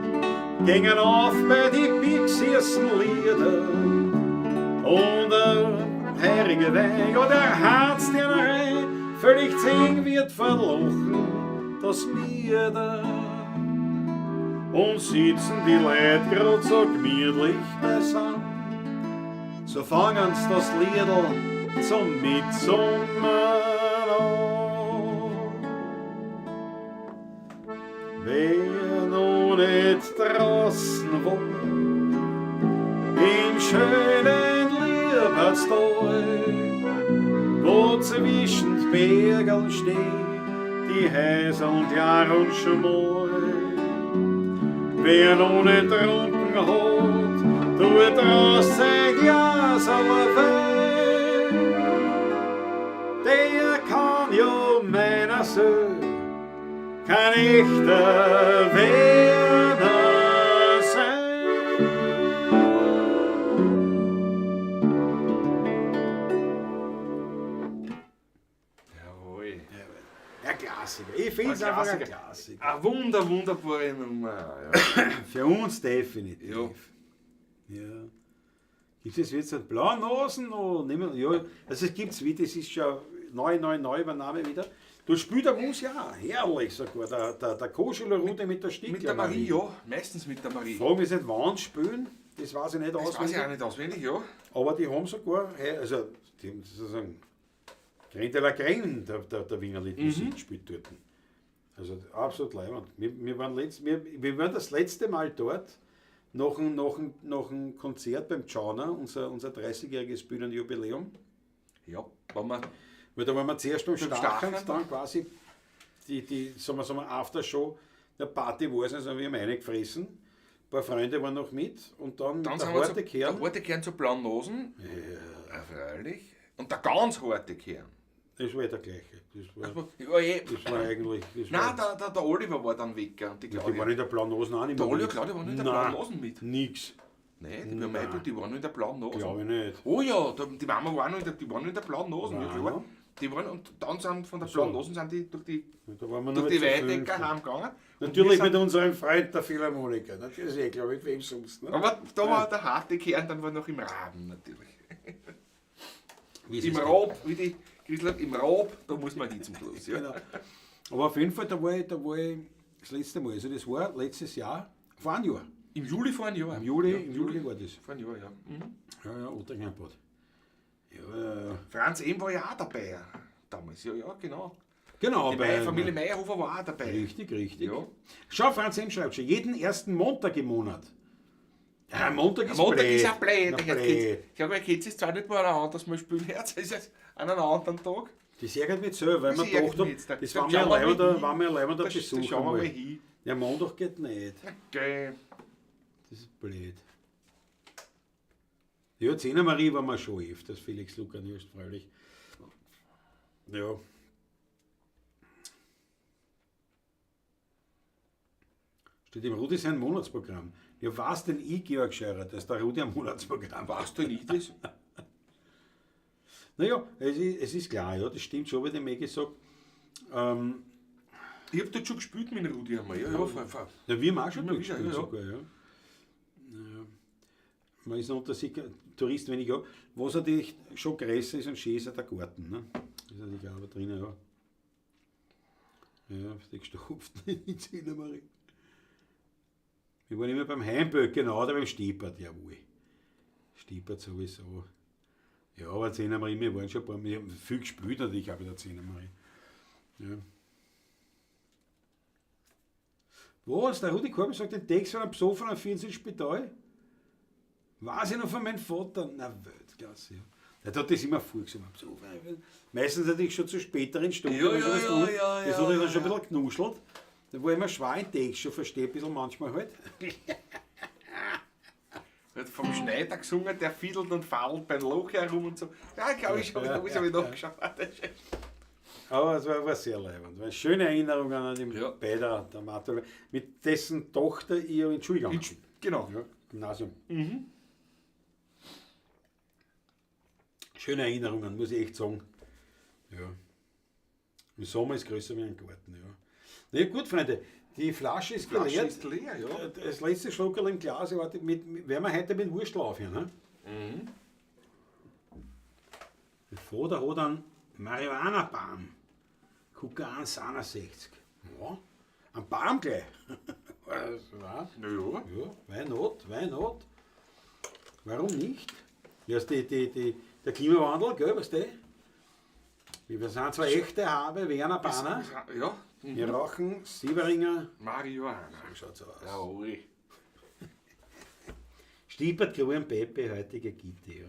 B: gingen auf bei die pixiersten Lieder. Und der herrige Wein, ja der Herzdienerei, völlig zing wird verlochen, das mir da. Und sitzen die Leute grad so gemütlich beisammen, so fangen's das Liedl zum Mitsummen an. Wer noch nicht draußen war, im schönen Liebhaustal, wo zwischen den Bergen stehen, die Häuser klar und schmal. Wer noch nicht trunken hat, tut draußen Glasl Wein, der kann ja meiner Söhne kein echter Werner sein.
C: Jawohl.
B: Ja, Klassiker. Ich finde es einfach ein Klassiker.
C: Eine wunderbare Nummer. Ja.
B: Für uns definitiv.
C: Ja.
B: Ja. Gibt es jetzt einen blauen Nasen? Ja, also es gibt es wieder, das ist schon neu Übernahme wieder. Du spielst der Mus ja herrlich sogar. Der Koschuler Runde mit der Stieg.
C: Mit der Marie, ja. Meistens mit der Marie.
B: Fragen wir nicht, wann spielen? das weiß ich nicht
C: Das weiß
B: auswendig.
C: ich auch nicht auswendig, ja.
B: Aber die haben sogar, also die haben sozusagen Grain de la Grain, der Wiener Liedmusik gespielt dort. Also absolut leibend. Wir waren das letzte Mal dort, nach einem Konzert beim Tschauner, unser 30-jähriges Bühnenjubiläum.
C: Ja, wenn man
B: Weil da waren wir zuerst beim
C: Beim
B: Stachern,
C: Stachern.
B: dann quasi die sagen wir, Aftershow, der Party war es, also wir haben reingefressen. Ein paar Freunde waren noch mit und dann
C: dann
B: der
C: sind wir
B: harte Kern.
C: der harte Kern zu blauen Nosen. Ja, freilich. Und der ganz harte Kern.
B: Das war der gleiche. Das war eigentlich.
C: Nein, der Oliver war dann weg und die
B: die waren
C: Claudia.
B: in der blauen Nose auch nicht
C: Der
B: mehr
C: Oliver
B: mit.
C: Claudia waren in der
B: Nein,
C: blauen Nosen mit.
B: Nix.
C: Nein, die Meibel, die waren nur in der blauen Nose.
B: Glaube ich nicht.
C: Oh ja, die Mama war noch die waren noch in der blauen Nose. Ja,
B: Nein.
C: klar. Die waren, und dann sind von der
B: So.
C: blauen Nosen sind die durch die,
B: Da waren wir
C: durch
B: nur
C: die
B: zu
C: Weidecker
B: fünft.
C: heimgegangen. Und
B: Natürlich
C: wir
B: mit
C: sind-
B: unserem Freund der Philharmoniker. Natürlich, eh, glaube ich, wem sonst. Ne?
C: Aber da war der harte Kern, dann war noch im Raben natürlich.
B: Wie es
C: Im
B: ist.
C: Rob, wie die Christel, im Rob, da muss man hin zum Schluss. Ja.
B: Genau. Aber auf jeden Fall, da war ich das letzte Mal. Also das war letztes Jahr, vor einem Jahr.
C: Im Juli vor einem Jahr.
B: Im Juli,
C: Ja,
B: im Juli war das.
C: Vor einem Jahr, ja. Mhm.
B: Ja, Otterkernbad. Ja,
C: Franz Ehm war ja auch dabei. Damals, ja, genau.
B: genau.
C: Die Familie Meyerhofer war auch dabei.
B: Richtig.
C: Ja.
B: Schau, Franz M. schreibt schon, jeden ersten Montag im Monat. Ja, Montag ist
C: Montag
B: blöd.
C: ist auch blöd.
B: Na,
C: Der
B: blöd.
C: Ich glaube, jetzt ist zwar nicht mal ein anderes Mal spielen, jetzt ist es an einem anderen Tag.
B: Das ärgert mich selber, weil
C: Das
B: man
C: ärgert
B: gedacht
C: mich
B: haben,
C: jetzt.
B: das
C: Da
B: war
C: schauen wir mal hin.
B: mir ein leibender
C: Da
B: Besuch.
C: schauen wir mal
B: einmal.
C: hin.
B: Ja, Montag geht nicht.
C: Okay.
B: Das ist blöd. Ja, Zehner Marie war mir schon öfters, Felix Lukanist, freilich. Ja. Steht im Rudi sein Monatsprogramm. Ja, was denn ich, Georg Scheurer, dass der Rudi ein Monatsprogramm war?
C: Weißt du nicht das?
B: Naja, es ist klar, ja, das stimmt schon, wie der mir gesagt.
C: Ich habe dort schon gespielt mit dem Rudi einmal. Ja, vor.
B: Ja, wir haben auch schon
C: Immer
B: gespielt
C: wieder, ja.
B: sogar, ja. Ja. Man ist unter sich Tourist wenig ja. Was natürlich schon größer ist und schön ist, auch der Garten. Ne? Ist natürlich auch da drinnen, ja. Ja, die gestopften in Zillermarie. Wir waren immer beim Heimböck, genau, oder beim Stiepert, jawohl. Stiepert sowieso. Ja, aber Zehnermarie, wir waren schon ein paar, wir haben viel gespielt natürlich auch bei der Zehnermarie. Ja. Was? Der Rudi Korb sagt, den Text von einem Besoffenen am 14 Spital? Weiß ich noch von meinem Vater? Na, Weltklasse. Ja. Der hat das immer vorgesehen, am Besoffenen. Meistens natürlich schon zu späteren Stunden.
C: Ja,
B: also
C: ja,
B: das
C: ja,
B: tut-
C: ja,
B: Das
C: ja,
B: hat er
C: ja,
B: dann schon
C: ja.
B: ein bisschen knuschelt. Da war immer schwer in Text schon, verstehe ein bisschen manchmal halt.
C: Hat vom Schneider gesungen, der fiedelt und fault beim Loch herum und so. Ja, ich glaube, ich habe
B: Ja,
C: ich
B: ja,
C: nachgeschaut.
B: Aber es war sehr leibend. War eine schöne Erinnerung an den
C: Ja.
B: Beider, der Martha, mit dessen Tochter ihr in die Schule gegangen sind.
C: Genau.
B: Ja, Gymnasium.
C: Mhm.
B: Schöne Erinnerungen, muss ich echt sagen. Ja. Im Sommer ist größer wie ein Garten, ja. Na ja, gut, Freunde, die Flasche ist
C: Flasche
B: geleert.
C: ist leer, ja.
B: Das letzte Schluckerl im Glas, werden wir heute mit Wurstel aufhören. Ne?
C: Mhm.
B: Der Vater hat einen Marihuana-Baum. Kukan 61. Ja, ein Baum gleich. Ja,
C: Naja.
B: why not? Warum nicht? Ja, der Klimawandel, gell, weißt du? Wir sind zwar echte Habe, Werner Banner.
C: Ja.
B: Wir rauchen Sieveringer.
C: Marihuana.
B: So schaut's aus.
C: Ja, ui.
B: Stiepert, Gruben, Pepe, heutige Gitte, ja.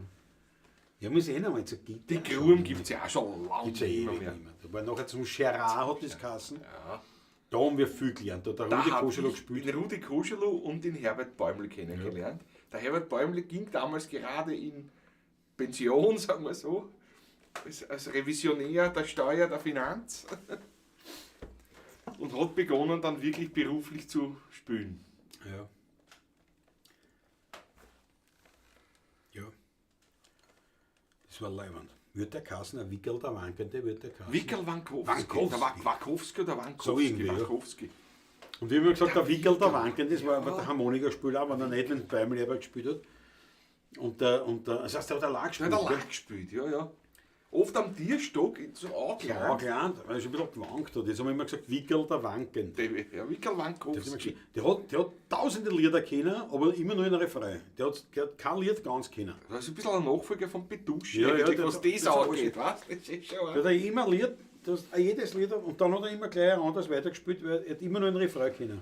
B: Ja, muss ich noch mal zur Gitte.
C: Die Gruben gibt es ja auch schon lange
B: Gibt's ja
C: nicht
B: ewig
C: mehr.
B: nicht mehr. Da war nachher zum Gerard hat das geheißen.
C: Ja.
B: Da haben wir viel gelernt. Da hat der
C: Da
B: Rudi
C: habe
B: Koschelo
C: ich
B: gespielt.
C: den Rudi Koschelo und den Herbert Bäuml kennengelernt. Der Herbert Bäuml ging damals gerade in Pension, sagen wir so, als Revisionär der Steuer, der Finanz und hat begonnen dann wirklich beruflich zu spielen.
B: Ja. Ja. Das war leibend. Wird der Kassen ein Wickel der Wankende, wird der Kassen.
C: Wickel Wankowski.
B: Wankowski.
C: Der Wankowski oder Wankowski?
B: So irgendwie, ja.
C: Wankowski.
B: Und wie immer gesagt, der Wickel der
C: Wickel.
B: Wankende, das war
C: Ja.
B: der Harmonikaspieler, auch wenn er nicht, wenn Bäumel gespielt hat. Und der, das heißt, der hat allein
C: Der
B: gespielt.
C: hat
B: gell?
C: allein gespielt, ja, ja. oft am Tierstock so
B: Ja,
C: angelangt.
B: klar, weil es ein bisschen gewankt hat. Jetzt haben wir immer gesagt, Wickel der Wankend.
C: Ja, Wickelwankowski.
B: Der hat tausende Lieder kennen, aber immer nur in Refrain. Der hat kein Lied ganz kennen.
C: Das ist ein bisschen ein Nachfolger von Petusch,
B: Ja,
C: eigentlich,
B: ja,
C: was
B: das
C: das
B: ist auch
C: angeht. Weißt? Das ist schon
B: Der hat immer ein Lied, jedes Lied, und dann hat er immer gleich ein anderes weitergespielt, weil er hat immer nur einen Refrain kennen.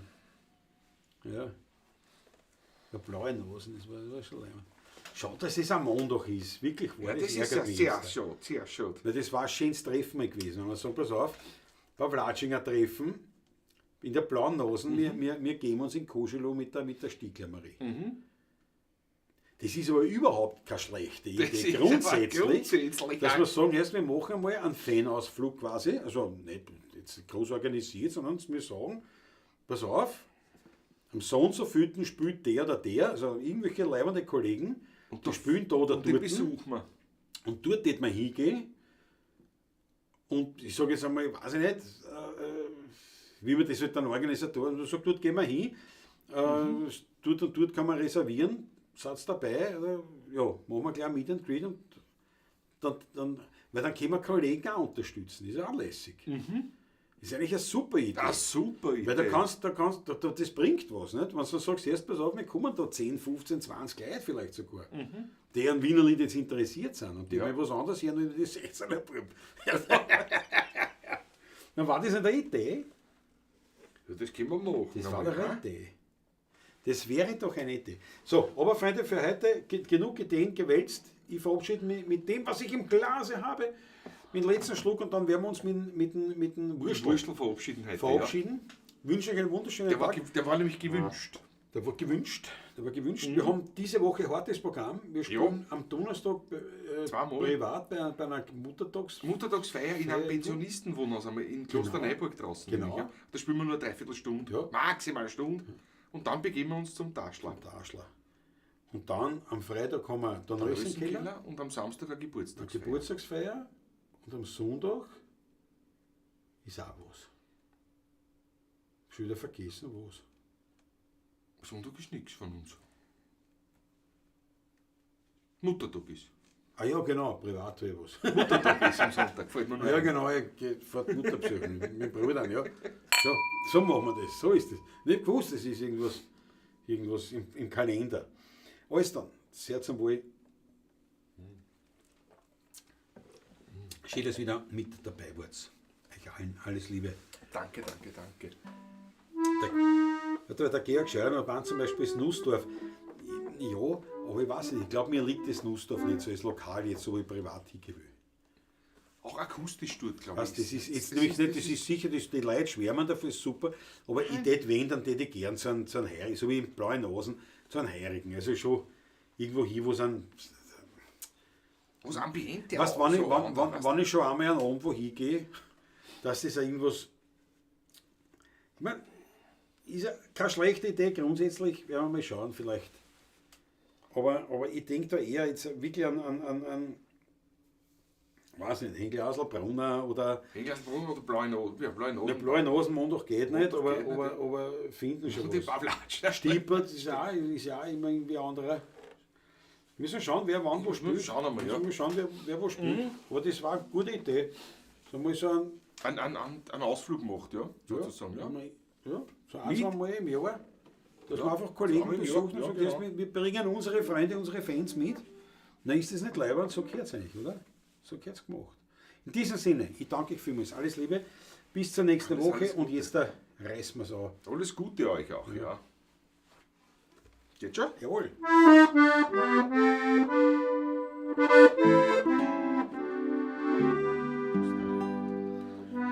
B: Ja. Der blaue Nosen, das war schon leibend. Schade, dass es am Montag ist. Wirklich war
C: ja, das ist ja
B: ärgerlich.
C: sehr schade, sehr schade.
B: Weil das war ein schönes Treffen mal gewesen. Und man sagt, pass auf, bei Vlatschinger Treffen, in der blauen Nosen, wir geben uns in Koschelo mit der Stiegler-Marie. Das ist aber überhaupt keine schlechte
C: Das
B: Idee.
C: ist
B: Grundsätzlich,
C: grundsätzlich
B: dass wir sagen, erst wir machen einmal einen Fanausflug quasi, also nicht jetzt groß organisiert, sondern wir sagen, pass auf, am so und so vielten spielt der oder der, also irgendwelche leibende Kollegen, und die spielen da oder
C: Und den
B: dort.
C: besuchen wir.
B: Und dort wird man hingehen. Und ich sage jetzt einmal, weiß ich nicht, wie man das halt dann Organisatoren, und sagt, dort gehen wir hin, dort und dort kann man reservieren, seid dabei, ja, machen wir gleich ein Meet and Greet und dann, weil dann können wir Kollegen auch unterstützen, das ist ja auch lässig. Das ist eigentlich eine super Idee.
C: Ah, super Idee.
B: Weil das bringt was, nicht? Wenn du sagst, erst pass auf, wir kommen da 10, 15, 20 Leute vielleicht sogar, die an Wiener Lied jetzt interessiert sind und die mal was anderes hören und die 16er Buben. Dann war das eine Idee.
C: Ja, das können wir machen.
B: Das war doch eine Idee. Das wäre doch eine Idee. So, aber Freunde, für heute genug Ideen gewälzt. Ich verabschiede mich mit dem, was ich im Glase habe, mit dem letzten Schluck und dann werden wir uns mit dem
C: Würstel verabschieden heute.
B: verabschieden. Wünsche euch einen wunderschönen Tag.
C: Der war nämlich gewünscht.
B: Der war gewünscht. Wir haben diese Woche hartes Programm. Wir spielen am Donnerstag
C: Zweimal.
B: privat bei einer
C: Muttertagsfeier in einem Pensionistenwohnhaus einmal in Klosterneuburg draußen.
B: Genau.
C: Nämlich, ja. Da spielen wir nur eine Dreiviertelstunde,
B: Ja.
C: maximal eine Stunde. Und dann begeben wir uns zum Taschler.
B: Der Arschler. Und dann am Freitag haben wir dann Rössenkeller,
C: Rössenkeller und am Samstag eine
B: eine
C: Geburtstagsfeier.
B: Geburtstagsfeier und am Sonntag ist auch was. Schon wieder vergessen was.
C: Sonntag ist nichts von uns. Muttertag ist.
B: Ah ja, genau, privat wäre was.
C: Muttertag ist am Sonntag, fällt mir nur
B: Ja
C: ein.
B: genau, ich gehe vor die Mutter besuchen mit meinen Brüdern, ja. So machen wir das, so ist das. Nicht gewusst, das ist irgendwas im Kalender. Alles dann, sehr zum Wohl. Schön, dass ihr wieder mit dabei wart. Euch allen alles Liebe.
C: Danke, danke, danke.
B: Der Georg Scheurer hat zum Beispiel das Nussdorf. Ja, aber ich weiß nicht, ich glaube, mir liegt das Nussdorf nicht so als Lokal jetzt, so wie ich privat hingehen will.
C: Auch akustisch dort, glaube ich.
B: Weißt, das ist jetzt nämlich nicht, das ist sicher, die Leute schwärmen dafür, ist super, aber ich tät wenn, dann tät ich gern so einen Heirigen, so wie im blauen Nasen, so einen Heirigen. Also schon irgendwo hin, wo es ein.
C: Was Ambiente
B: Weißt,
C: auch
B: wenn
C: so an,
B: wenn ich schon einmal an irgendwo hingehe, dass das auch irgendwas. Ich meine, ist ja keine schlechte Idee grundsätzlich, werden wir mal schauen vielleicht. Aber ich denke da eher jetzt wirklich an weiß nicht, Henkel-Ausl-Brunner oder.
C: Engelsbrunn oder blaue Nosen? Ja, blaue
B: Der
C: Nosen.
B: blaue Nasenmondach geht nicht,
C: Montag geht
B: aber finden schon
C: Und die
B: was.
C: Pavlatsch.
B: Stiepert ist ja auch immer irgendwie anderer. Wir müssen schauen, wer wann wo spielt.
C: Schauen wir mal, ja.
B: Müssen wir schauen, wer wo spielt. Aber das war eine gute Idee. So mal so
C: Einen Ausflug macht, ja, sozusagen. Ja.
B: So ein, zwei Mal im Jahr. Dass
C: Ja,
B: wir einfach Kollegen
C: zweimal im
B: besuchen
C: Jahr,
B: und
C: ja,
B: sagen,
C: genau.
B: wir bringen unsere Freunde, unsere Fans mit. Dann ist das nicht leibend, so gehört es eigentlich, oder? So gehört es gemacht. In diesem Sinne, ich danke euch vielmals. Alles Liebe, bis zur nächsten
C: Alles,
B: Woche
C: alles
B: und
C: Gute.
B: jetzt reißen wir es an.
C: Alles Gute euch auch, ja. Geht schon?
B: Jawohl.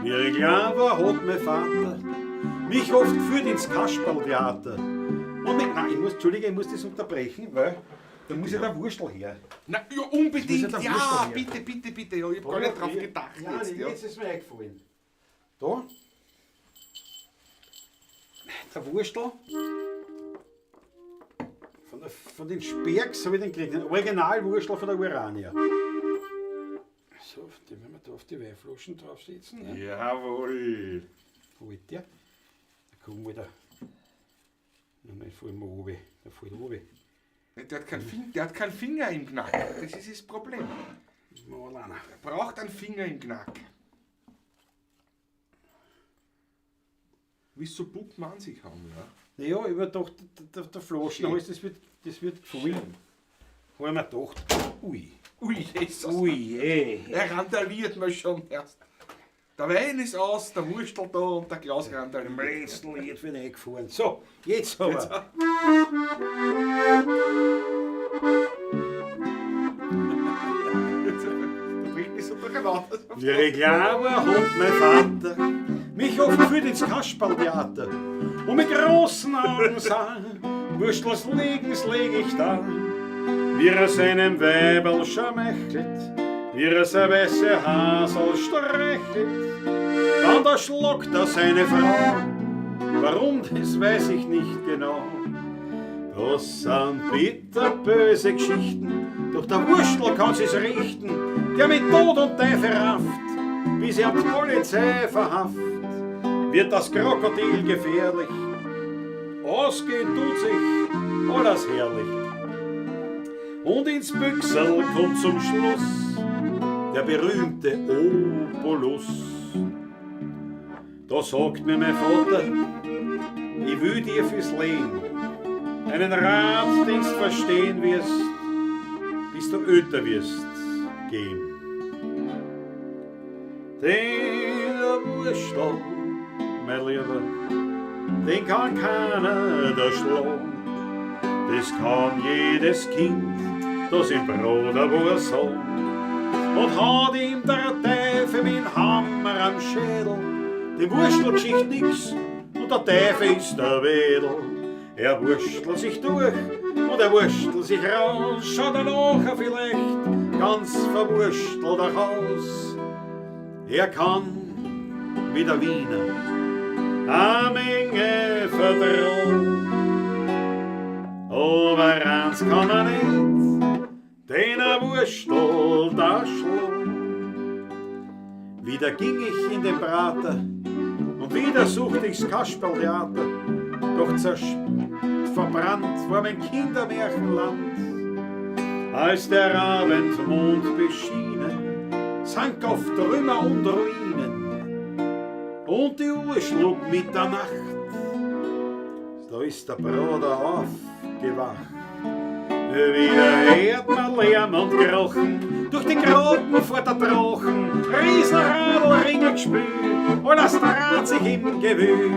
B: Wie ich klein war, hat mein Vater mich oft geführt ins Kasperltheater. Und nein, ich muss das unterbrechen, weil da muss ja der Wurstel her.
C: Na, ja, unbedingt,
B: Das muss ja der
C: ja,
B: Wurstel her.
C: bitte, ja, ich hab gar nicht drauf gedacht
B: Ja,
C: jetzt, ja.
B: jetzt ist mir eingefallen. Da. Der Wurstel. Von den Sperks habe ich den gekriegt, den Originalwurstel von der Urania. So, den werden wir da auf die Weinflaschen draufsetzen. Ne?
C: Jawohl.
B: Wo ist der? Da kommen wir da. Nein, fallen wir oben. Da fällt oben.
C: Der hat keinen Finger im Knack, das ist das Problem.
B: Mal einer.
C: Er braucht einen Finger im Knack. Wie so Puppen an sich haben, ja.
B: Naja, ich habe gedacht, der Flaschenhals, das wird gefallen. Habe ich mir gedacht, ui.
C: Ui, Jesus.
B: Ui, ey.
C: Er randaliert mir schon erst. Der Wein ist aus, der Wurstel da und der Klaus
B: Im
C: randaliert.
B: letzten Lied wird eingefahren. So, jetzt aber.
C: Da bringt mich so durcheinander.
B: Wie Reklame hat mein Vater mich oft geführt ins Kasperltheater und mit großen Augen sah, Wurstels Legens leg ich da, wie er seinem Weiberl schmächelt, wie er sein weiße Hasel streichelt. Dann da schlockt er seine Frau, warum, das weiß ich nicht genau. Das sind bitterböse Geschichten, doch der Wurstel kann sich's richten, der mit Tod und Teufel rafft, bis er die Polizei verhaftet, wird das Krokodil gefährlich. Ausgehen tut sich alles herrlich. Und ins Büchsel kommt zum Schluss der berühmte Obolus. Da sagt mir mein Vater, ich will dir fürs Leben einen Ratdienst verstehen wirst, bis du älter wirst gehen. Den Wurstel, mein Lieber, den kann keiner da schlagen. Das kann jedes Kind, das im Bruder war so. Und hat ihm der Teufel mit dem Hammer am Schädel, die Wurstelgeschichte nix und der Teufel ist der Wedel. Er wurstelt sich durch und er wurstelt sich raus, schaut er nachher vielleicht ganz verwurstelt aus. Er kann wie der Wiener eine Menge vertrauen, aber eins kann er nicht, den er wurstelt da schlagen. Wieder ging ich in den Prater und wieder suchte ich's Kasperltheater, doch verbrannt war mein Kindermärchenland. Als der Abendmond beschienen, sank auf Trümmer und Ruinen, und die Uhr schlug Mitternacht. Da ist der Bruder aufgewacht. Wieder hört man Lärm und Krochen, durch die Grotten vor der Drachen, Riesenradl, Ringelgespül, alles dreht sich im Gewühl.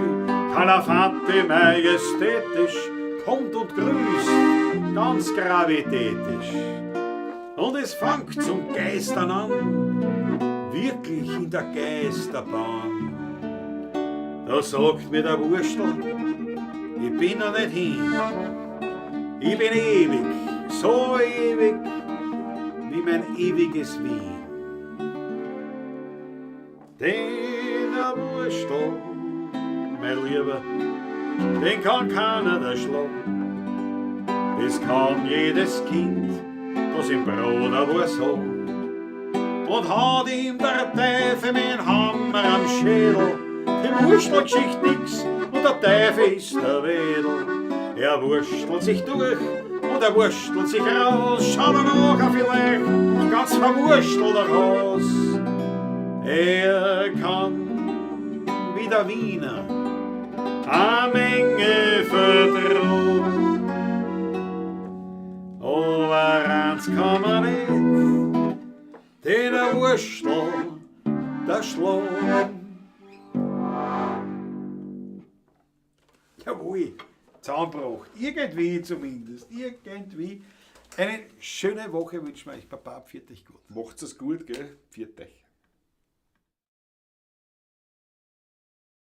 B: Kalafate majestätisch kommt und grüßt, ganz gravitätisch. Und es fängt zum Geistern an, wirklich in der Geisterbahn. Da sagt mir der Wurstel, ich bin noch nicht hin, ich bin ewig, so ewig wie mein ewiges Wien. Den Wurstel, mein Lieber, den kann keiner da schlagen. Das kann jedes Kind, das im Bruder war so. Und hat ihm der Teufel mit dem Hammer am Schädel, die Wurstelgeschichte nix und der Teufel ist der Wedel. Er wurstelt sich durch und er wurstelt sich raus, schaut er nachher vielleicht ganz verwurstelt raus. Er kann wie der Wiener a Menge vertrauen, aber eins kann man nicht, den Wurstel, der Schlag. Jawohl, Zaunbruch, irgendwie zumindest, irgendwie. Eine schöne Woche wünschen wir euch, Papa, pfiat euch gut.
C: Macht's es gut, gell? Pfiat euch.